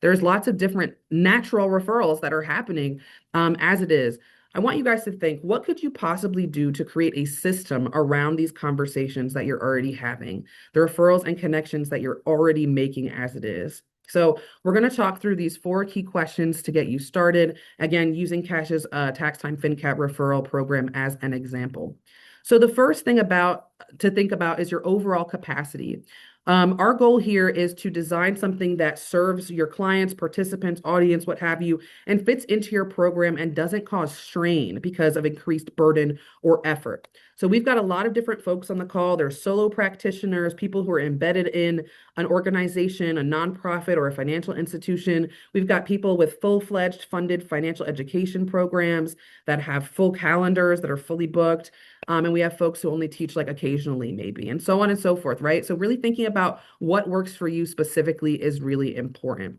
There's lots of different natural referrals that are happening as it is. I want you guys to think, what could you possibly do to create a system around these conversations that you're already having, the referrals and connections that you're already making as it is? So we're going to talk through these 4 key questions to get you started, again, using Cash's Tax Time FinCap referral program as an example. So the first thing to think about is your overall capacity. Our goal here is to design something that serves your clients, participants, audience, what have you, and fits into your program and doesn't cause strain because of increased burden or effort. So we've got a lot of different folks on the call. There's solo practitioners, people who are embedded in an organization, a nonprofit, or a financial institution. We've got people with full-fledged funded financial education programs that have full calendars that are fully booked. And we have folks who only teach like occasionally, maybe, and so on and so forth, right? So really thinking about what works for you specifically is really important.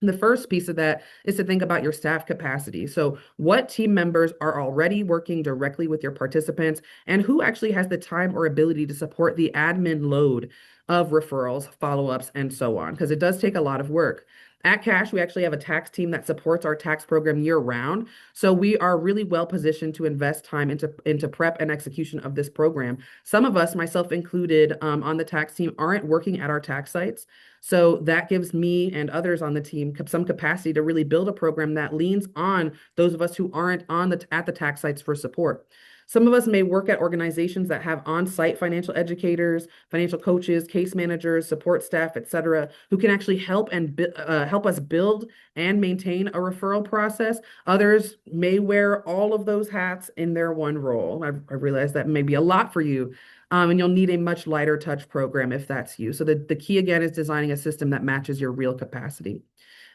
The first piece of that is to think about your staff capacity. So what team members are already working directly with your participants and who actually has the time or ability to support the admin load of referrals, follow-ups, and so on, because it does take a lot of work. At Cash, we actually have a tax team that supports our tax program year round. So we are really well positioned to invest time into prep and execution of this program. Some of us, myself included, on the tax team aren't working at our tax sites. So that gives me and others on the team some capacity to really build a program that leans on those of us who aren't at the tax sites for support. Some of us may work at organizations that have on-site financial educators, financial coaches, case managers, support staff, et cetera, who can actually help us build and maintain a referral process. Others may wear all of those hats in their one role. I realize that may be a lot for you. And you'll need a much lighter touch program if that's you. So the key again is designing a system that matches your real capacity.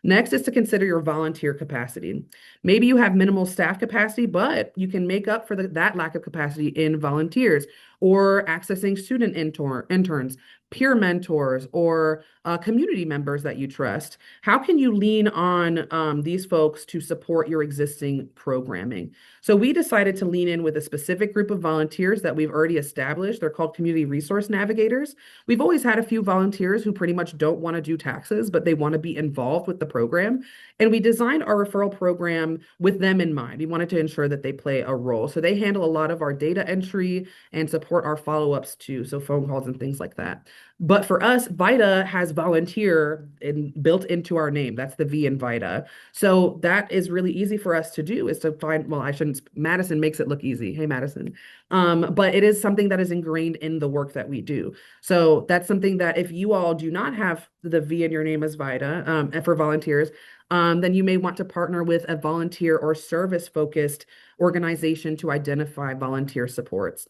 Next is to consider your volunteer capacity. Maybe you have minimal staff capacity, but you can make up for that lack of capacity in volunteers or accessing student interns, peer mentors, or community members that you trust. How can you lean on these folks to support your existing programming? So we decided to lean in with a specific group of volunteers that we've already established. They're called community resource navigators. We've always had a few volunteers who pretty much don't want to do taxes, but they want to be involved with the program. And we designed our referral program with them in mind. We wanted to ensure that they play a role. So they handle a lot of our data entry and support our follow-ups too, so phone calls and things like that. But for us, VITA has volunteer built into our name. That's the V in VITA. So that is really easy for us to do, is to find, well, I shouldn't, Madison makes it look easy. Hey, Madison. But it is something that is ingrained in the work that we do. So that's something that if you all do not have the V in your name as VITA, for volunteers, then you may want to partner with a volunteer or service-focused organization to identify volunteer supports.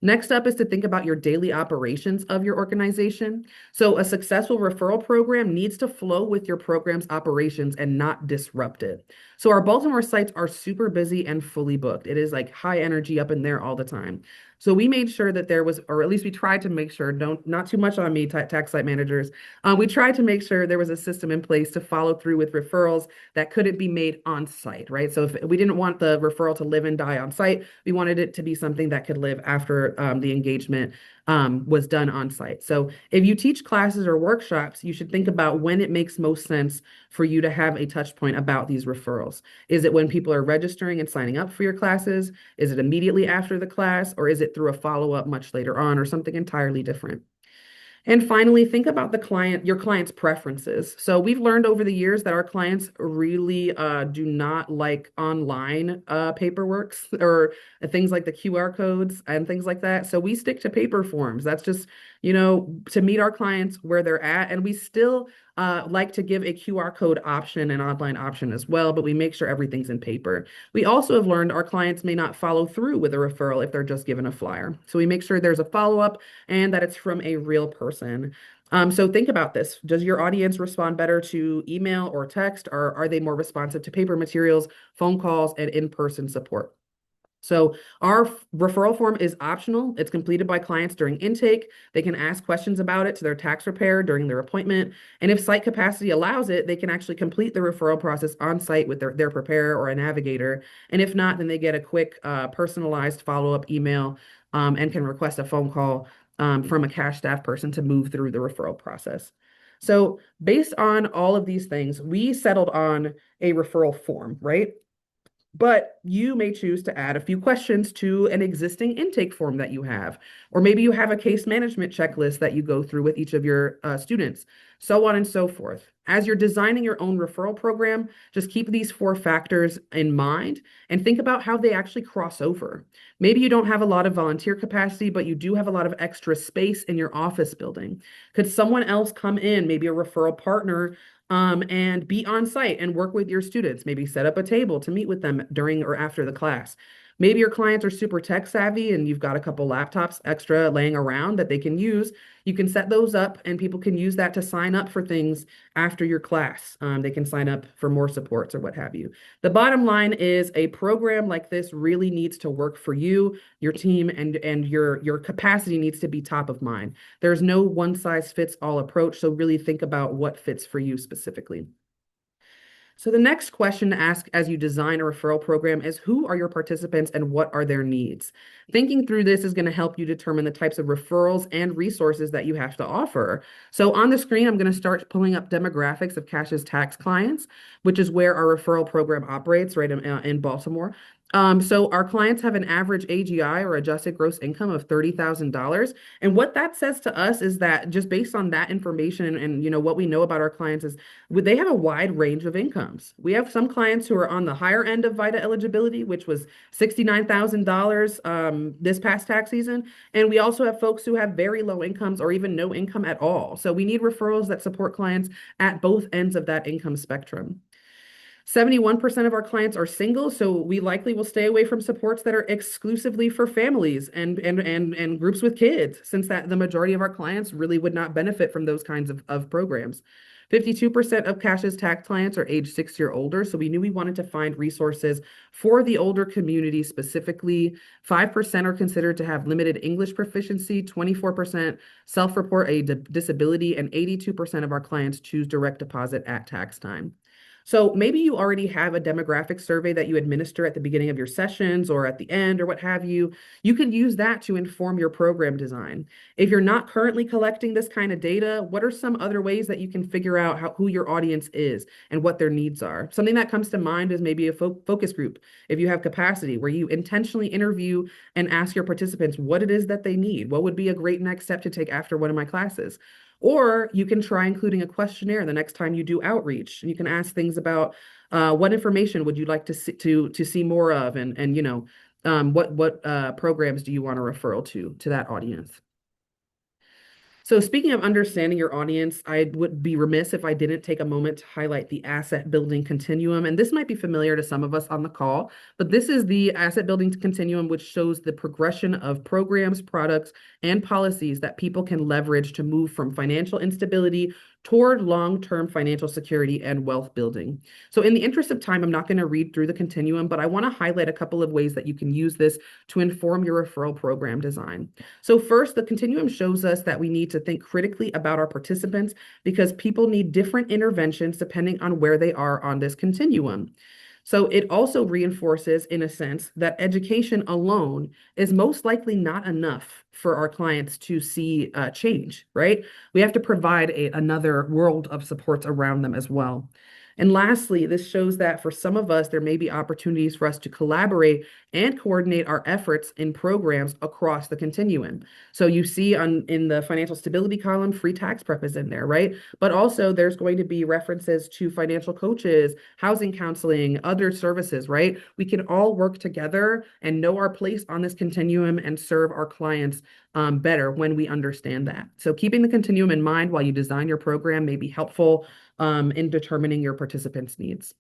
Next up is to think about your daily operations of your organization. So a successful referral program needs to flow with your program's operations and not disrupt it. So our Baltimore sites are super busy and fully booked. It is like high energy up in there all the time. So we made sure that there was, or at least we tried to make sure, not too much on me, tax site managers. We tried to make sure there was a system in place to follow through with referrals that couldn't be made on site, right? So if we didn't want the referral to live and die on site, we wanted it to be something that could live after the engagement was done on site. So if you teach classes or workshops, you should think about when it makes most sense for you to have a touch point about these referrals. Is it when people are registering and signing up for your classes? Is it immediately after the class? Or is it through a follow-up much later on or something entirely different? And finally, think about your client's preferences. So we've learned over the years that our clients really do not like online paperwork or things like the QR codes and things like that. So we stick to paper forms. That's just, to meet our clients where they're at. And we still like to give a QR code option, an online option as well, but we make sure everything's in paper. We also have learned our clients may not follow through with a referral if they're just given a flyer. So we make sure there's a follow-up and that it's from a real person. So think about this. Does your audience respond better to email or text, or are they more responsive to paper materials, phone calls, and in-person support? So our referral form is optional. It's completed by clients during intake. They can ask questions about it to their tax preparer during their appointment. And if site capacity allows it, they can actually complete the referral process on site with their preparer or a navigator. And if not, then they get a quick personalized follow-up email and can request a phone call from a cash staff person to move through the referral process. So based on all of these things, we settled on a referral form, right? But you may choose to add a few questions to an existing intake form that you have. Or maybe you have a case management checklist that you go through with each of your students, so on and so forth. As you're designing your own referral program, just keep these 4 factors in mind and think about how they actually cross over. Maybe you don't have a lot of volunteer capacity, but you do have a lot of extra space in your office building. Could someone else come in, maybe a referral partner, and be on site and work with your students? Maybe set up a table to meet with them during or after the class. Maybe your clients are super tech savvy and you've got a couple laptops extra laying around that they can use. You can set those up and people can use that to sign up for things after your class. They can sign up for more supports or what have you. The bottom line is a program like this really needs to work for you, your team, and your capacity needs to be top of mind. There's no one size fits all approach, so really think about what fits for you specifically. So the next question to ask as you design a referral program is, who are your participants and what are their needs? Thinking through this is going to help you determine the types of referrals and resources that you have to offer. So on the screen, I'm going to start pulling up demographics of Cash's tax clients, which is where our referral program operates right in Baltimore. So our clients have an average AGI or adjusted gross income of $30,000. And what that says to us is that just based on that information and you know what we know about our clients is they have a wide range of incomes. We have some clients who are on the higher end of VITA eligibility, which was $69,000 this past tax season. And we also have folks who have very low incomes or even no income at all. So we need referrals that support clients at both ends of that income spectrum. 71% of our clients are single, so we likely will stay away from supports that are exclusively for families and groups with kids, since that the majority of our clients really would not benefit from those kinds of programs. 52% of Cash's tax clients are age 60 or older, so we knew we wanted to find resources for the older community specifically. 5% are considered to have limited English proficiency, 24% self-report a disability, and 82% of our clients choose direct deposit at tax time. So maybe you already have a demographic survey that you administer at the beginning of your sessions or at the end or what have you. You can use that to inform your program design. If you're not currently collecting this kind of data, what are some other ways that you can figure out who your audience is and what their needs are? Something that comes to mind is maybe a focus group, if you have capacity, where you intentionally interview and ask your participants what it is that they need. What would be a great next step to take after one of my classes? Or you can try including a questionnaire the next time you do outreach. And you can ask things about what information would you like to see more of, and you know, what programs do you want a referral to that audience? So speaking of understanding your audience, I would be remiss if I didn't take a moment to highlight the asset building continuum. And this might be familiar to some of us on the call, but this is the asset building continuum, which shows the progression of programs, products, and policies that people can leverage to move from financial instability toward long-term financial security and wealth building. So in the interest of time, I'm not going to read through the continuum, but I want to highlight a couple of ways that you can use this to inform your referral program design. So first, the continuum shows us that we need to think critically about our participants because people need different interventions depending on where they are on this continuum. So it also reinforces, in a sense, that education alone is most likely not enough for our clients to see change, right? We have to provide another world of supports around them as well. And lastly, this shows that for some of us, there may be opportunities for us to collaborate and coordinate our efforts in programs across the continuum. So you see in the financial stability column, free tax prep is in there, right? But also there's going to be references to financial coaches, housing counseling, other services, right? We can all work together and know our place on this continuum and serve our clients better when we understand that. So keeping the continuum in mind while you design your program may be helpful in determining your participants' needs.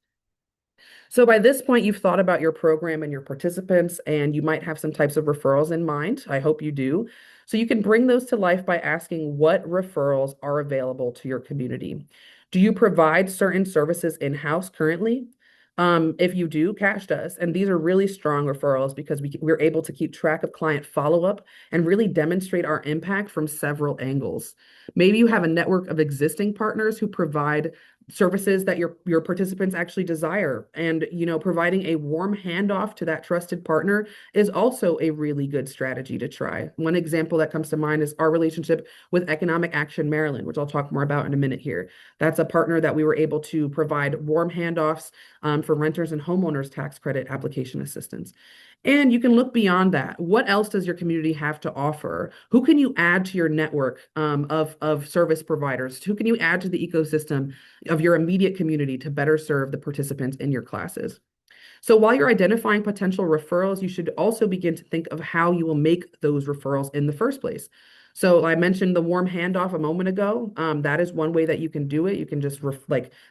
So by this point, you've thought about your program and your participants, and you might have some types of referrals in mind. I hope you do. So you can bring those to life by asking what referrals are available to your community. Do you provide certain services in-house currently? If you do, Cash does. And these are really strong referrals because we're able to keep track of client follow-up and really demonstrate our impact from several angles. Maybe you have a network of existing partners who provide services that your participants actually desire. And, providing a warm handoff to that trusted partner is also a really good strategy to try. One example that comes to mind is our relationship with Economic Action Maryland, which I'll talk more about in a minute here. That's a partner that we were able to provide warm handoffs for renters and homeowners tax credit application assistance. And you can look beyond that. What else does your community have to offer? Who can you add to your network of service providers? Who can you add to the ecosystem of your immediate community to better serve the participants in your classes? So while you're identifying potential referrals, you should also begin to think of how you will make those referrals in the first place. So I mentioned the warm handoff a moment ago. That is one way that you can do it. You can just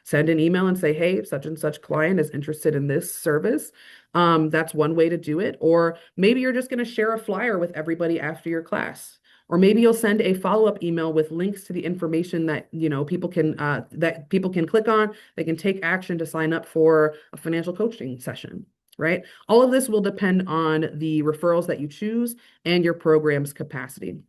send an email and say, hey, such and such client is interested in this service. That's one way to do it. Or maybe you're just going to share a flyer with everybody after your class. Or maybe you'll send a follow-up email with links to the information that people can click on. They can take action to sign up for a financial coaching session, right? All of this will depend on the referrals that you choose and your program's capacity.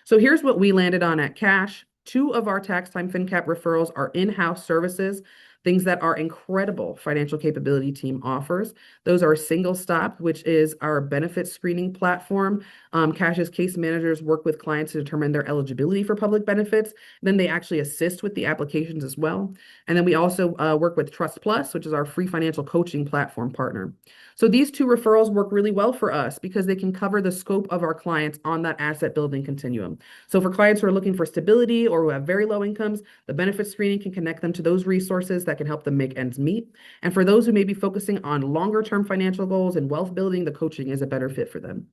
So here's what we landed on at Cash. 2 of our tax time FinCap referrals are in-house services, things that our incredible financial capability team offers. Those are Single Stop, which is our benefit screening platform. Cash's case managers work with clients to determine their eligibility for public benefits. Then they actually assist with the applications as well. And then we also work with Trust Plus, which is our free financial coaching platform partner. So these 2 referrals work really well for us because they can cover the scope of our clients on that asset building continuum. So for clients who are looking for stability or who have very low incomes, the benefit screening can connect them to those resources that can help them make ends meet. And for those who may be focusing on longer term financial goals and wealth building, the coaching is a better fit for them.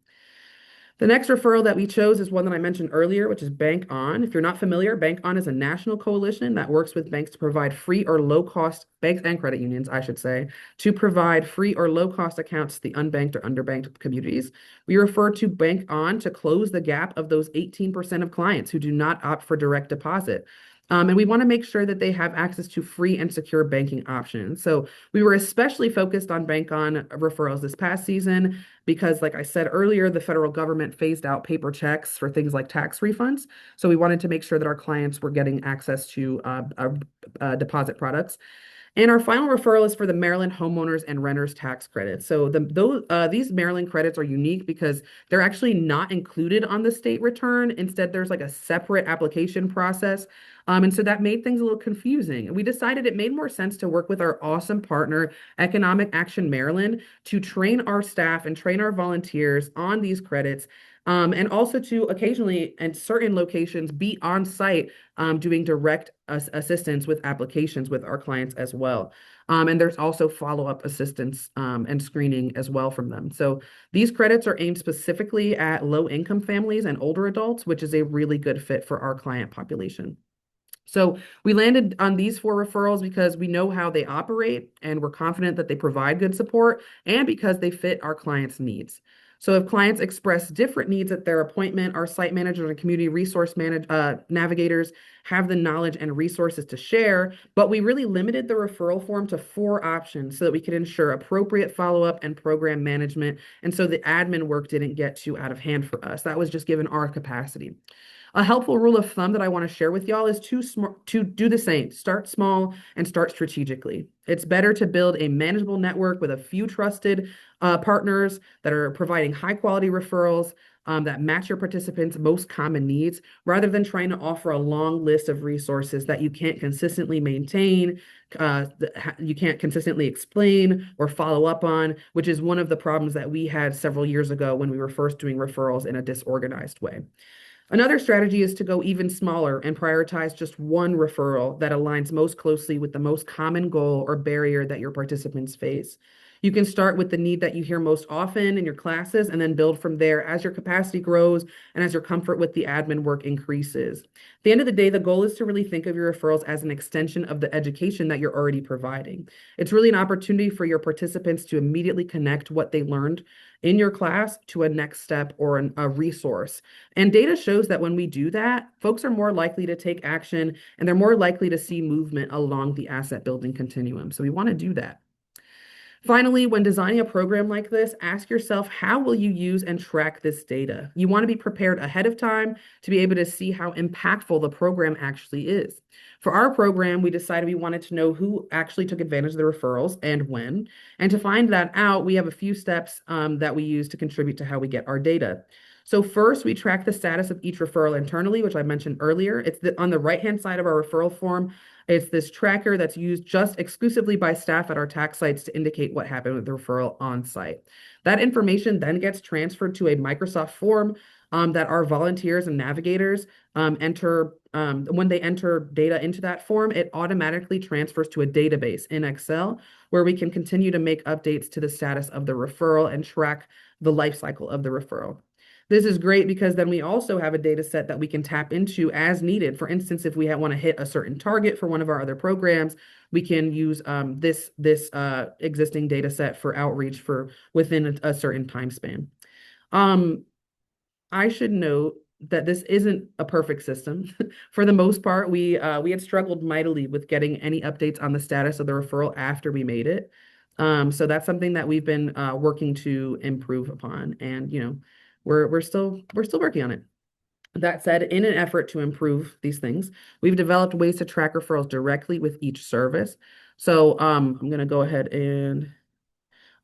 The next referral that we chose is one that I mentioned earlier, which is Bank On. If you're not familiar, Bank On is a national coalition that works with banks to provide free or low-cost, banks and credit unions, I should say, to provide free or low-cost accounts to the unbanked or underbanked communities. We refer to Bank On to close the gap of those 18% of clients who do not opt for direct deposit. And we want to make sure that they have access to free and secure banking options. So we were especially focused on Bank On referrals this past season because, like I said earlier, the federal government phased out paper checks for things like tax refunds. So we wanted to make sure that our clients were getting access to deposit products. And our final referral is for the Maryland homeowners and renters tax credits. So these Maryland credits are unique because they're actually not included on the state return. Instead, there's like a separate application process. And so that made things a little confusing. We decided it made more sense to work with our awesome partner, Economic Action Maryland, to train our staff and train our volunteers on these credits. And also to occasionally, at certain locations, be on site doing direct assistance with applications with our clients as well. And there's also follow-up assistance and screening as well from them. So these credits are aimed specifically at low-income families and older adults, which is a really good fit for our client population. So we landed on these 4 referrals because we know how they operate and we're confident that they provide good support and because they fit our clients' needs. So if clients express different needs at their appointment, our site managers and community resource navigators have the knowledge and resources to share, but we really limited the referral form to 4 options so that we could ensure appropriate follow-up and program management. And so the admin work didn't get too out of hand for us. That was just given our capacity. A helpful rule of thumb that I want to share with y'all is to do the same. Start small and start strategically. It's better to build a manageable network with a few trusted partners that are providing high quality referrals that match your participants' most common needs, rather than trying to offer a long list of resources that you can't consistently maintain, you can't consistently explain or follow up on, which is one of the problems that we had several years ago when we were first doing referrals in a disorganized way. Another strategy is to go even smaller and prioritize just one referral that aligns most closely with the most common goal or barrier that your participants face. You can start with the need that you hear most often in your classes and then build from there as your capacity grows and as your comfort with the admin work increases. At the end of the day, the goal is to really think of your referrals as an extension of the education that you're already providing. It's really an opportunity for your participants to immediately connect what they learned in your class to a next step or a resource. And data shows that when we do that, folks are more likely to take action and they're more likely to see movement along the asset building continuum. So we want to do that. Finally, when designing a program like this, ask yourself, how will you use and track this data? You want to be prepared ahead of time to be able to see how impactful the program actually is. For our program, we decided we wanted to know who actually took advantage of the referrals and when. And to find that out, we have a few steps that we use to contribute to how we get our data. So first, we track the status of each referral internally, which I mentioned earlier. It's on the right-hand side of our referral form. It's this tracker that's used just exclusively by staff at our tax sites to indicate what happened with the referral on site. That information then gets transferred to a Microsoft form that our volunteers and navigators enter. When they enter data into that form, it automatically transfers to a database in Excel where we can continue to make updates to the status of the referral and track the life cycle of the referral. This is great because then we also have a data set that we can tap into as needed. For instance, if we want to hit a certain target for one of our other programs, we can use this existing data set for outreach for within a certain time span. I should note that this isn't a perfect system. For the most part, we had struggled mightily with getting any updates on the status of the referral after we made it. So that's something that we've been working to improve upon, and we're still working on it. That said, in an effort to improve these things, we've developed ways to track referrals directly with each service. So I'm going to go ahead and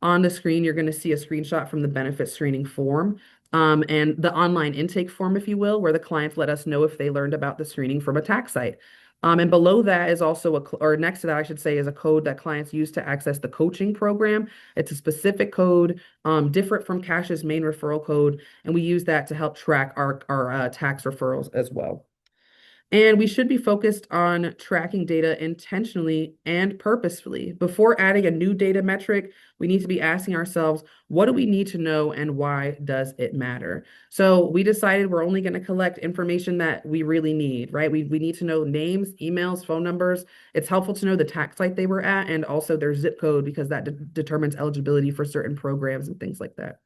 on the screen, you're going to see a screenshot from the benefit screening form and the online intake form, if you will, where the clients let us know if they learned about the screening from a tax site. And below that is also or next to that, I should say, is a code that clients use to access the coaching program. It's a specific code, different from Cash's main referral code, and we use that to help track our tax referrals as well. And we should be focused on tracking data intentionally and purposefully. Before adding a new data metric, we need to be asking ourselves, what do we need to know and why does it matter? So we decided we're only going to collect information that we really need, right? We need to know names, emails, phone numbers. It's helpful to know the tax site they were at and also their zip code because that determines eligibility for certain programs and things like that.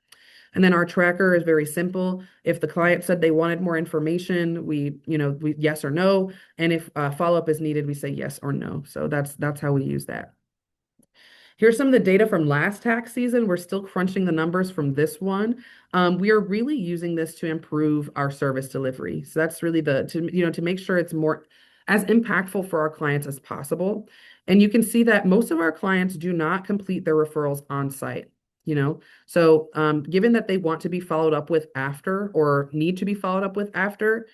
And then our tracker is very simple. If the client said they wanted more information, we yes or no. And if follow-up is needed, we say yes or no. So that's how we use that. Here's some of the data from last tax season. We're still crunching the numbers from this one. We are really using this to improve our service delivery. So that's really to make sure it's more as impactful for our clients as possible. And you can see that most of our clients do not complete their referrals on site. So given that they want to be followed up with after or need to be followed up with after,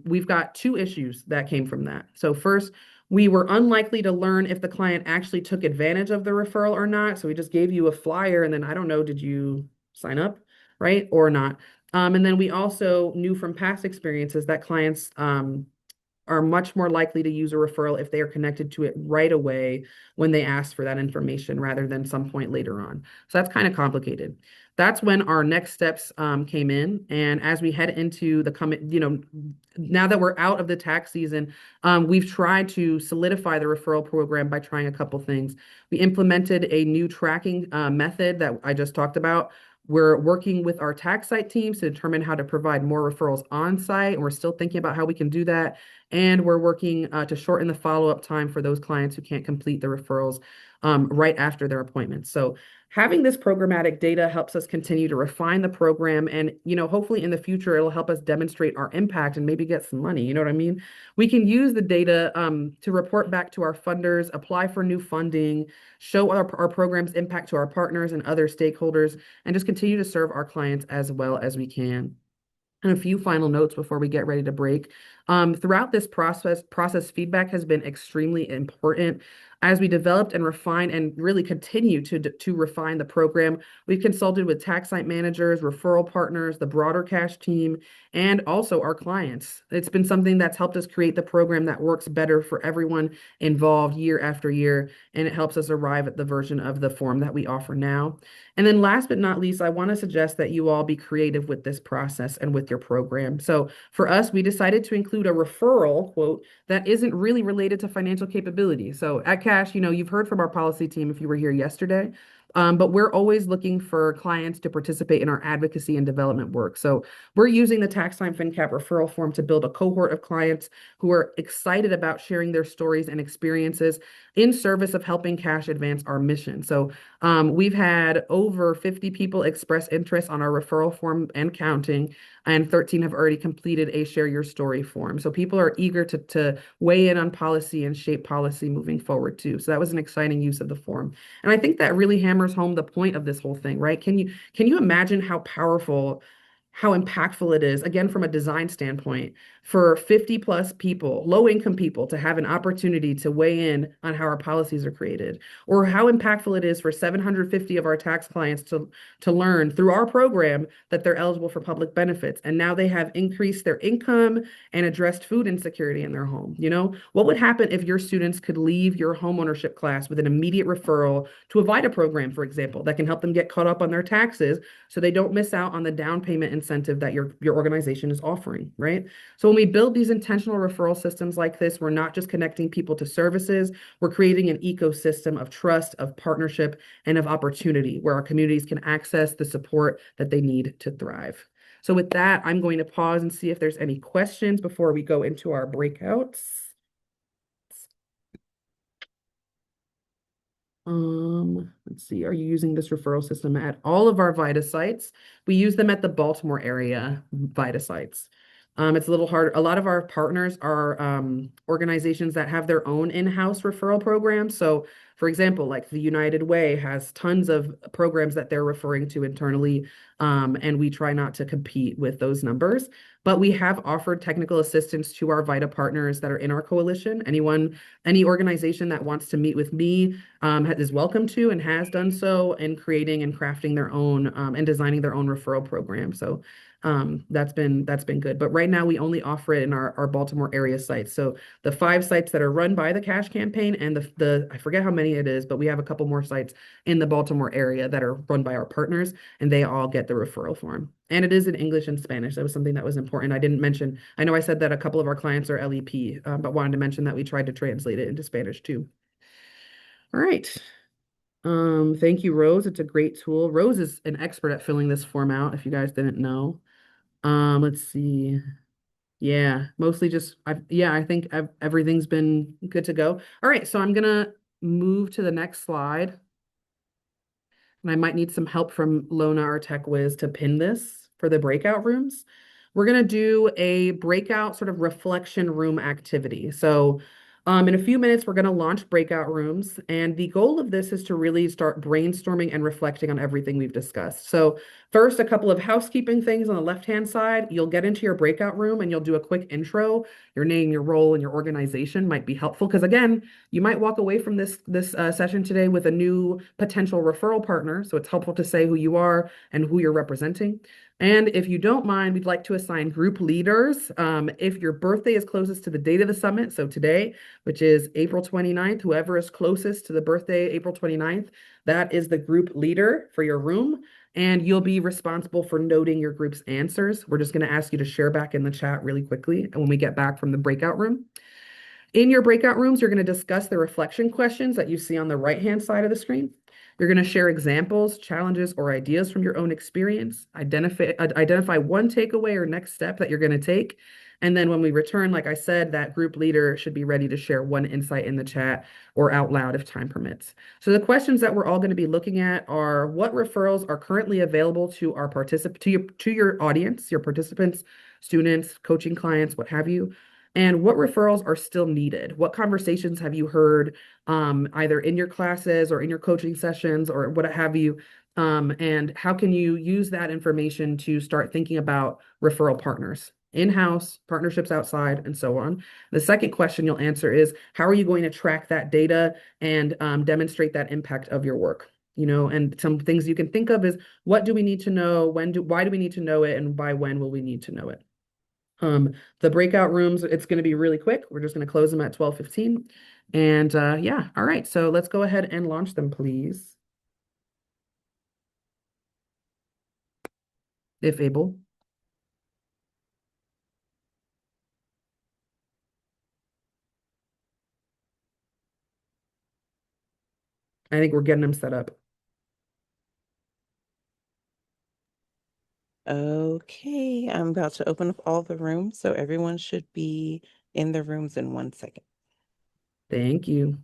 we've got two issues that came from that. So first, we were unlikely to learn if the client actually took advantage of the referral or not. So we just gave you a flyer and then I don't know, did you sign up, right? Or not? And then we also knew from past experiences that clients are much more likely to use a referral if they are connected to it right away when they ask for that information rather than some point later on. So that's kind of complicated. That's when our next steps came in. And as we head into now that we're out of the tax season, we've tried to solidify the referral program by trying a couple things. We implemented a new tracking method that I just talked about. We're working with our tax site teams to determine how to provide more referrals on site, and we're still thinking about how we can do that. And we're working to shorten the follow-up time for those clients who can't complete the referrals right after their appointments. So having this programmatic data helps us continue to refine the program, and hopefully in the future it'll help us demonstrate our impact and maybe get some money. You know what I mean? We can use the data to report back to our funders, apply for new funding, show our program's impact to our partners and other stakeholders, and just continue to serve our clients as well as we can. And a few final notes before we get ready to break. Throughout this process feedback has been extremely important. As we developed and refined and really continue to refine the program, we've consulted with tax site managers, referral partners, the broader cash team, and also our clients. It's been something that's helped us create the program that works better for everyone involved year after year, and it helps us arrive at the version of the form that we offer now. And then last but not least, I want to suggest that you all be creative with this process and with your program. So for us, we decided to include a referral quote that isn't really related to financial capability. So at Cash, you've heard from our policy team if you were here yesterday. But we're always looking for clients to participate in our advocacy and development work. So we're using the Tax Time FinCap referral form to build a cohort of clients who are excited about sharing their stories and experiences in service of helping Cash advance our mission. So we've had over 50 people express interest on our referral form and counting, and 13 have already completed a share your story form. So people are eager to weigh in on policy and shape policy moving forward too. So that was an exciting use of the form. And I think that really hammers home the point of this whole thing, right? Can you imagine how powerful, how impactful it is, again, from a design standpoint, for 50 plus people, low income people, to have an opportunity to weigh in on how our policies are created, or how impactful it is for 750 of our tax clients to learn through our program that they're eligible for public benefits. And now they have increased their income and addressed food insecurity in their home. What would happen if your students could leave your homeownership class with an immediate referral to a VITA program, for example, that can help them get caught up on their taxes so they don't miss out on the down payment incentive that your organization is offering, right? So when we build these intentional referral systems like this, we're not just connecting people to services, we're creating an ecosystem of trust, of partnership, and of opportunity where our communities can access the support that they need to thrive. So with that, I'm going to pause and see if there's any questions before we go into our breakouts. Let's see, are you using this referral system at all of our VITA sites? We use them at the Baltimore area VITA sites. It's a little hard. A lot of our partners are organizations that have their own in-house referral programs. So, for example, like the United Way has tons of programs that they're referring to internally, and we try not to compete with those numbers. But we have offered technical assistance to our VITA partners that are in our coalition. Any organization that wants to meet with me is welcome to and has done so in creating and crafting their own and designing their own referral program. So that's been good. But right now we only offer it in our Baltimore area sites. So the 5 sites that are run by the Cash campaign and the I forget how many it is, but we have a couple more sites in the Baltimore area that are run by our partners, and they all get the referral form. And it is in English and Spanish. That was something that was important. I didn't mention. I know I said that a couple of our clients are LEP, but wanted to mention that we tried to translate it into Spanish too. All right. Thank you, Rose. It's a great tool. Rose is an expert at filling this form out, if you guys didn't know. Let's see. Yeah, mostly just, I think everything's been good to go. All right, so I'm gonna move to the next slide. And I might need some help from Lona, our tech whiz, to pin this for the breakout rooms. We're gonna do a breakout sort of reflection room activity. So in a few minutes, we're going to launch breakout rooms. And the goal of this is to really start brainstorming and reflecting on everything we've discussed. So first, a couple of housekeeping things on the left-hand side. You'll get into your breakout room and you'll do a quick intro. Your name, your role, and your organization might be helpful because, again, you might walk away from this session today with a new potential referral partner. So it's helpful to say who you are and who you're representing. And if you don't mind, we'd like to assign group leaders. If your birthday is closest to the date of the summit, so today, which is April 29th, whoever is closest to the birthday, April 29th, that is the group leader for your room. And you'll be responsible for noting your group's answers. We're just going to ask you to share back in the chat really quickly when we get back from the breakout room. In your breakout rooms, you're going to discuss the reflection questions that you see on the right-hand side of the screen. You're going to share examples, challenges, or ideas from your own experience. Identify one takeaway or next step that you're going to take. And then when we return, like I said, that group leader should be ready to share one insight in the chat or out loud if time permits. So the questions that we're all going to be looking at are: what referrals are currently available to our to your audience, your participants, students, coaching clients, what have you? And what referrals are still needed? What conversations have you heard either in your classes or in your coaching sessions or what have you? And how can you use that information to start thinking about referral partners? in-house, partnerships outside, and so on. The second question you'll answer is, how are you going to track that data and demonstrate that impact of your work? And some things you can think of is, what do we need to know? Why do we need to know it? And by when will we need to know it? The breakout rooms, it's going to be really quick. We're just going to close them at 12:15. And yeah, all right. So let's go ahead and launch them, please. If able. I think we're getting them set up. Okay, I'm about to open up all the rooms, so everyone should be in the rooms in 1 second. Thank you.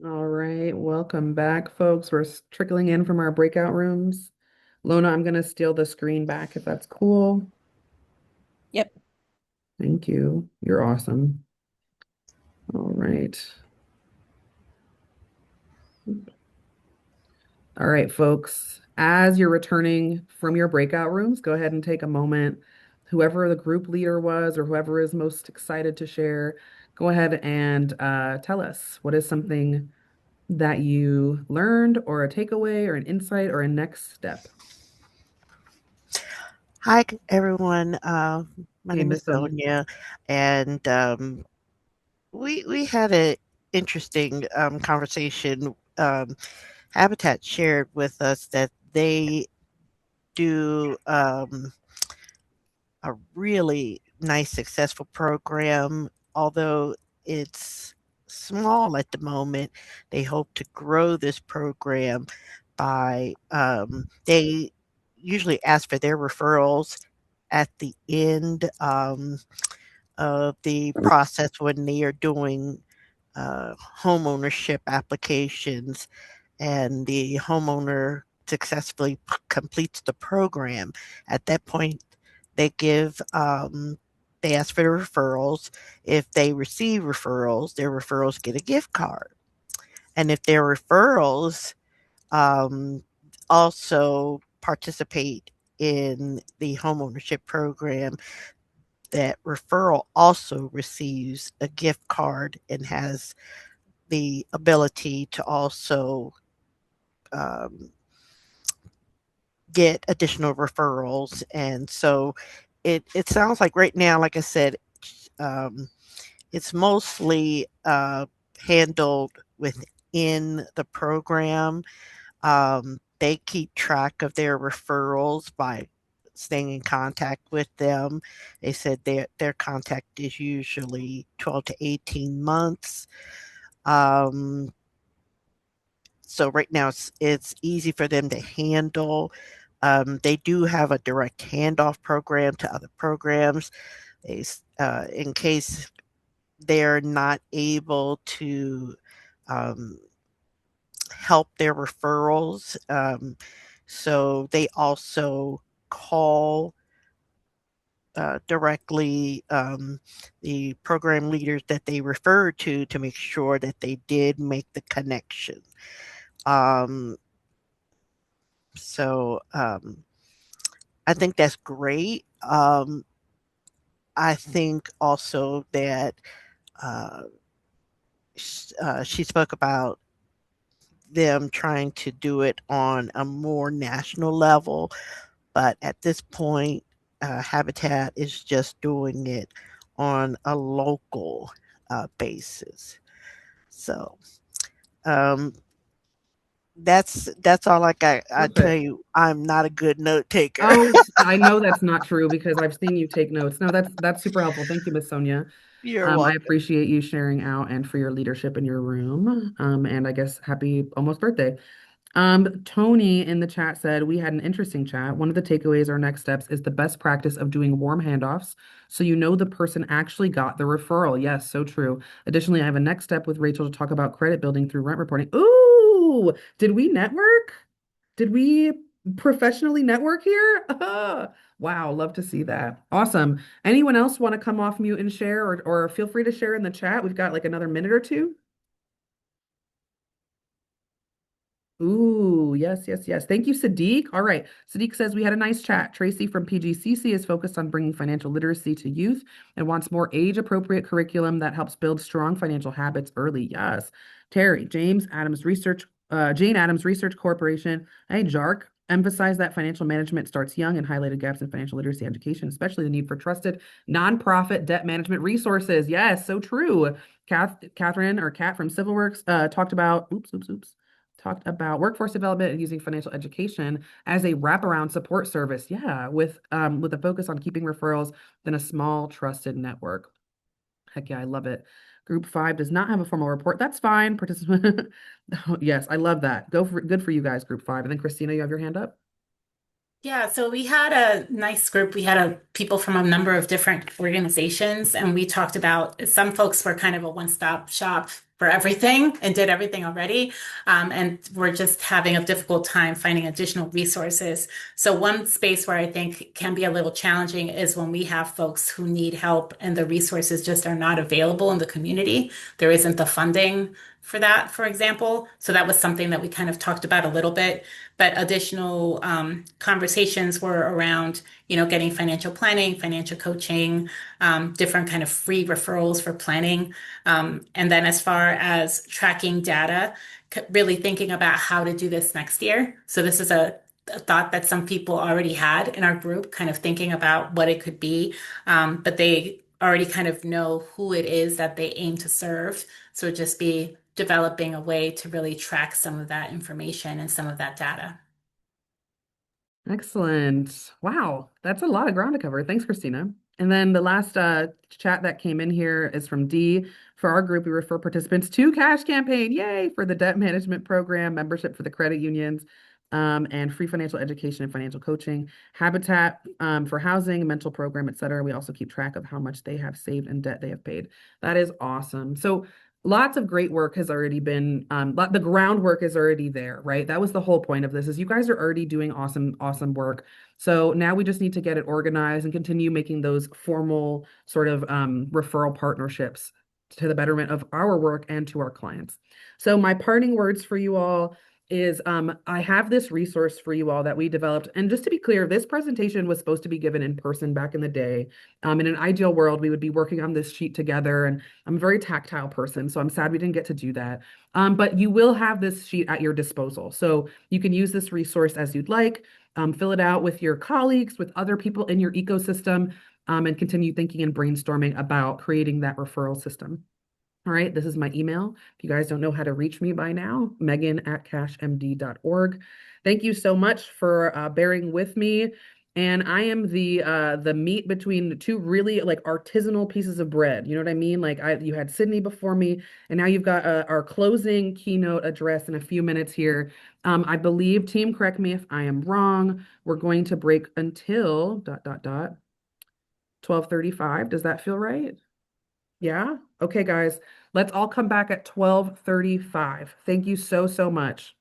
All right, welcome back, folks. We're trickling in from our breakout rooms. Lona, I'm going to steal the screen back if that's cool. Yep. Thank you. You're awesome. All right. All right, folks. As you're returning from your breakout rooms, go ahead and take a moment. Whoever the group leader was or whoever is most excited to share, go ahead and tell us what is something that you learned or a takeaway or an insight or a next step. Hi, everyone. My Hey, name is Miss Sonia. Sonia, and we had an interesting conversation. Habitat shared with us that they do a really nice, successful program, although it's small at the moment. They hope to grow this program by they usually ask for their referrals at the end of the process when they are doing home ownership applications and the homeowner successfully completes the program. At that point, they give they ask for the referrals. If they receive referrals, their referrals get a gift card. And if their referrals um, also participate in the homeownership program, that referral also receives a gift card and has the ability to also um, get additional referrals. And so it sounds like right now, like I said, um, it's mostly handled within the program. They keep track of their referrals by staying in contact with them. They said their contact is usually 12 to 18 months. Um, so right now it's easy for them to handle. They do have a direct handoff program to other programs. In case they're not able to um, help their referrals. So they also call directly the program leaders that they refer to make sure that they did make the connection. Um, so I think that's great. I think also that uh, she spoke about them trying to do it on a more national level, but at this point, Habitat is just doing it on a local basis. So um, that's all I got. I tell Perfect. you, I'm not a good note taker. Oh, I know that's not true because I've seen you take notes. No, that's super helpful. Thank you, Miss Sonia. You're I welcome. appreciate you sharing out and for your leadership in your room. And I guess happy almost birthday. Tony in the chat said we had an interesting chat. One of the takeaways or next steps is the best practice of doing warm handoffs so you know the person actually got the referral. Yes, so true. Additionally, I have a next step with Rachel to talk about credit building through rent reporting. Ooh, did we network? Did we professionally network here? Wow, love to see that. Awesome. Anyone else want to come off mute and share or feel free to share in the chat? We've got like another minute or two. Ooh, yes, yes, yes. Thank you, Sadiq. All right. Sadiq says we had a nice chat. Tracy from PGCC is focused on bringing financial literacy to youth and wants more age-appropriate curriculum that helps build strong financial habits early. Yes. Terry, Jane Addams Research Corporation. Hey, JARC emphasized that financial management starts young and highlighted gaps in financial literacy education, especially the need for trusted nonprofit debt management resources. Yes, so true. Catherine or Kat from Civil Works talked about, talked about workforce development and using financial education as a wraparound support service. Yeah, with a focus on keeping referrals in a small trusted network. Heck yeah, I love it. Group 5 does not have a formal report. That's fine. Participant. Yes, I love that. Good for you guys, Group 5. And then Christina, you have your hand up. Yeah, so we had a nice group. We had people from a number of different organizations, and we talked about some folks were kind of a one-stop shop for everything and did everything already. And we're just having a difficult time finding additional resources. So one space where I think can be a little challenging is when we have folks who need help and the resources just are not available in the community. There isn't the funding for that, for example. So that was something that we kind of talked about a little bit, but additional conversations were around, getting financial planning, financial coaching, different kind of free referrals for planning. And then as far as tracking data, really thinking about how to do this next year. So this is a thought that some people already had in our group, kind of thinking about what it could be. But they already kind of know who it is that they aim to serve. So it'd just be developing a way to really track some of that information and some of that data. Excellent. Wow, that's a lot of ground to cover. Thanks, Christina. And then the last chat that came in here is from D. For our group, we refer participants to Cash Campaign, yay, for the debt management program, membership for the credit unions, and free financial education and financial coaching, Habitat for housing, mental program, et cetera. We also keep track of how much they have saved and debt they have paid. That is awesome. So lots of great work has already been, the groundwork is already there, right? That was the whole point of this, is you guys are already doing awesome, awesome work. So now we just need to get it organized and continue making those formal sort of referral partnerships to the betterment of our work and to our clients. So my parting words for you all is I have this resource for you all that we developed. And just to be clear, this presentation was supposed to be given in person back in the day. In an ideal world, we would be working on this sheet together. And I'm a very tactile person, so I'm sad we didn't get to do that. But you will have this sheet at your disposal. So you can use this resource as you'd like, fill it out with your colleagues, with other people in your ecosystem, and continue thinking and brainstorming about creating that referral system. All right, this is my email. If you guys don't know how to reach me by now, megan@cashmd.org. Thank you so much for bearing with me. And I am the meat between two really like artisanal pieces of bread. You know what I mean? Like you had Sydney before me, and now you've got our closing keynote address in a few minutes here. I believe, team, correct me if I am wrong, we're going to break until ... 12:35. Does that feel right? Yeah? Okay, guys. Let's all come back at 12:35. Thank you so, so much.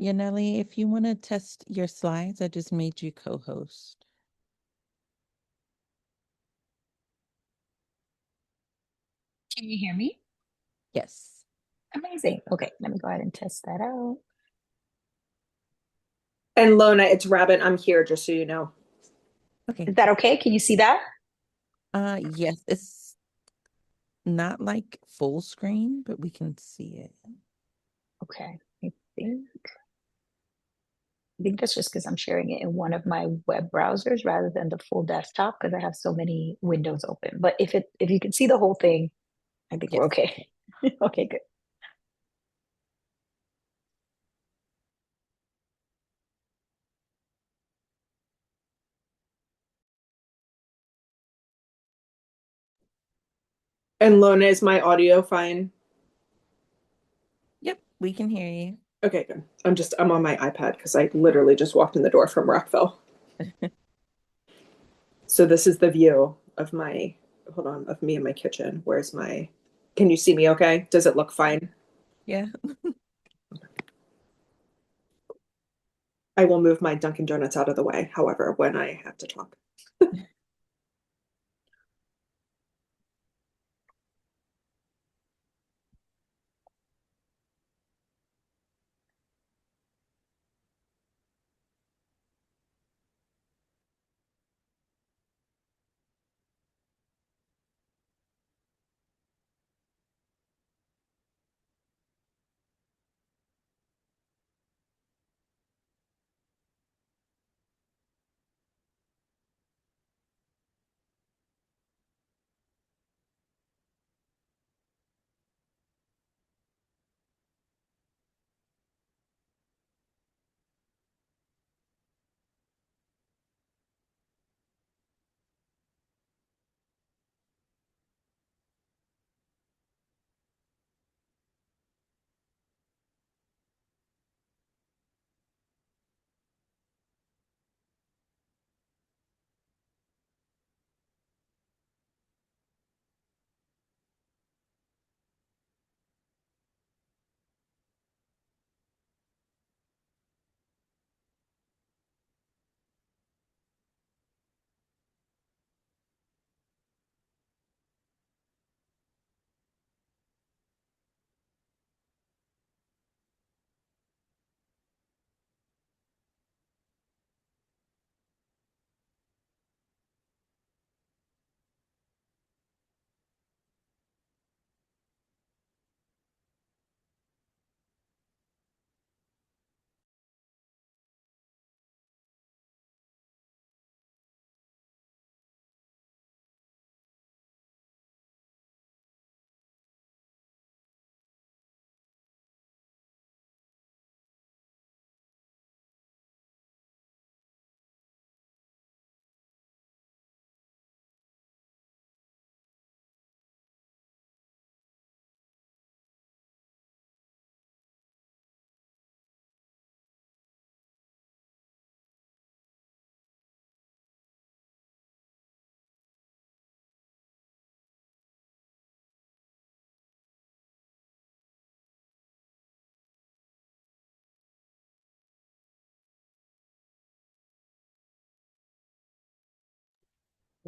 Yanely, if you want to test your slides, I just made you co-host. Can you hear me? Yes. Amazing. Okay, let me go ahead and test that out. And Lona, it's Rabbit. I'm here, just so you know. Okay. Is that okay? Can you see that? Yes, it's not like full screen, but we can see it. Okay, I think that's just because I'm sharing it in one of my web browsers rather than the full desktop because I have so many windows open. But if you can see the whole thing, I think we're okay. Okay, good. And Lona, is my audio fine? Yep, we can hear you. Okay, good. I'm on my iPad because I literally just walked in the door from Rockville. So this is the view of me in my kitchen. Can you see me okay? Does it look fine? Yeah. I will move my Dunkin' Donuts out of the way, however, when I have to talk.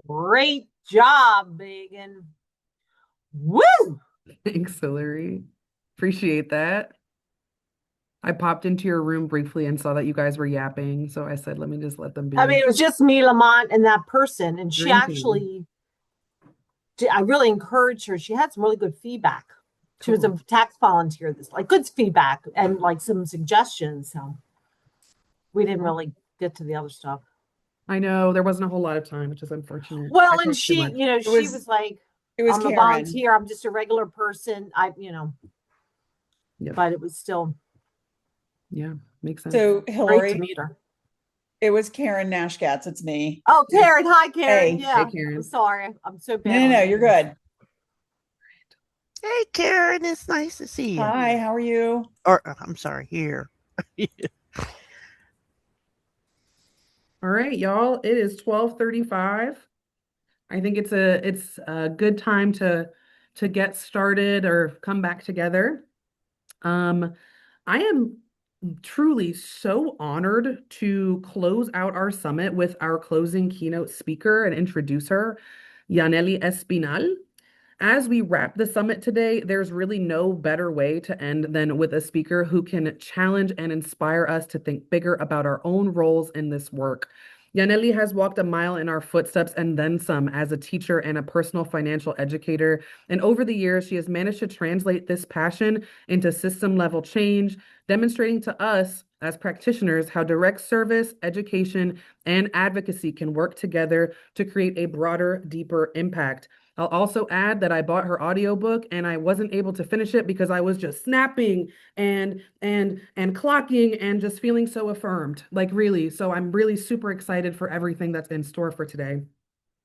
Great job, Megan. Woo! Thanks, Hillary. Appreciate that. I popped into your room briefly and saw that you guys were yapping, so I said, let me just let them be. I mean, it was just me, Lamont, and that person, and she Drinking. I really encouraged her. She had some really good feedback. She was a tax volunteer, good feedback and like some suggestions. So we didn't really get to the other stuff. I know there wasn't a whole lot of time, which is unfortunate. Well, and she was like, it was I'm a volunteer. I'm just a regular person. Yep. But it was still. Yeah, makes sense. So Hillary, great to meet her. It was Karen Nashgatz. It's me. Oh, Karen. Hi, Karen. Hey. Yeah. Hey, Karen. I'm sorry. I'm so bad. No, you're good. Hey, Karen. It's nice to see you. Hi, how are you? Or I'm sorry, here. All right, y'all. It is 12:35. I think it's a good time to get started or come back together. I am truly so honored to close out our summit with our closing keynote speaker and introduce her, Yanely Espinal. As we wrap the summit today, there's really no better way to end than with a speaker who can challenge and inspire us to think bigger about our own roles in this work. Yanely has walked a mile in our footsteps and then some as a teacher and a personal financial educator. And over the years, she has managed to translate this passion into system level change, demonstrating to us as practitioners how direct service, education, and advocacy can work together to create a broader, deeper impact. I'll also add that I bought her audiobook and I wasn't able to finish it because I was just snapping and clocking and just feeling so affirmed. Like really. So I'm really super excited for everything that's in store for today.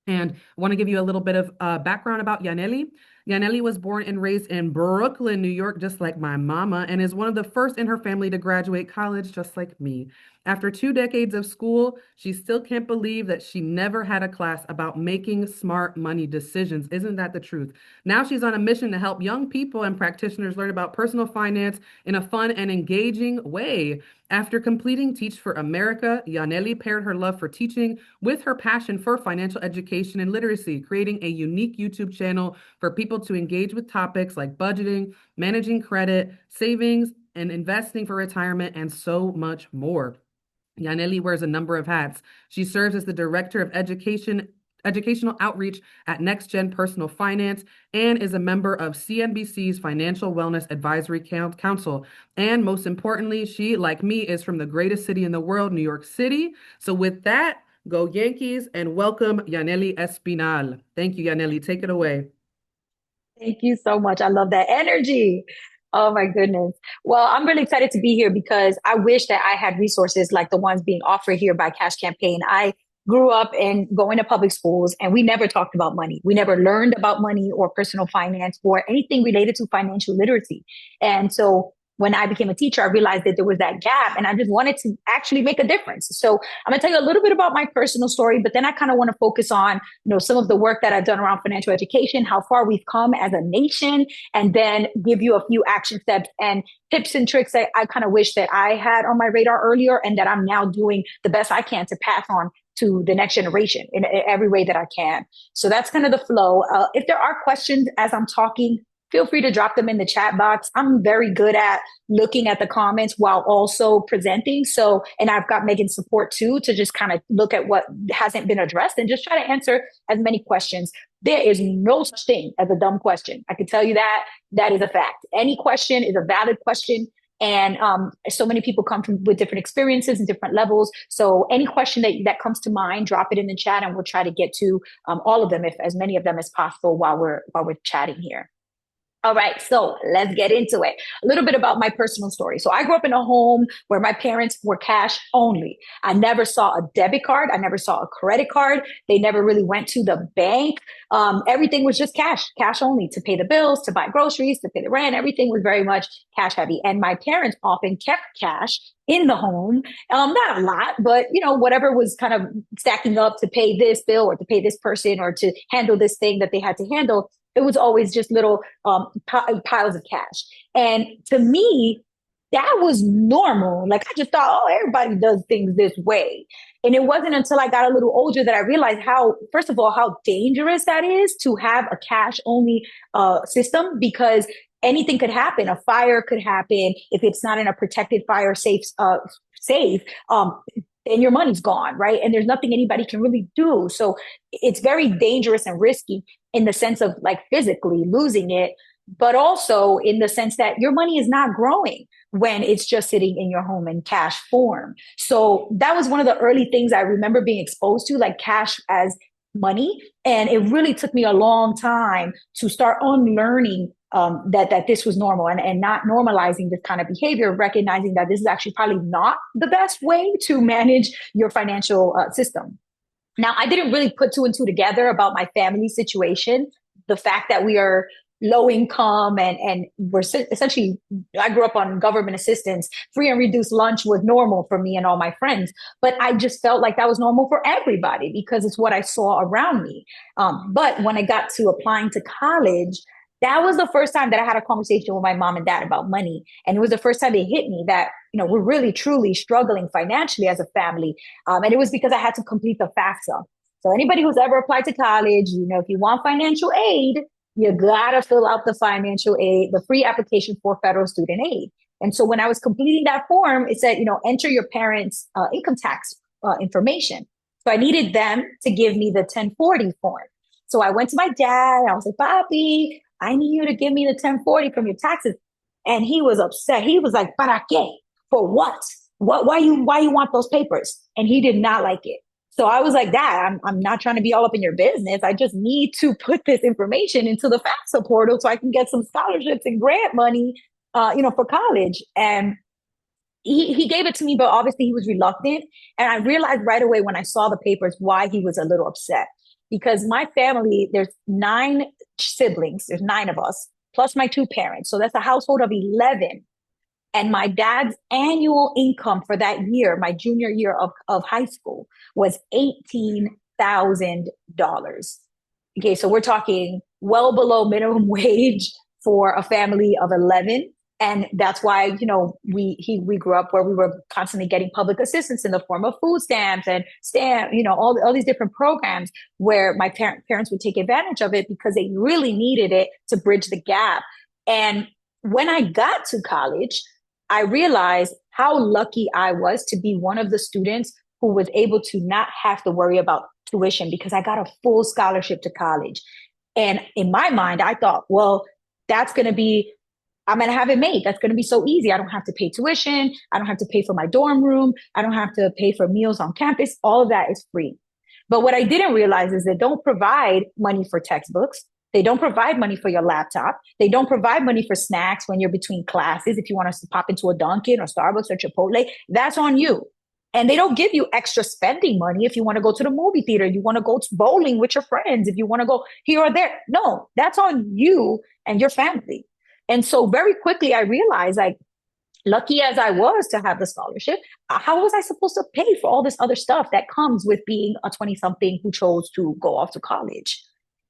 And I want to give you a little bit of background about Yanely. Yanely was born and raised in Brooklyn, New York, just like my mama, and is one of the first in her family to graduate college, just like me. After 2 decades of school, she still can't believe that she never had a class about making smart money decisions. Isn't that the truth? Now she's on a mission to help young people and practitioners learn about personal finance in a fun and engaging way. After completing Teach for America, Yanely paired her love for teaching with her passion for financial education and literacy, creating a unique YouTube channel for people to engage with topics like budgeting, managing credit, savings, and investing for retirement, and so much more. Yanely wears a number of hats. She serves as the Director of Educational Outreach at Next Gen Personal Finance and is a member of CNBC's Financial Wellness Advisory Council. And most importantly, she, like me, is from the greatest city in the world, New York City. So with that, go Yankees and welcome Yanely Espinal. Thank you, Yanely. Take it away. Thank you so much. I love that energy. Oh my goodness. Well, I'm really excited to be here because I wish that I had resources like the ones being offered here by Cash Campaign. I grew up in going to public schools and we never talked about money. We never learned about money or personal finance or anything related to financial literacy. And so when I became a teacher, I realized that there was that gap and I just wanted to actually make a difference. So I'm going to tell you a little bit about my personal story, but then I kind of want to focus on, some of the work that I've done around financial education, how far we've come as a nation, and then give you a few action steps and tips and tricks that I kind of wish that I had on my radar earlier and that I'm now doing the best I can to pass on to the next generation in every way that I can. So that's kind of the flow. If there are questions as I'm talking, feel free to drop them in the chat box. I'm very good at looking at the comments while also presenting. So, and I've got Megan's support too, to just kind of look at what hasn't been addressed and just try to answer as many questions. There is no such thing as a dumb question. I can tell you that. That is a fact. Any question is a valid question. And so many people come with different experiences and different levels. So any question that comes to mind, drop it in the chat and we'll try to get to all of them, if as many of them as possible while we're chatting here. All right, so let's get into it. A little bit about my personal story. So I grew up in a home where my parents were cash only. I never saw a debit card. I never saw a credit card. They never really went to the bank. Everything was just cash only to pay the bills, to buy groceries, to pay the rent. Everything was very much cash heavy. And my parents often kept cash in the home. Not a lot, but whatever was kind of stacking up to pay this bill or to pay this person or to handle this thing that they had to handle. It was always just little piles of cash. And to me, that was normal. Like I just thought, oh, everybody does things this way. And it wasn't until I got a little older that I realized first of all, how dangerous that is to have a cash only system, because anything could happen. A fire could happen if it's not in a protected fire safe, and your money's gone, right? And there's nothing anybody can really do. So it's very dangerous and risky in the sense of like physically losing it, but also in the sense that your money is not growing when it's just sitting in your home in cash form. So that was one of the early things I remember being exposed to, like cash as money. And it really took me a long time to start unlearning that this was normal and not normalizing this kind of behavior, recognizing that this is actually probably not the best way to manage your financial system. Now, I didn't really put two and two together about my family situation. The fact that we are low income and we're essentially, I grew up on government assistance, free and reduced lunch was normal for me and all my friends. But I just felt like that was normal for everybody because it's what I saw around me. But when I got to applying to college, That was the first time that I had a conversation with my mom and dad about money. And it was the first time it hit me that, we're really, truly struggling financially as a family. And it was because I had to complete the FAFSA. So anybody who's ever applied to college, if you want financial aid, you gotta fill out the financial aid, the free application for federal student aid. And so when I was completing that form, it said, enter your parents' income tax information. So I needed them to give me the 1040 form. So I went to my dad. I was like, Papi, I need you to give me the 1040 from your taxes. And he was upset. He was like, ¿Para qué? For what? Why you want those papers? And he did not like it. So I was like, Dad, I'm not trying to be all up in your business. I just need to put this information into the FAFSA portal so I can get some scholarships and grant money, for college. And he gave it to me, but obviously he was reluctant. And I realized right away when I saw the papers why he was a little upset. Because my family, there's 9 siblings, there's 9 of us, plus my 2 parents. So that's a household of 11. And my dad's annual income for that year, my junior year of high school, was $18,000. Okay, so we're talking well below minimum wage for a family of 11. And that's why, we grew up where we were constantly getting public assistance in the form of food stamps and all these different programs where my parents would take advantage of it because they really needed it to bridge the gap. And when I got to college, I realized how lucky I was to be one of the students who was able to not have to worry about tuition because I got a full scholarship to college. And in my mind, I thought, well, I'm going to have it made. That's going to be so easy. I don't have to pay tuition. I don't have to pay for my dorm room. I don't have to pay for meals on campus. All of that is free. But what I didn't realize is they don't provide money for textbooks. They don't provide money for your laptop. They don't provide money for snacks when you're between classes. If you want to pop into a Dunkin' or Starbucks or Chipotle, that's on you. And they don't give you extra spending money if you want to go to the movie theater, you want to go to bowling with your friends, if you want to go here or there. No, that's on you and your family. And so very quickly, I realized, lucky as I was to have the scholarship, how was I supposed to pay for all this other stuff that comes with being a 20-something who chose to go off to college?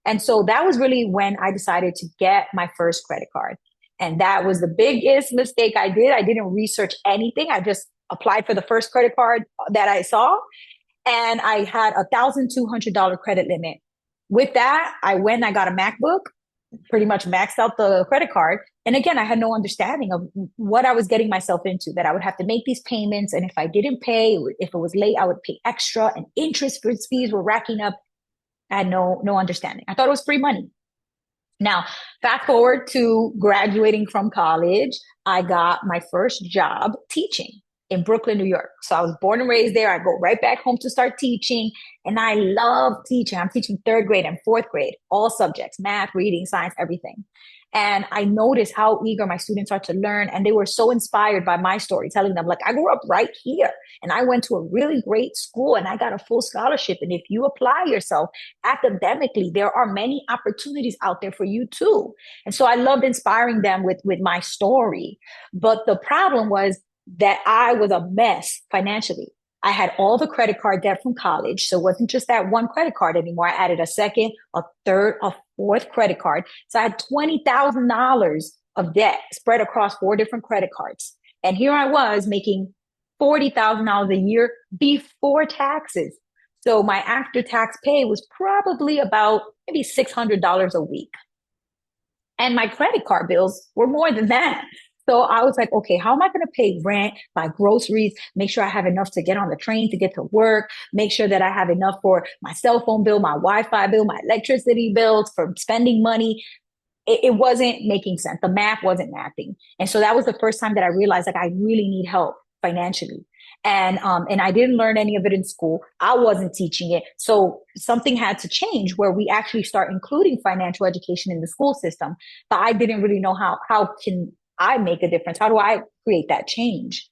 And so that was really when I decided to get my first credit card. And that was the biggest mistake I did. I didn't research anything. I just applied for the first credit card that I saw. And I had a $1,200 credit limit. With that, I got a MacBook, pretty much maxed out the credit card. And again, I had no understanding of what I was getting myself into, that I would have to make these payments. And if I didn't pay, if it was late, I would pay extra, and interest fees were racking up. I had no understanding. I thought it was free money. Now, fast forward to graduating from college, I got my first job teaching in Brooklyn, New York. So I was born and raised there. I go right back home to start teaching. And I love teaching. I'm teaching 3rd grade and 4th grade, all subjects, math, reading, science, everything. And I noticed how eager my students are to learn. And they were so inspired by my story, telling them, I grew up right here and I went to a really great school and I got a full scholarship. And if you apply yourself academically, there are many opportunities out there for you too. And so I loved inspiring them with my story. But the problem was that I was a mess financially. I had all the credit card debt from college. So it wasn't just that one credit card anymore. I added a second, a third, a 4th credit card. So I had $20,000 of debt spread across 4 different credit cards. And here I was making $40,000 a year before taxes. So my after-tax pay was probably about maybe $600 a week. And my credit card bills were more than that. So I was like, okay, how am I going to pay rent, buy groceries, make sure I have enough to get on the train to get to work, make sure that I have enough for my cell phone bill, my Wi-Fi bill, my electricity bills, for spending money. It wasn't making sense. The math wasn't mathing. And so that was the first time that I realized I really need help financially. And I didn't learn any of it in school. I wasn't teaching it. So something had to change where we actually start including financial education in the school system. But I didn't really know how can I make a difference? How do I create that change?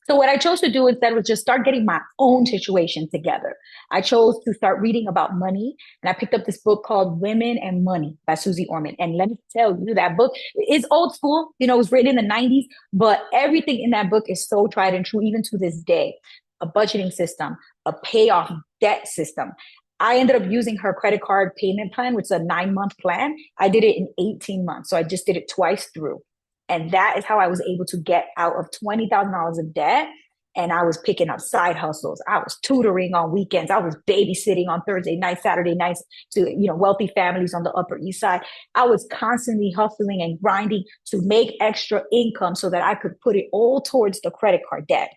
So what I chose to do instead was just start getting my own situation together. I chose to start reading about money, and I picked up this book called Women and Money by Susie Orman. And let me tell you, that book is old school. It was written in the 90s, but everything in that book is so tried and true, even to this day. A budgeting system, a payoff debt system, I ended up using her credit card payment plan, which is a 9-month plan. I did it in 18 months. So I just did it twice through. And that is how I was able to get out of $20,000 of debt. And I was picking up side hustles. I was tutoring on weekends. I was babysitting on Thursday nights, Saturday nights to, wealthy families on the Upper East Side. I was constantly hustling and grinding to make extra income so that I could put it all towards the credit card debt.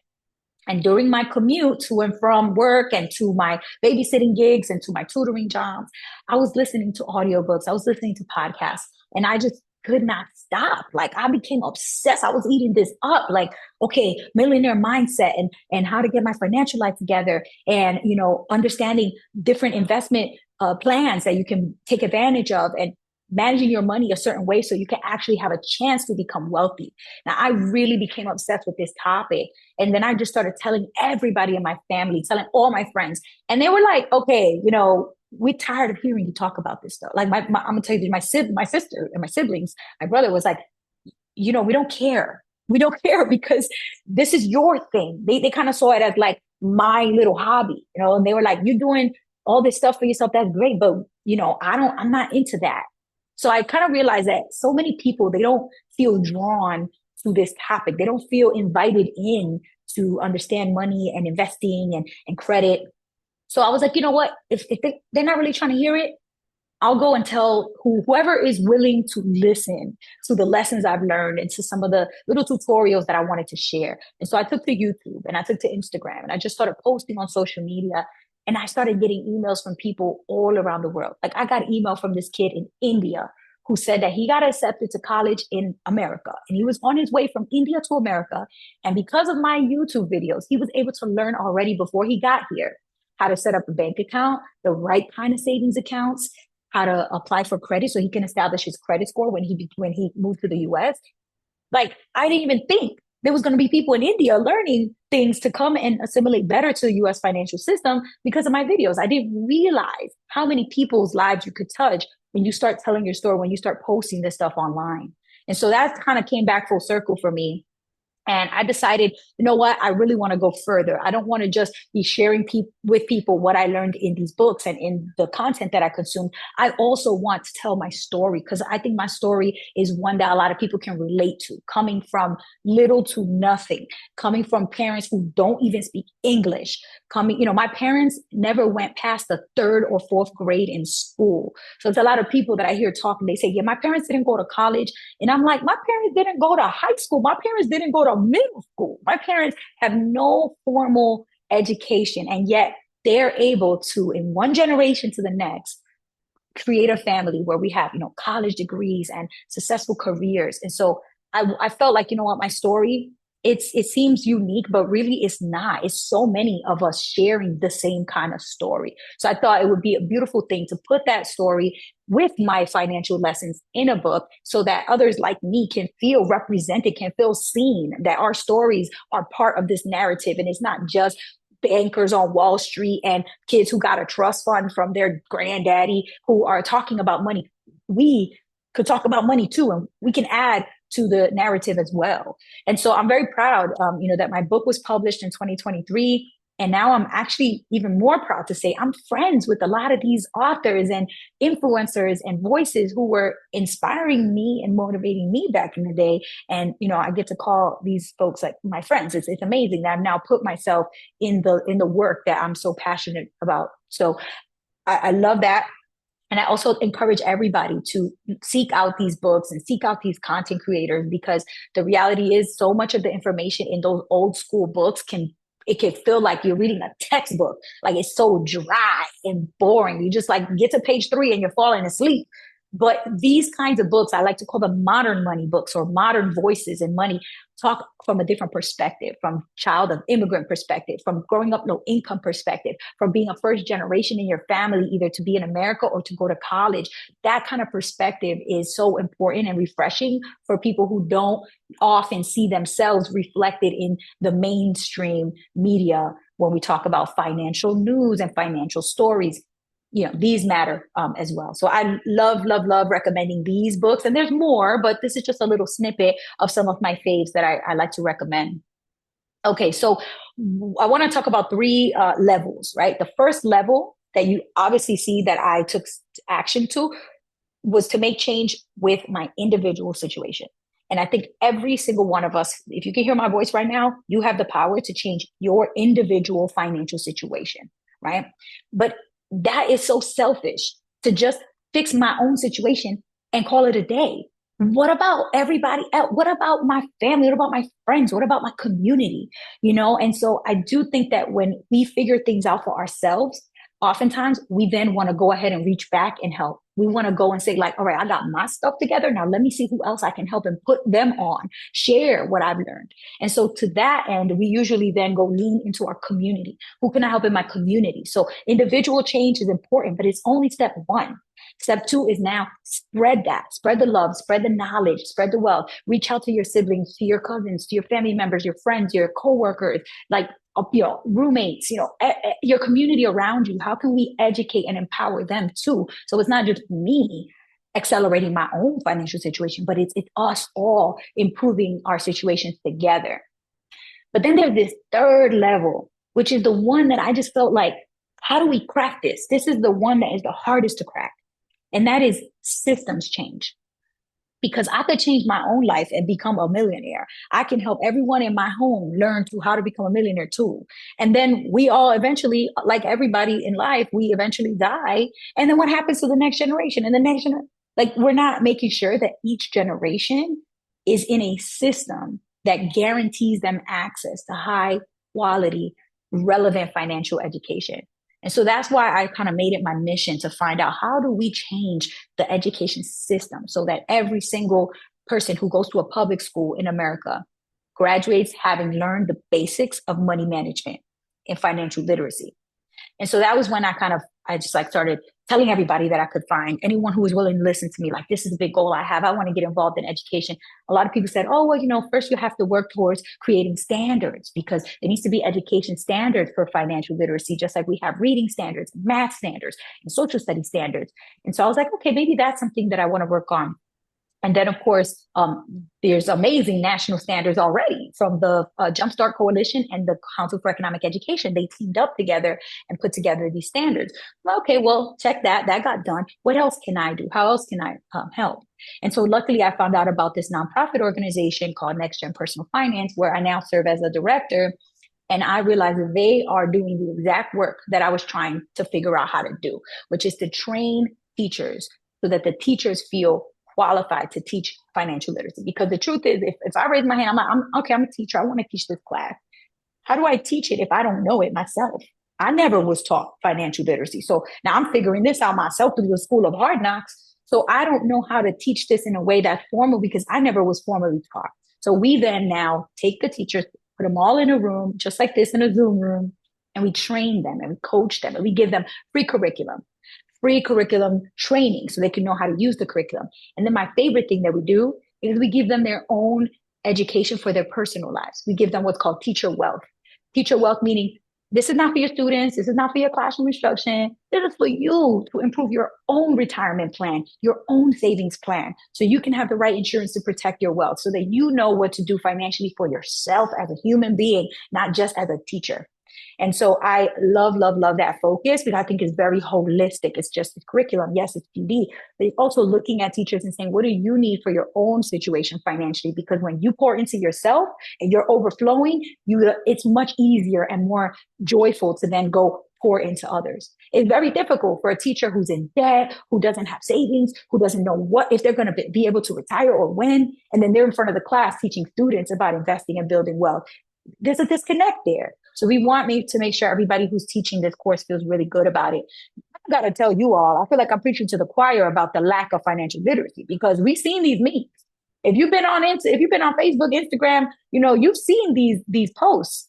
And during my commute to and from work and to my babysitting gigs and to my tutoring jobs, I was listening to audiobooks. I was listening to podcasts, and I just could not stop. Like, I became obsessed. I was eating this up. Like, okay, millionaire mindset and how to get my financial life together, and understanding different investment plans that you can take advantage of, and managing your money a certain way so you can actually have a chance to become wealthy. Now, I really became obsessed with this topic. And then I just started telling everybody in my family, telling all my friends. And they were like, okay, we're tired of hearing you talk about this stuff. Like, I'm going to tell you, my sister and my siblings, my brother was like, we don't care. We don't care because this is your thing. They kind of saw it as like my little hobby, and they were like, you're doing all this stuff for yourself. That's great. But, I'm not into that. So I kind of realized that so many people, they don't feel drawn to this topic. They don't feel invited in to understand money and investing and credit. So I was like, you know what? If they're not really trying to hear it, I'll go and tell whoever is willing to listen to the lessons I've learned and to some of the little tutorials that I wanted to share. And so I took to YouTube and I took to Instagram and I just started posting on social media. And I started getting emails from people all around the world. Like, I got an email from this kid in India who said that he got accepted to college in America. And he was on his way from India to America. And because of my YouTube videos, he was able to learn already before he got here how to set up a bank account, the right kind of savings accounts, how to apply for credit so he can establish his credit score when he moved to the US. Like, I didn't even think there was going to be people in India learning things to come and assimilate better to the US financial system because of my videos. I didn't realize how many people's lives you could touch when you start telling your story, when you start posting this stuff online. And so that kind of came back full circle for me. And I decided, you know what? I really want to go further. I don't want to just be sharing with people what I learned in these books and in the content that I consume. I also want to tell my story because I think my story is one that a lot of people can relate to, coming from little to nothing, coming from parents who don't even speak English, my parents never went past the 3rd or 4th grade in school. So it's a lot of people that I hear talking. They say, yeah, my parents didn't go to college. And I'm like, my parents didn't go to high school. My parents didn't go to middle school. My parents have no formal education, and yet they're able to, in one generation to the next, create a family where we have, college degrees and successful careers. And so I felt like, my story, it seems unique, but really it's not. It's so many of us sharing the same kind of story. So I thought it would be a beautiful thing to put that story with my financial lessons in a book so that others like me can feel represented, can feel seen, that our stories are part of this narrative. And it's not just bankers on Wall Street and kids who got a trust fund from their granddaddy who are talking about money. We could talk about money too, and we can add to the narrative as well. And so I'm very proud, that my book was published in 2023. And now I'm actually even more proud to say I'm friends with a lot of these authors and influencers and voices who were inspiring me and motivating me back in the day. And, I get to call these folks like my friends. It's amazing that I've now put myself in the work that I'm so passionate about. So I love that. And I also encourage everybody to seek out these books and seek out these content creators, because the reality is so much of the information in those old school books can feel like you're reading a textbook. Like, it's so dry and boring. You just like get to page 3 and you're falling asleep. But these kinds of books, I like to call them modern money books, or modern voices in money, talk from a different perspective, from child of immigrant perspective, from growing up low income perspective, from being a first generation in your family, either to be in America or to go to college. That kind of perspective is so important and refreshing for people who don't often see themselves reflected in the mainstream media when we talk about financial news and financial stories. These matter as well. So I love recommending these books. And there's more, but this is just a little snippet of some of my faves that I like to recommend. Okay, so I want to talk about 3 levels, right? The first level that you obviously see that I took action to was to make change with my individual situation. And I think every single one of us, if you can hear my voice right now, you have the power to change your individual financial situation, right? But that is so selfish to just fix my own situation and call it a day. What about everybody else? What about my family? What about my friends? What about my community? You know, and so I do think that when we figure things out for ourselves, oftentimes we then want to go ahead and reach back and help. We want to go and say, like, all right, I got my stuff together. Now let me see who else I can help and put them on, share what I've learned. And so to that end, we usually then go lean into our community. Who can I help in my community? So individual change is important, but it's only step one. Step two is now spread the love, spread the knowledge, spread the wealth, reach out to your siblings, to your cousins, to your family members, your friends, your coworkers, like, you know, roommates, you know, your community around you. How can we educate and empower them too? So it's not just me accelerating my own financial situation, but it's us all improving our situations together. But then there's this third level, which is the one that I just felt like, how do we crack this? This is the one that is the hardest to crack. And that is systems change. Because I could change my own life and become a millionaire. I can help everyone in my home learn how to become a millionaire too. And then we all eventually, like everybody in life, we eventually die. And then what happens to the next generation and the next generation? Like, we're not making sure that each generation is in a system that guarantees them access to high quality, relevant financial education. And so that's why I kind of made it my mission to find out, how do we change the education system so that every single person who goes to a public school in America graduates having learned the basics of money management and financial literacy. And so that was when I just like started telling everybody that I could find anyone who was willing to listen to me. Like, this is a big goal I have. I want to get involved in education. A lot of people said, oh, well, you know, first you have to work towards creating standards, because there needs to be education standards for financial literacy, just like we have reading standards, math standards, and social studies standards. And so I was like, okay, maybe that's something that I want to work on. And then, of course, there's amazing national standards already from the Jumpstart Coalition and the Council for Economic Education. They teamed up together and put together these standards. Well, okay, well, check that. That got done. What else can I do? How else can I help? And so luckily, I found out about this nonprofit organization called Next Gen Personal Finance, where I now serve as a director. And I realized that they are doing the exact work that I was trying to figure out how to do, which is to train teachers so that the teachers feel qualified to teach financial literacy. Because the truth is, if I raise my hand, I'm like, I'm a teacher. I want to teach this class. How do I teach it if I don't know it myself? I never was taught financial literacy. So now I'm figuring this out myself through the School of Hard Knocks. So I don't know how to teach this in a way that's formal, because I never was formally taught. So we then now take the teachers, put them all in a room, just like this in a Zoom room, and we train them and we coach them and we give them free curriculum training so they can know how to use the curriculum. And then my favorite thing that we do is we give them their own education for their personal lives. We give them what's called teacher wealth. Teacher wealth meaning, this is not for your students. This is not for your classroom instruction. This is for you to improve your own retirement plan, your own savings plan, so you can have the right insurance to protect your wealth, so that you know what to do financially for yourself as a human being, not just as a teacher. And so I love that focus, because I think it's very holistic. It's just the curriculum. Yes, it's PD, but it's also looking at teachers and saying, what do you need for your own situation financially? Because when you pour into yourself and you're overflowing, it's much easier and more joyful to then go pour into others. It's very difficult for a teacher who's in debt, who doesn't have savings, who doesn't know if they're going to be able to retire or when, and then they're in front of the class teaching students about investing and building wealth. There's a disconnect there. So we want to make sure everybody who's teaching this course feels really good about it. I've got to tell you all, I feel like I'm preaching to the choir about the lack of financial literacy, because we've seen these memes. If you've been on Facebook, Instagram, you know, you've seen these posts.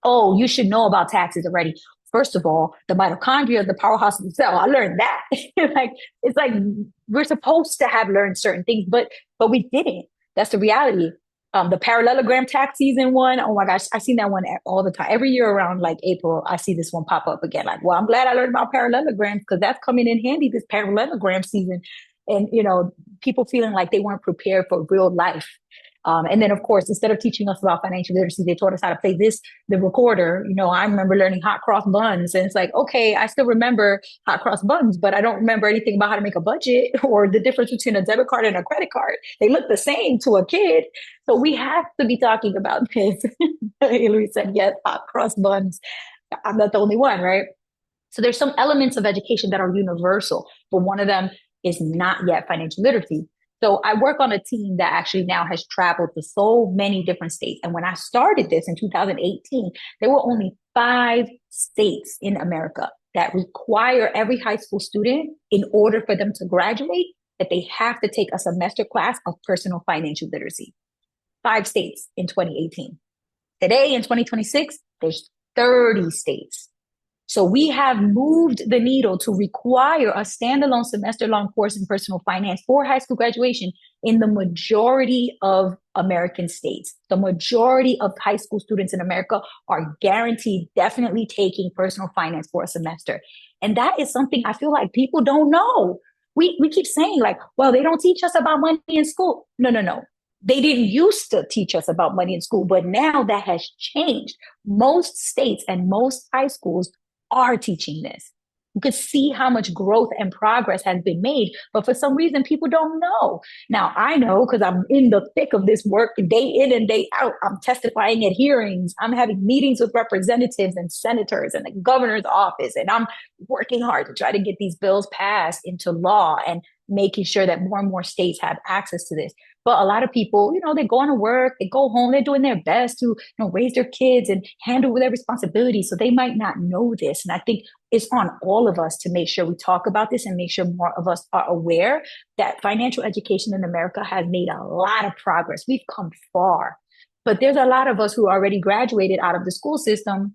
Oh, you should know about taxes already. First of all, the mitochondria is the powerhouse of the cell. I learned that. It's like we're supposed to have learned certain things, but we didn't. That's the reality. The parallelogram tax season one. Oh my gosh, I seen that one all the time. Every year around like April, I see this one pop up again. Like, well, I'm glad I learned about parallelograms, because that's coming in handy this parallelogram season. And, you know, people feeling like they weren't prepared for real life. And then, of course, instead of teaching us about financial literacy, they taught us how to play the recorder. I remember learning hot cross buns, and it's like, okay, I still remember hot cross buns, but I don't remember anything about how to make a budget or the difference between a debit card and a credit card. They look the same to a kid. So we have to be talking about this. Hillary said, yes, hot cross buns. I'm not the only one, right? So there's some elements of education that are universal, but one of them is not yet financial literacy. So I work on a team that actually now has traveled to so many different states. And when I started this in 2018, there were only 5 states in America that require every high school student, in order for them to graduate, that they have to take a semester class of personal financial literacy. 5 states in 2018. Today in 2026, there's 30 states. So we have moved the needle to require a standalone semester-long course in personal finance for high school graduation in the majority of American states. The majority of high school students in America are guaranteed definitely taking personal finance for a semester. And that is something I feel like people don't know. We keep saying like, well, they don't teach us about money in school. No. They didn't used to teach us about money in school, but now that has changed. Most states and most high schools are teaching this. You could see how much growth and progress has been made, but for some reason, people don't know. Now, I know because I'm in the thick of this work day in and day out. I'm testifying at hearings. I'm having meetings with representatives and senators and the governor's office, and I'm working hard to try to get these bills passed into law and making sure that more and more states have access to this. But a lot of people, they go on to work, they go home, they're doing their best to, raise their kids and handle their responsibilities. So they might not know this. And I think it's on all of us to make sure we talk about this and make sure more of us are aware that financial education in America has made a lot of progress. We've come far, but there's a lot of us who already graduated out of the school system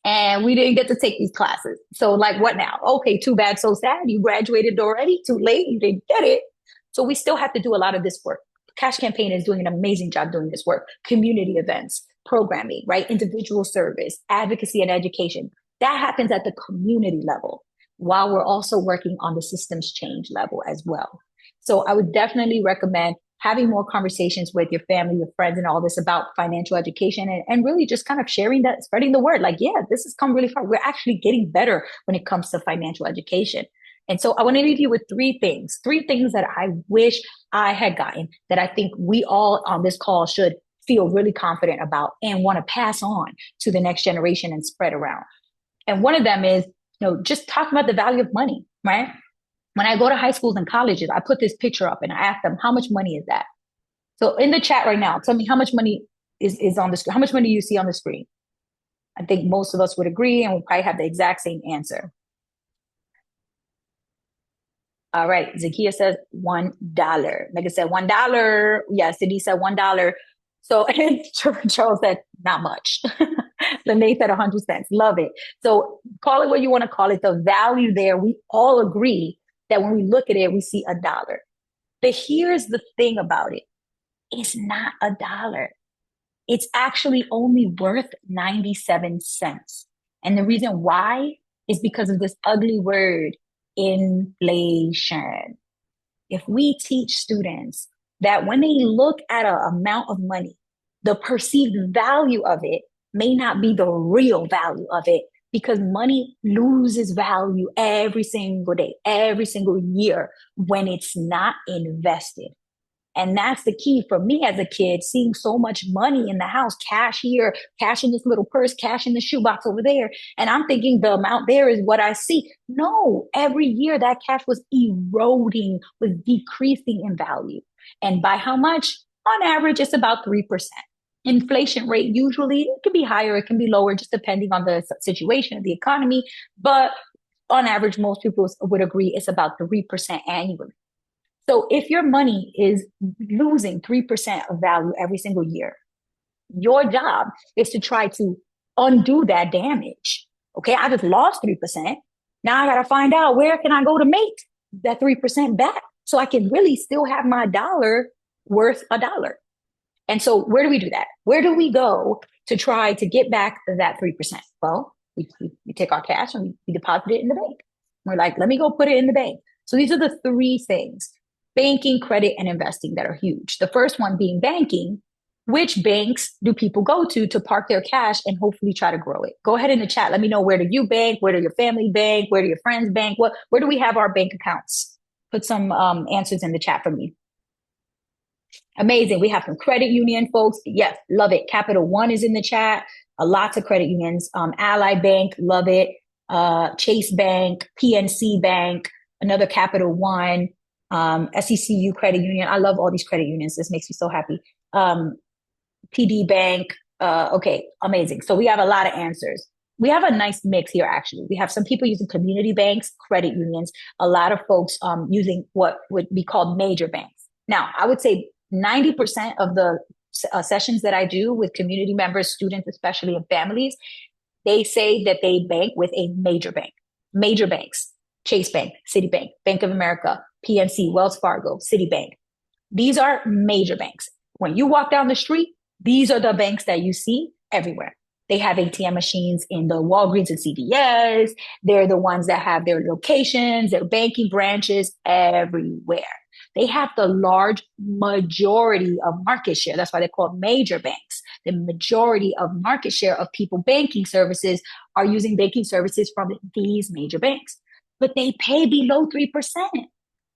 and we didn't get to take these classes. So like, what now? Okay, too bad, so sad. You graduated already, too late, you didn't get it. So we still have to do a lot of this work. Cash Campaign is doing an amazing job doing this work. Community events, programming, right? Individual service, advocacy and education. That happens at the community level while we're also working on the systems change level as well. So I would definitely recommend having more conversations with your family, your friends, and all this about financial education and really just kind of sharing that, spreading the word. Like, yeah, this has come really far. We're actually getting better when it comes to financial education. And so I want to leave you with 3 things that I wish I had gotten, that I think we all on this call should feel really confident about and want to pass on to the next generation and spread around. And one of them is, just talk about the value of money, right? When I go to high schools and colleges, I put this picture up and I ask them, how much money is that? So in the chat right now, tell me how much money is on the screen. How much money you see on the screen? I think most of us would agree and we'll probably have the exact same answer. All right, Zakia says $1. Megan said $1. Yeah, Sydney said $1. So Charles said not much. Lene said 100 cents. Love it. So call it what you want to call it. The value there, we all agree that when we look at it, we see $1. But here's the thing about it. It's not $1. It's actually only worth 97 cents. And the reason why is because of this ugly word, inflation. If we teach students that when they look at an amount of money, the perceived value of it may not be the real value of it, because money loses value every single day, every single year when it's not invested. And that's the key for me as a kid, seeing so much money in the house, cash here, cash in this little purse, cash in the shoebox over there. And I'm thinking the amount there is what I see. No, every year that cash was eroding, was decreasing in value. And by how much? On average, it's about 3%. Inflation rate, usually it can be higher, it can be lower, just depending on the situation of the economy. But on average, most people would agree it's about 3% annually. So if your money is losing 3% of value every single year, your job is to try to undo that damage. Okay, I just lost 3%. Now I got to find out where can I go to make that 3% back so I can really still have my dollar worth $1. And so where do we do that? Where do we go to try to get back that 3%? Well, we take our cash and we deposit it in the bank. We're like, let me go put it in the bank. So these are the 3 things. banking, credit, and investing that are huge. The first one being banking. Which banks do people go to park their cash and hopefully try to grow it? Go ahead in the chat. Let me know, where do you bank? Where do your family bank? Where do your friends bank? Where do we have our bank accounts? Put some answers in the chat for me. Amazing. We have some credit union folks. Yes, love it. Capital One is in the chat. Lots of credit unions. Ally Bank, love it. Chase Bank, PNC Bank, another Capital One, SECU Credit Union. I love all these credit unions. This makes me so happy. PD Bank. Okay, amazing. So we have a lot of answers. We have a nice mix here, actually. We have some people using community banks, credit unions, a lot of folks using what would be called major banks. Now, I would say 90% of the sessions that I do with community members, students, especially, and families, they say that they bank with a major bank. Major banks: Chase Bank, Citibank, Bank of America, PNC, Wells Fargo, Citibank. These are major banks. When you walk down the street, these are the banks that you see everywhere. They have ATM machines in the Walgreens and CVS. They're the ones that have their locations, their banking branches everywhere. They have the large majority of market share. That's why they're called major banks. The majority of market share of people banking services are using banking services from these major banks. But they pay below 3%.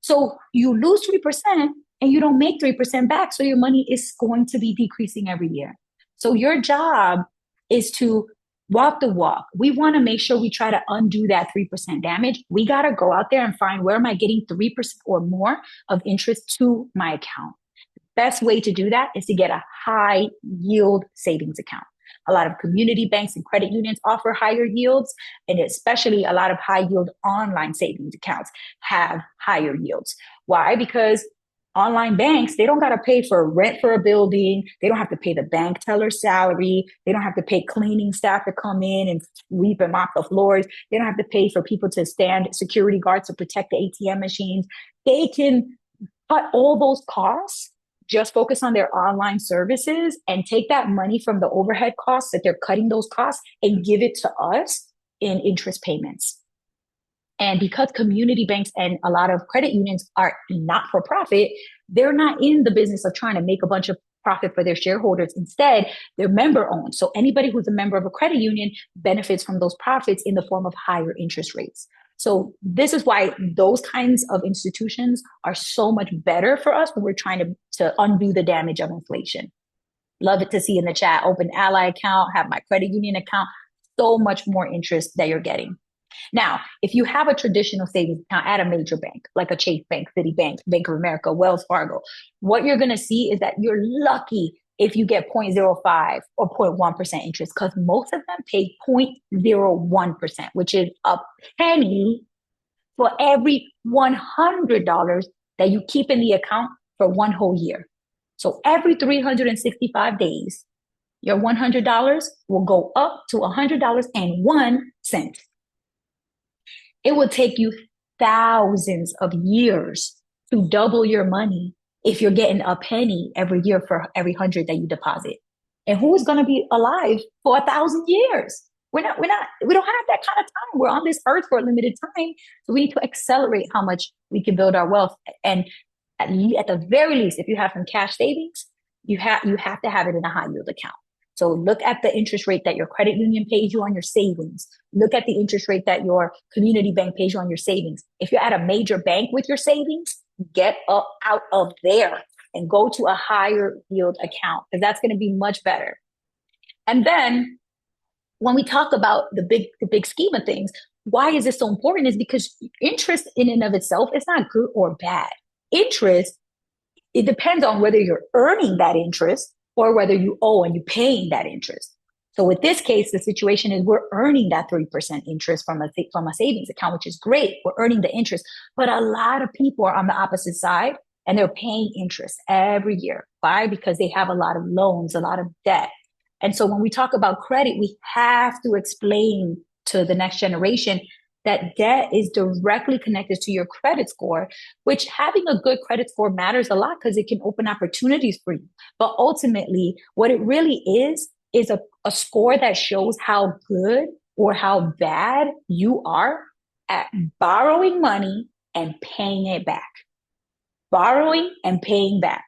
So you lose 3% and you don't make 3% back. So your money is going to be decreasing every year. So your job is to walk the walk. We want to make sure we try to undo that 3% damage. We got to go out there and find, where am I getting 3% or more of interest to my account? The best way to do that is to get a high yield savings account. A lot of community banks and credit unions offer higher yields, and especially a lot of high yield online savings accounts have higher yields. Why? Because online banks, they don't got to pay for rent for a building. They don't have to pay the bank teller's salary. They don't have to pay cleaning staff to come in and sweep and mop the floors. They don't have to pay for people to stand security guards to protect the ATM machines. They can cut all those costs, just focus on their online services, and take that money from the overhead costs that they're cutting those costs and give it to us in interest payments. And because community banks and a lot of credit unions are not for profit, they're not in the business of trying to make a bunch of profit for their shareholders. Instead, they're member owned. So anybody who's a member of a credit union benefits from those profits in the form of higher interest rates. So this is why those kinds of institutions are so much better for us when we're trying to undo the damage of inflation. Love it to see in the chat, open Ally account, have my credit union account, so much more interest that you're getting. Now, if you have a traditional savings account at a major bank, like a Chase Bank, Citibank, Bank of America, Wells Fargo, what you're going to see is that you're lucky if you get 0.05 or 0.1% interest, because most of them pay 0.01%, which is a penny for every $100 that you keep in the account for one whole year. So every 365 days, your $100 will go up to $100.01. It will take you thousands of years to double your money if you're getting a penny every year for every 100 that you deposit. And who's going to be alive for 1,000 years? We don't have that kind of time. We're on this earth for a limited time. So we need to accelerate how much we can build our wealth. And at the very least, if you have some cash savings, you have to have it in a high yield account. So look at the interest rate that your credit union pays you on your savings. Look at the interest rate that your community bank pays you on your savings. If you're at a major bank with your savings, get out of there and go to a higher yield account, because that's going to be much better. And then when we talk about the big scheme of things, why is this so important? Is because interest in and of itself is not good or bad. Interest, it depends on whether you're earning that interest or whether you owe and you're paying that interest. So with this case, the situation is we're earning that 3% interest from a savings account, which is great. We're earning the interest, but a lot of people are on the opposite side and they're paying interest every year. Why? Because they have a lot of loans, a lot of debt. And so when we talk about credit, we have to explain to the next generation that debt is directly connected to your credit score, which having a good credit score matters a lot because it can open opportunities for you. But ultimately, what it really is a score that shows how good or how bad you are at borrowing money and paying it back. borrowing and paying back.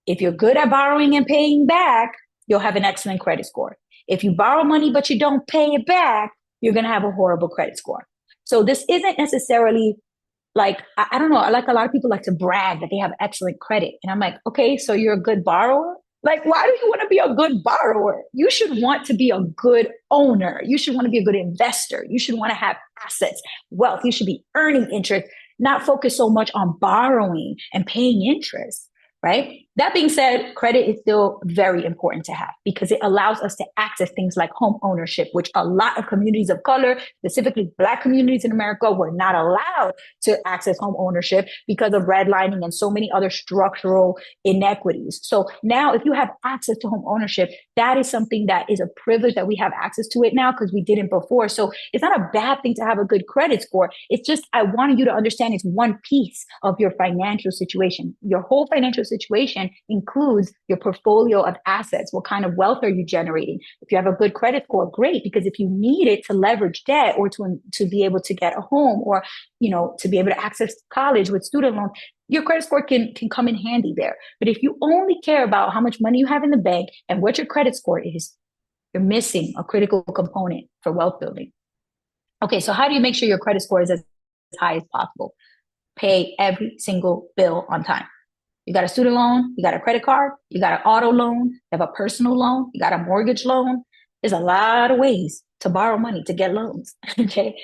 If you're good at borrowing and paying back, you'll have an excellent credit score. If you borrow money but you don't pay it back, you're going to have a horrible credit score. So this isn't necessarily like, I don't know, like a lot of people like to brag that they have excellent credit. And I'm like, okay, so you're a good borrower? Like, why do you want to be a good borrower? You should want to be a good owner. You should want to be a good investor. You should want to have assets, wealth. You should be earning interest, not focus so much on borrowing and paying interest. Right? That being said, credit is still very important to have because it allows us to access things like home ownership, which a lot of communities of color, specifically Black communities in America, were not allowed to access home ownership because of redlining and so many other structural inequities. So now if you have access to home ownership, that is something that is a privilege that we have access to it now because we didn't before. So it's not a bad thing to have a good credit score. It's just, I wanted you to understand it's one piece of your financial situation. Your whole financial situation includes your portfolio of assets. What kind of wealth are you generating? If you have a good credit score, great, because if you need it to leverage debt or to be able to get a home or, to be able to access college with student loans, your credit score can come in handy there. But if you only care about how much money you have in the bank and what your credit score is, you're missing a critical component for wealth building. Okay, so how do you make sure your credit score is as high as possible? Pay every single bill on time. You got a student loan, you got a credit card, you got an auto loan, you have a personal loan, you got a mortgage loan. There's a lot of ways to borrow money to get loans, okay?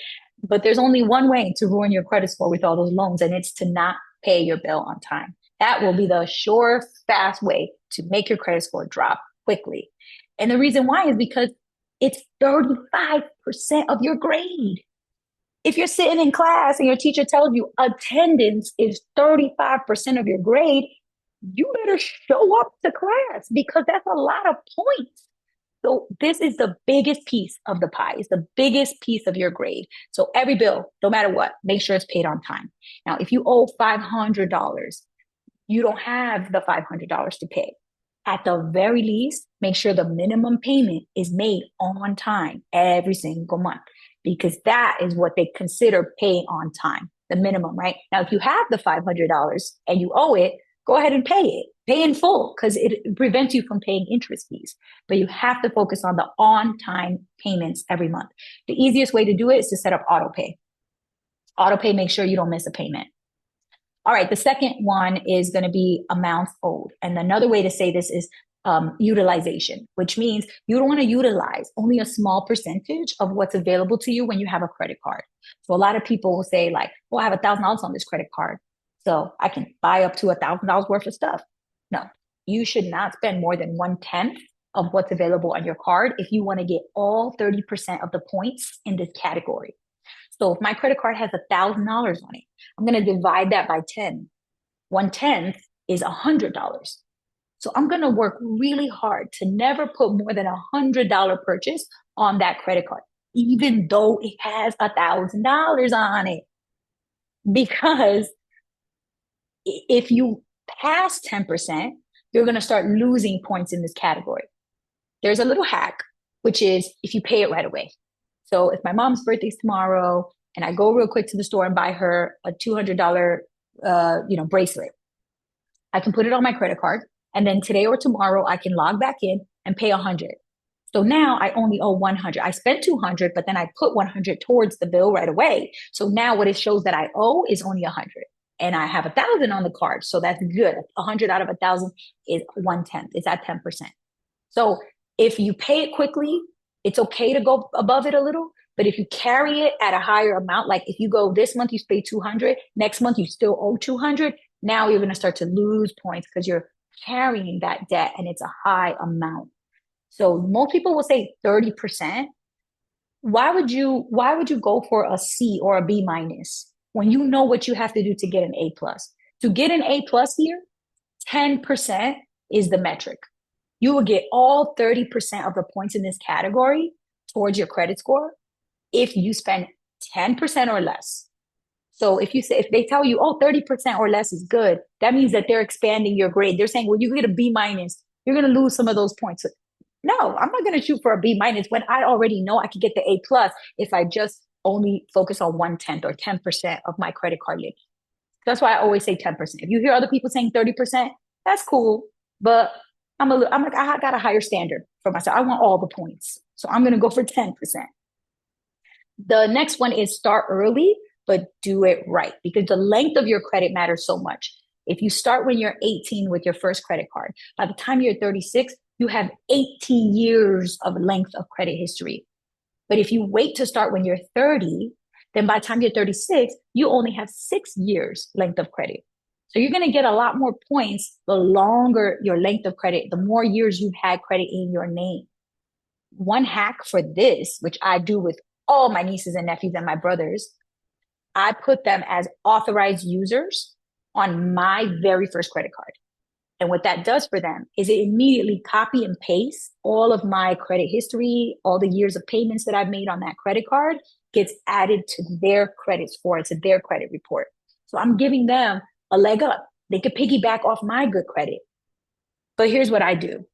But there's only one way to ruin your credit score with all those loans, and it's to not pay your bill on time. That will be the sure, fast way to make your credit score drop quickly. And the reason why is because it's 35% of your grade. If you're sitting in class and your teacher tells you attendance is 35% of your grade, you better show up to class because that's a lot of points. So this is the biggest piece of the pie. It's the biggest piece of your grade. So every bill, no matter what, make sure it's paid on time. Now, if you owe $500, you don't have the $500 to pay. At the very least, make sure the minimum payment is made on time every single month, because that is what they consider paying on time, the minimum, right? Now, if you have the $500 and you owe it, go ahead and pay it. Pay in full because it prevents you from paying interest fees. But you have to focus on the on-time payments every month. The easiest way to do it is to set up auto pay. Auto pay makes sure you don't miss a payment. All right, the second one is going to be amounts owed. And another way to say this is utilization, which means you don't want to utilize only a small percentage of what's available to you when you have a credit card. So a lot of people will say like, well, I have $1,000 on this credit card, so I can buy up to $1,000 worth of stuff. No, you should not spend more than 1/10 of what's available on your card if you want to get all 30% of the points in this category. So if my credit card has $1,000 on it, I'm going to divide that by 10. 1/10 is $100. So I'm going to work really hard to never put more than $100 purchase on that credit card, even though it has $1,000 on it. Because if you pass 10%, you're going to start losing points in this category. There's a little hack, which is if you pay it right away. So if my mom's birthday is tomorrow and I go real quick to the store and buy her a $200 bracelet, I can put it on my credit card. And then today or tomorrow, I can log back in and pay $100. So now I only owe $100. I spent $200, but then I put $100 towards the bill right away. So now what it shows that I owe is only $100. And I have $1,000 on the card. So that's good. 100 out of 1,000 is 1/10. It's at 10%. So if you pay it quickly, it's okay to go above it a little. But if you carry it at a higher amount, like if you go this month, you pay $200, next month, you still owe $200. Now you're going to start to lose points because you're carrying that debt and it's a high amount. So most people will say 30%. Why would you go for a C or a B minus when you know what you have to do to get an A plus? To get an A plus here, 10% is the metric. You will get all 30% of the points in this category towards your credit score if you spend 10% or less. So if they tell you, 30% or less is good, that means that they're expanding your grade. They're saying, well, you get a B minus, you're going to lose some of those points. No, I'm not going to shoot for a B minus when I already know I could get the A plus if I just only focus on 1/10 or 10% of my credit card limit. That's why I always say 10%. If you hear other people saying 30%, that's cool. But I'm like, I got a higher standard for myself. I want all the points. So I'm going to go for 10%. The next one is start early, but do it right, because the length of your credit matters so much. If you start when you're 18 with your first credit card, by the time you're 36, you have 18 years of length of credit history. But if you wait to start when you're 30, then by the time you're 36, you only have 6 years length of credit. So you're going to get a lot more points the longer your length of credit, the more years you've had credit in your name. One hack for this, which I do with all my nieces and nephews and my brothers, I put them as authorized users on my very first credit card. And what that does for them is it immediately copy and paste all of my credit history, all the years of payments that I've made on that credit card gets added to their credit score, to their credit report. So I'm giving them a leg up. They could piggyback off my good credit. But here's what I do.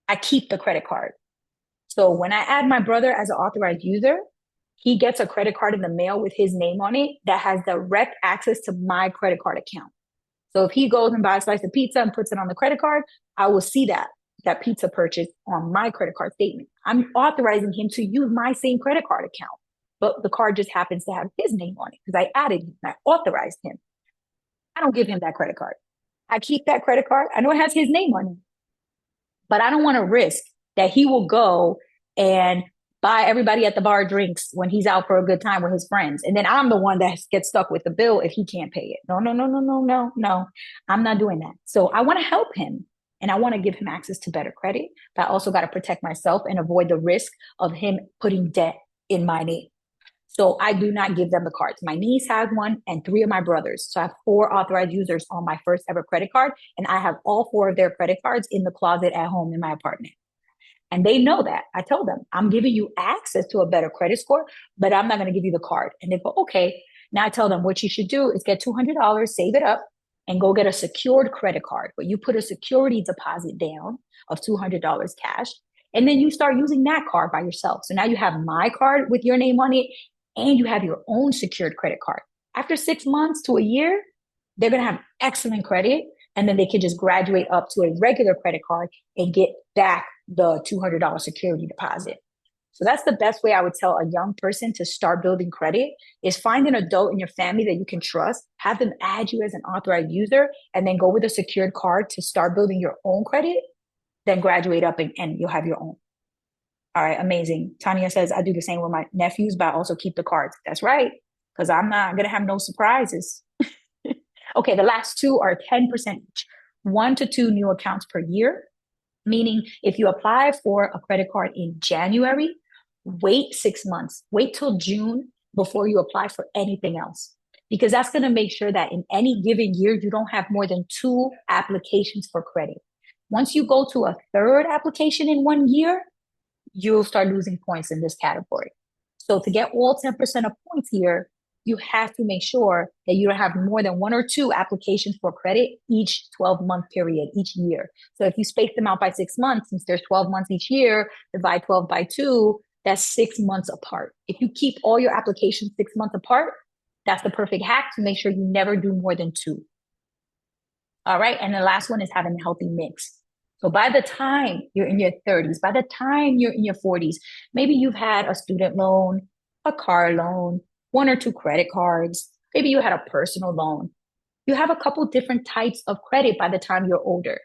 I keep the credit card. So when I add my brother as an authorized user, he gets a credit card in the mail with his name on it that has direct access to my credit card account. So if he goes and buys a slice of pizza and puts it on the credit card, I will see that pizza purchase on my credit card statement. I'm authorizing him to use my same credit card account, but the card just happens to have his name on it because I added him, I authorized him. I don't give him that credit card. I keep that credit card. I know it has his name on it, but I don't want to risk that he will go and buy everybody at the bar drinks when he's out for a good time with his friends. And then I'm the one that gets stuck with the bill if he can't pay it. No. I'm not doing that. So I want to help him and I want to give him access to better credit, but I also got to protect myself and avoid the risk of him putting debt in my name. So I do not give them the cards. My niece has one and 3 of my brothers. So I have 4 authorized users on my first ever credit card. And I have all 4 of their credit cards in the closet at home in my apartment. And they know that. I tell them, I'm giving you access to a better credit score, but I'm not going to give you the card. And they go, okay. Now I tell them what you should do is get $200, save it up, and go get a secured credit card where you put a security deposit down of $200 cash. And then you start using that card by yourself. So now you have my card with your name on it, and you have your own secured credit card. After 6 months to a year, they're going to have excellent credit. And then they can just graduate up to a regular credit card and get back the $200 security deposit. So that's the best way I would tell a young person to start building credit is find an adult in your family that you can trust, have them add you as an authorized user, and then go with a secured card to start building your own credit, then graduate up and you'll have your own. All right, amazing. Tanya says, I do the same with my nephews, but I also keep the cards. That's right, because I'm not going to have no surprises. Okay, the last 2 are 10% each, 1 to 2 new accounts per year. Meaning if you apply for a credit card in January, wait 6 months, wait till June before you apply for anything else. Because that's going to make sure that in any given year, you don't have more than 2 applications for credit. Once you go to a 3rd application in 1 year, you'll start losing points in this category. So to get all 10% of points here, you have to make sure that you don't have more than 1 or 2 applications for credit each 12-month period, each year. So if you space them out by 6 months, since there's 12 months each year, divide 12 by 2, that's 6 months apart. If you keep all your applications 6 months apart, that's the perfect hack to make sure you never do more than 2. All right, and the last one is having a healthy mix. So by the time you're in your 30s, by the time you're in your 40s, maybe you've had a student loan, a car loan, 1 or 2 credit cards. Maybe you had a personal loan. You have a couple different types of credit by the time you're older.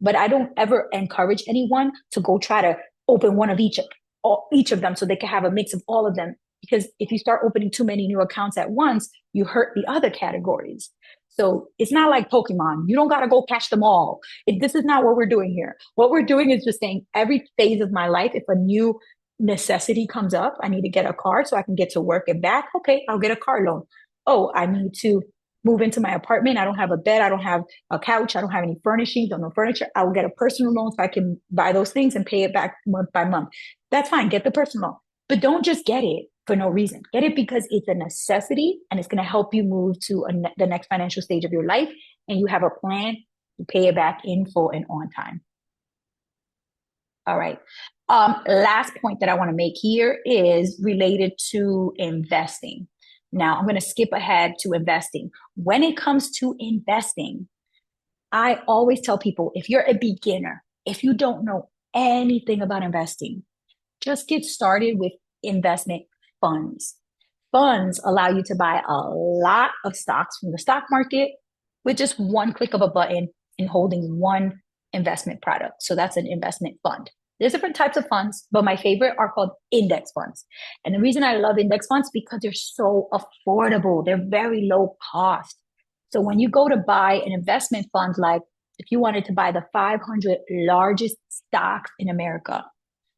But I don't ever encourage anyone to go try to open one of each of them so they can have a mix of all of them. Because if you start opening too many new accounts at once, you hurt the other categories. So it's not like Pokemon. You don't got to go catch them all. This is not what we're doing here. What we're doing is just saying every phase of my life, if a new necessity comes up, I need to get a car so I can get to work and back. Okay, I'll get a car loan. Oh, I need to move into my apartment. I don't have a bed. I don't have a couch. I don't have any furnishings or no furniture. I will get a personal loan so I can buy those things and pay it back month by month. That's fine. Get the personal loan. But don't just get it for no reason. Get it because it's a necessity and it's going to help you move to the next financial stage of your life. And you have a plan to pay it back in full and on time. All right. Last point that I want to make here is related to investing. Now I'm going to skip ahead to investing. When it comes to investing, I always tell people, if you're a beginner, if you don't know anything about investing, just get started with investment funds. Funds allow you to buy a lot of stocks from the stock market with just one click of a button and holding one investment product. So that's an investment fund. There's different types of funds, but my favorite are called index funds. And the reason I love index funds because they're so affordable. They're very low cost. So when you go to buy an investment fund, like if you wanted to buy the 500 largest stocks in America,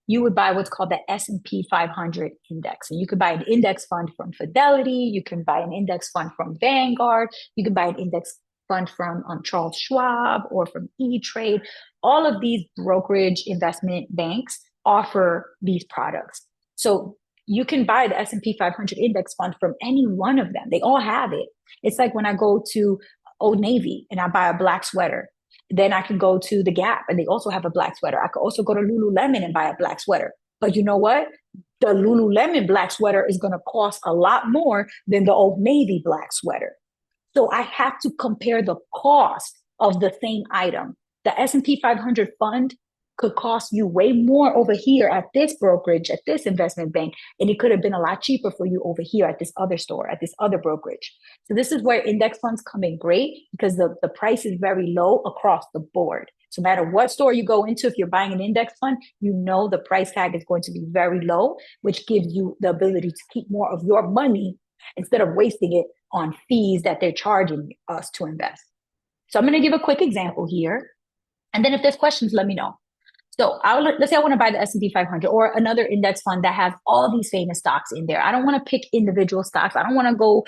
you would buy what's called the S&P 500 index. And you could buy an index fund from Fidelity. You can buy an index fund from Vanguard. You can buy an index fund from Charles Schwab or from E-Trade. All of these brokerage investment banks offer these products. So you can buy the S&P 500 index fund from any one of them. They all have it. It's like when I go to Old Navy and I buy a black sweater. Then I can go to the Gap and they also have a black sweater. I could also go to Lululemon and buy a black sweater. But you know what? The Lululemon black sweater is going to cost a lot more than the Old Navy black sweater. So I have to compare the cost of the same item. The S&P 500 fund could cost you way more over here at this brokerage, at this investment bank, and it could have been a lot cheaper for you over here at this other store, at this other brokerage. So this is where index funds come in great because the price is very low across the board. So no matter what store you go into, if you're buying an index fund, you know the price tag is going to be very low, which gives you the ability to keep more of your money instead of wasting it on fees that they're charging us to invest. So I'm going to give a quick example here. And then if there's questions, let me know. So let's say I want to buy the S&P 500 or another index fund that has all these famous stocks in there. I don't want to pick individual stocks. I don't want to go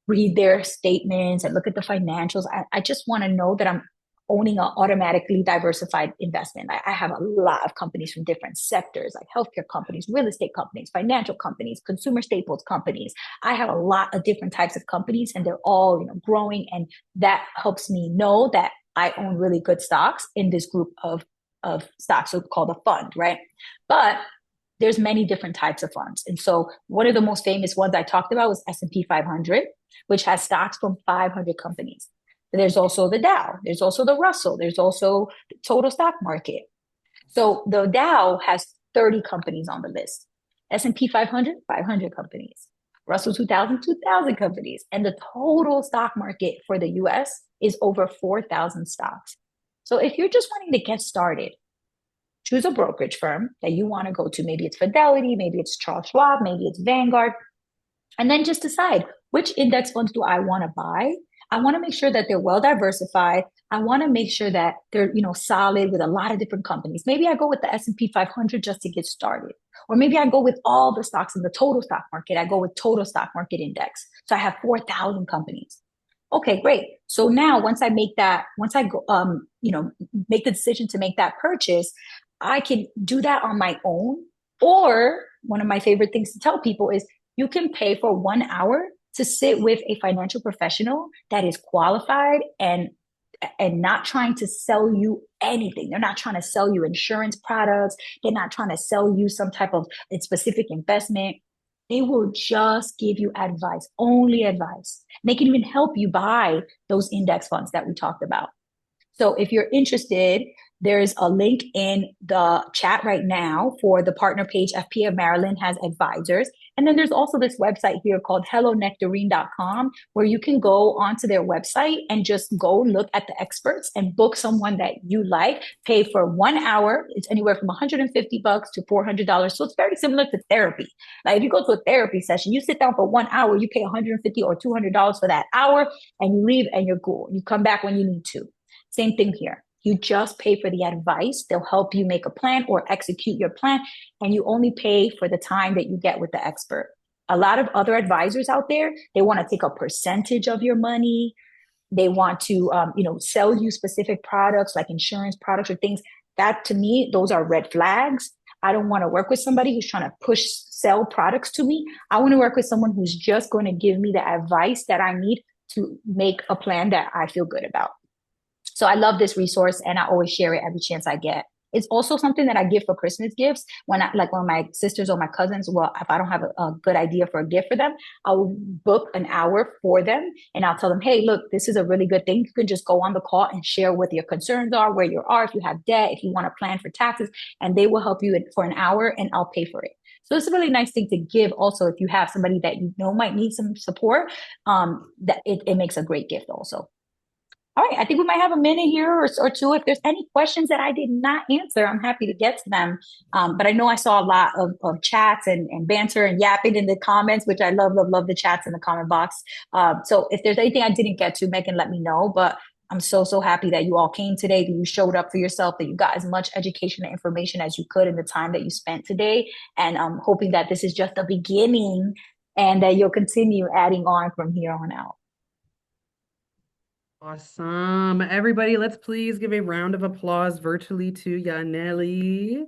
read their statements and look at the financials. I just want to know that I'm owning an automatically diversified investment. I have a lot of companies from different sectors, like healthcare companies, real estate companies, financial companies, consumer staples companies. I have a lot of different types of companies and they're all growing. And that helps me know that I own really good stocks in this group of stocks, so called a fund, right? But there's many different types of funds. And so one of the most famous ones I talked about was S&P 500, which has stocks from 500 companies. There's also the Dow. There's also the Russell. There's also the total stock market. So the Dow has 30 companies on the list. S&P 500, 500 companies. Russell 2000, 2000 companies. And the total stock market for the US is over 4,000 stocks. So if you're just wanting to get started, choose a brokerage firm that you want to go to. Maybe it's Fidelity, maybe it's Charles Schwab, maybe it's Vanguard. And then just decide, which index funds do I want to buy? I want to make sure that they're well diversified. I want to make sure that they're, solid with a lot of different companies. Maybe I go with the S&P 500 just to get started. Or maybe I go with all the stocks in the total stock market. I go with total stock market index. So I have 4,000 companies. Okay, great. So now once I go, make the decision to make that purchase, I can do that on my own. Or one of my favorite things to tell people is you can pay for 1 hour to sit with a financial professional that is qualified and not trying to sell you anything. They're not trying to sell you insurance products. They're not trying to sell you some type of specific investment. They will just give you advice, only advice. They can even help you buy those index funds that we talked about. So if you're interested, there's a link in the chat right now for the partner page. FP of Maryland has advisors. And then there's also this website here called hellonectarine.com where you can go onto their website and just go look at the experts and book someone that you like, pay for 1 hour. It's anywhere from $150 to $400. So it's very similar to therapy. Like if you go to a therapy session, you sit down for 1 hour, you pay $150 or $200 for that hour and you leave and you're cool. You come back when you need to. Same thing here. You just pay for the advice. They'll help you make a plan or execute your plan. And you only pay for the time that you get with the expert. A lot of other advisors out there, they want to take a percentage of your money. They want to, sell you specific products like insurance products or things. That to me, those are red flags. I don't want to work with somebody who's trying to sell products to me. I want to work with someone who's just going to give me the advice that I need to make a plan that I feel good about. So I love this resource and I always share it every chance I get. It's also something that I give for Christmas gifts when when my sisters or my cousins, well, if I don't have a good idea for a gift for them, I'll book an hour for them and I'll tell them, hey, look, this is a really good thing. You can just go on the call and share what your concerns are, where you are, if you have debt, if you want to plan for taxes, and they will help you for an hour and I'll pay for it. So it's a really nice thing to give also if you have somebody that you know might need some support, that it makes a great gift also. All right, I think we might have a minute here or two. If there's any questions that I did not answer, I'm happy to get to them. But I know I saw a lot of chats and banter and yapping in the comments, which I love, love, love the chats in the comment box. So if there's anything I didn't get to, Megan, let me know. But I'm so, so happy that you all came today, that you showed up for yourself, that you got as much education and information as you could in the time that you spent today. And I'm hoping that this is just the beginning and that you'll continue adding on from here on out. Awesome. Everybody, let's please give a round of applause virtually to Yanely.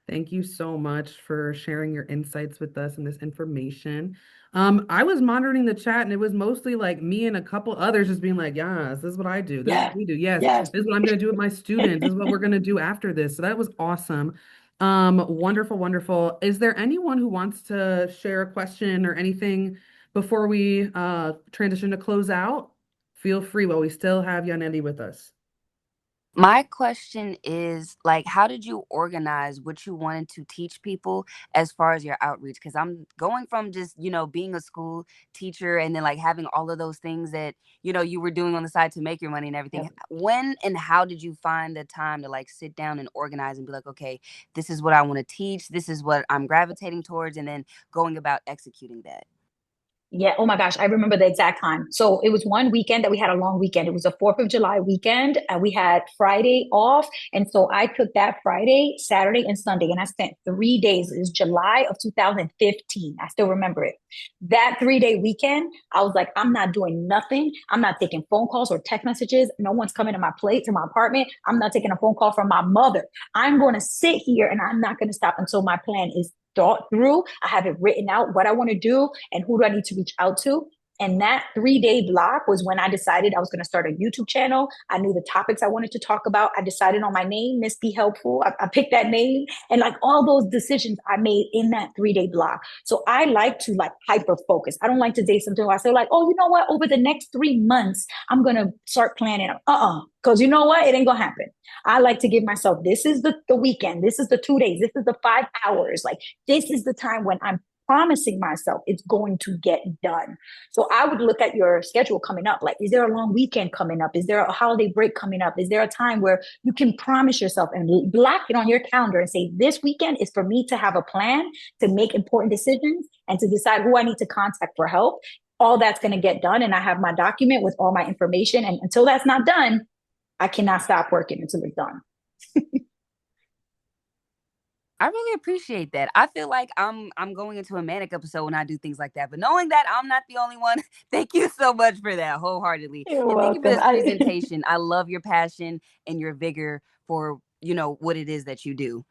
Thank you so much for sharing your insights with us and this information. I was monitoring the chat and it was mostly like me and a couple others just being like, yes, this is what I do. This is what we do. Yes, this is what I'm going to do with my students. This is what we're going to do after this. So that was awesome. Wonderful, wonderful. Is there anyone who wants to share a question or anything before we transition to close out? Feel free while we still have Yanely with us. My question is, like, how did you organize what you wanted to teach people as far as your outreach? Because I'm going from just, being a school teacher and then like having all of those things that, you were doing on the side to make your money and everything. Yep. When and how did you find the time to like sit down and organize and be like, okay, this is what I want to teach. This is what I'm gravitating towards, and then going about executing that? Yeah. Oh my gosh. I remember the exact time. So it was one weekend that we had a long weekend. It was a 4th of July weekend. And we had Friday off. And so I took that Friday, Saturday, and Sunday. And I spent 3 days. It was July of 2015. I still remember it. That 3-day weekend, I was like, I'm not doing nothing. I'm not taking phone calls or text messages. No one's coming to my place, to my apartment. I'm not taking a phone call from my mother. I'm going to sit here and I'm not going to stop until my plan is thought through. I have it written out what I want to do and who do I need to reach out to. And that 3-day block was when I decided I was going to start a YouTube channel. I knew the topics I wanted to talk about. I decided on my name, Miss Be Helpful. I picked that name, and like all those decisions I made in that 3-day block. So I like to like hyper focus. I don't like to say something where I say like, oh, you know what? Over the next 3 months, I'm going to start planning. Because you know what? It ain't going to happen. I like to give myself, this is the weekend. This is the 2 days. This is the 5 hours. Like this is the time when I'm promising myself it's going to get done. So I would look at your schedule coming up. Like, is there a long weekend coming up? Is there a holiday break coming up? Is there a time where you can promise yourself and block it on your calendar and say, this weekend is for me to have a plan, to make important decisions, and to decide who I need to contact for help. All that's going to get done. And I have my document with all my information. And until that's not done, I cannot stop working until it's done. I really appreciate that. I feel like I'm going into a manic episode when I do things like that. But knowing that I'm not the only one, thank you so much for that wholeheartedly. You're and welcome. Thank you for this presentation. I love your passion and your vigor for, what it is that you do.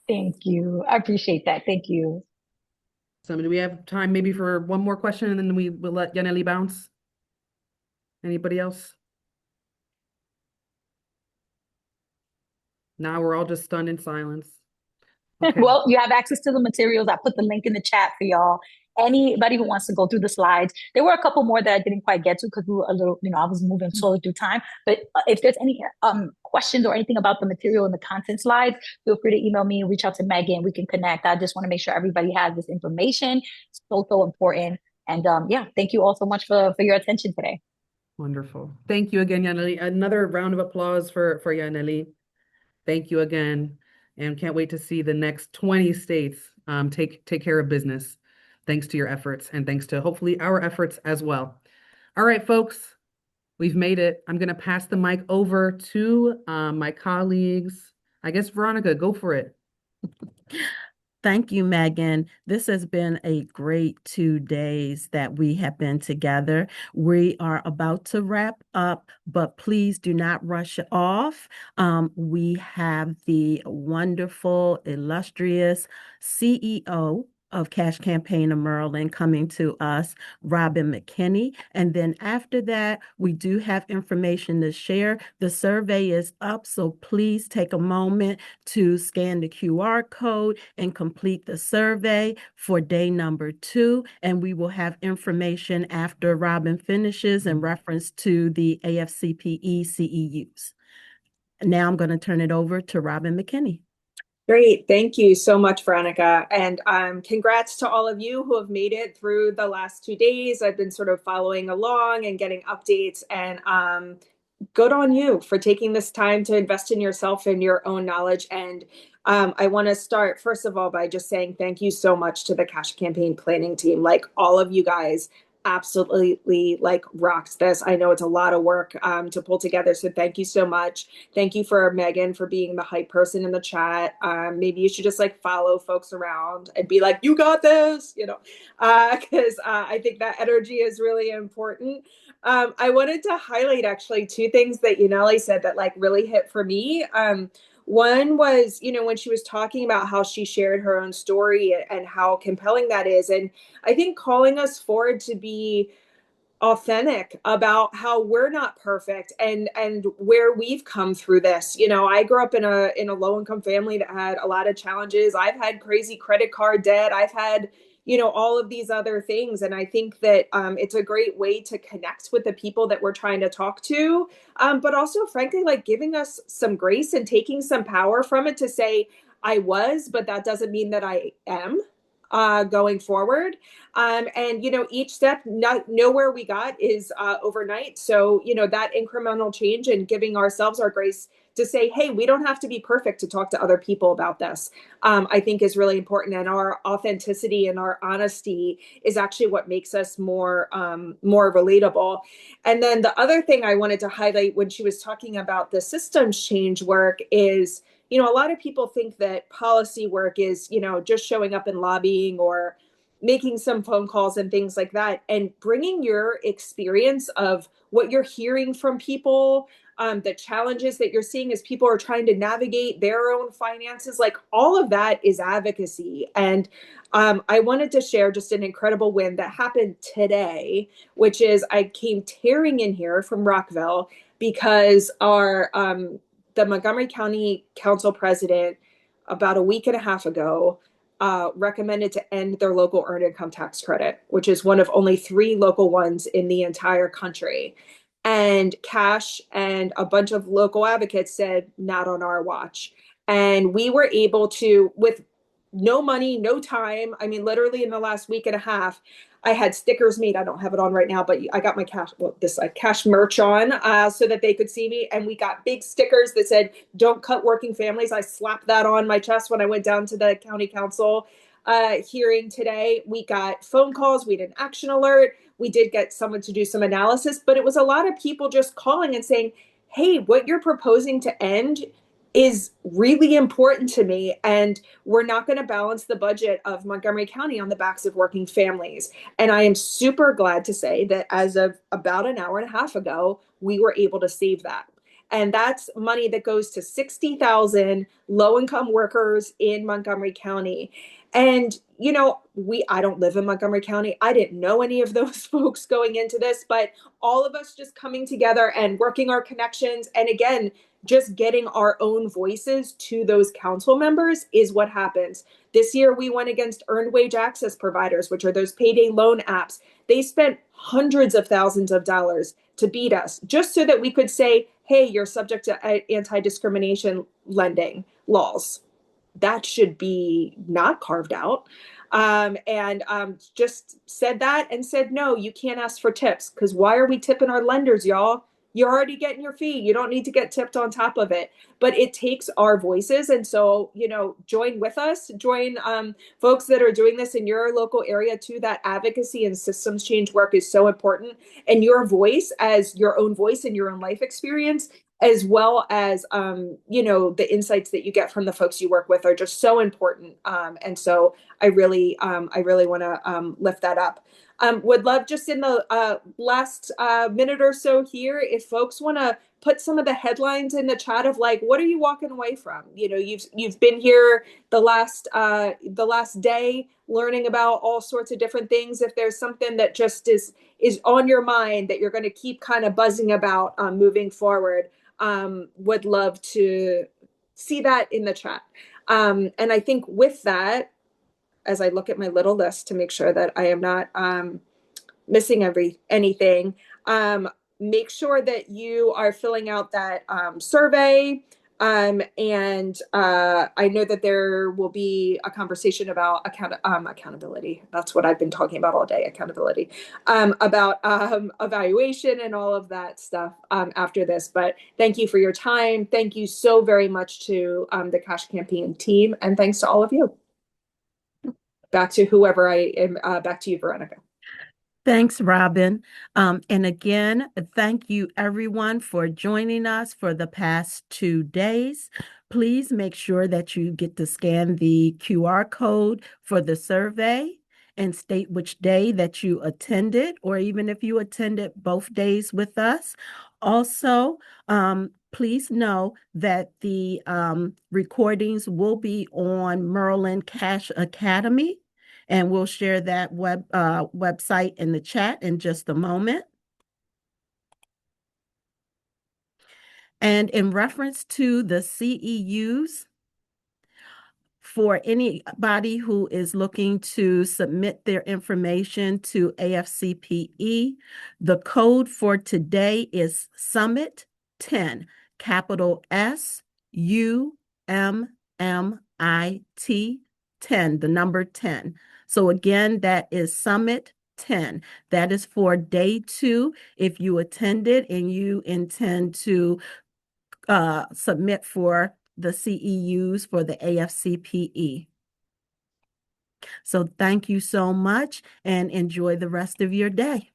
Thank you. I appreciate that. Thank you. So do we have time maybe for one more question and then we will let Yanely bounce? Anybody else? Now we're all just stunned in silence. Okay. Well, you have access to the materials. I put the link in the chat for y'all. Anybody who wants to go through the slides. There were a couple more that I didn't quite get to because we were a little, I was moving slowly through time. But if there's any questions or anything about the material and the content slides, feel free to email me, reach out to Megan. We can connect. I just want to make sure everybody has this information. It's so important. And thank you all so much for your attention today. Wonderful. Thank you again, Yanely. Another round of applause for Yanely. Thank you again. And can't wait to see the next 20 states take care of business, thanks to your efforts and thanks to hopefully our efforts as well. All right, folks, we've made it. I'm going to pass the mic over to my colleagues. I guess, Veronica, go for it. Thank you, Megan. This has been a great 2 days that we have been together. We are about to wrap up, but please do not rush off. We have the wonderful, illustrious CEO of Cash Campaign of Maryland coming to us, Robin McKinney. And then after that, we do have information to share. The survey is up, so please take a moment to scan the QR code and complete the survey for day number 2. And we will have information after Robin finishes in reference to the AFCPE CEUs. Now I'm going to turn it over to Robin McKinney. Great. Thank you so much, Veronica. And congrats to all of you who have made it through the last 2 days. I've been sort of following along and getting updates, and good on you for taking this time to invest in yourself and your own knowledge. And I want to start, first of all, by just saying thank you so much to the Cash Campaign planning team. Like, all of you guys absolutely like rocked this. I know it's a lot of work to pull together, so thank you so much. Thank you for Megan for being the hype person in the chat. Maybe you should just like follow folks around and be like, you got this, you know, because I think that energy is really important. I wanted to highlight actually 2 things that Yanely said that like really hit for me. One was, you know, when she was talking about how she shared her own story and how compelling that is. And I think calling us forward to be authentic about how we're not perfect and where we've come through this. You know, I grew up in a low income family that had a lot of challenges. I've had crazy credit card debt. I've had, you know, all of these other things. And I think that it's a great way to connect with the people that we're trying to talk to, but also frankly, like giving us some grace and taking some power from it to say, I was, but that doesn't mean that I am going forward. And, you know, each step, nowhere we got is overnight. So, you know, that incremental change and giving ourselves our grace to say, hey, we don't have to be perfect to talk to other people about this, I think is really important. And our authenticity and our honesty is actually what makes us more relatable. And then the other thing I wanted to highlight when she was talking about the systems change work is, you know, a lot of people think that policy work is, you know, just showing up and lobbying or making some phone calls and things like that, and bringing your experience of what you're hearing from people, the challenges that you're seeing as people are trying to navigate their own finances, like all of that is advocacy. And I wanted to share just an incredible win that happened today, which is I came tearing in here from Rockville because the Montgomery County Council president about a week and a half ago recommended to end their local earned income tax credit, which is one of only 3 local ones in the entire country. And Cash and a bunch of local advocates said, not on our watch. And we were able to, with no money, no time, I mean, literally in the last week and a half, I had stickers made. I don't have it on right now, but I got my cash merch on so that they could see me. And we got big stickers that said, don't cut working families. I slapped that on my chest when I went down to the county council hearing today. We got phone calls. We had an action alert. We did get someone to do some analysis, but it was a lot of people just calling and saying, hey, what you're proposing to end is really important to me. And we're not going to balance the budget of Montgomery County on the backs of working families. And I am super glad to say that as of about an hour and a half ago, we were able to save that. And that's money that goes to 60,000 low-income workers in Montgomery County. And, you know, I don't live in Montgomery County. I didn't know any of those folks going into this, but all of us just coming together and working our connections. And again, just getting our own voices to those council members is what happens. This year, we went against earned wage access providers, which are those payday loan apps. They spent hundreds of thousands of dollars to beat us just so that we could say, hey, you're subject to anti-discrimination lending laws. That should be not carved out. And just said that and said, no, you can't ask for tips, because why are we tipping our lenders, y'all? You're already getting your fee. You don't need to get tipped on top of it. But it takes our voices. And so, you know, join with us, join folks that are doing this in your local area too. That advocacy and systems change work is so important. And your voice as your own voice and your own life experience, as well as, you know, the insights that you get from the folks you work with are just so important. And so I really want to lift that up. Would love just in the last minute or so here, if folks want to put some of the headlines in the chat of like, what are you walking away from? You've been here the last day learning about all sorts of different things. If there's something that just is on your mind that you're going to keep kind of buzzing about moving forward, would love to see that in the chat. And I think with that, as I look at my little list to make sure that I am not missing anything, make sure that you are filling out that survey. And I know that there will be a conversation about accountability. That's what I've been talking about all day, accountability, about evaluation and all of that stuff after this. But thank you for your time. Thank you so very much to the Cash Campaign team. And thanks to all of you. Back to whoever I am, back to you, Veronica. Thanks, Robin. And again, thank you everyone for joining us for the past 2 days. Please make sure that you get to scan the QR code for the survey and state which day that you attended, or even if you attended both days with us. Also, please know that the recordings will be on Maryland Cash Academy. And we'll share that website in the chat in just a moment. And in reference to the CEUs, for anybody who is looking to submit their information to AFCPE, the code for today is Summit 10, capital SUMMIT 10, the number 10. So again, that is Summit 10. That is for day 2. If you attended and you intend to submit for the CEUs for the AFCPE. So thank you so much and enjoy the rest of your day.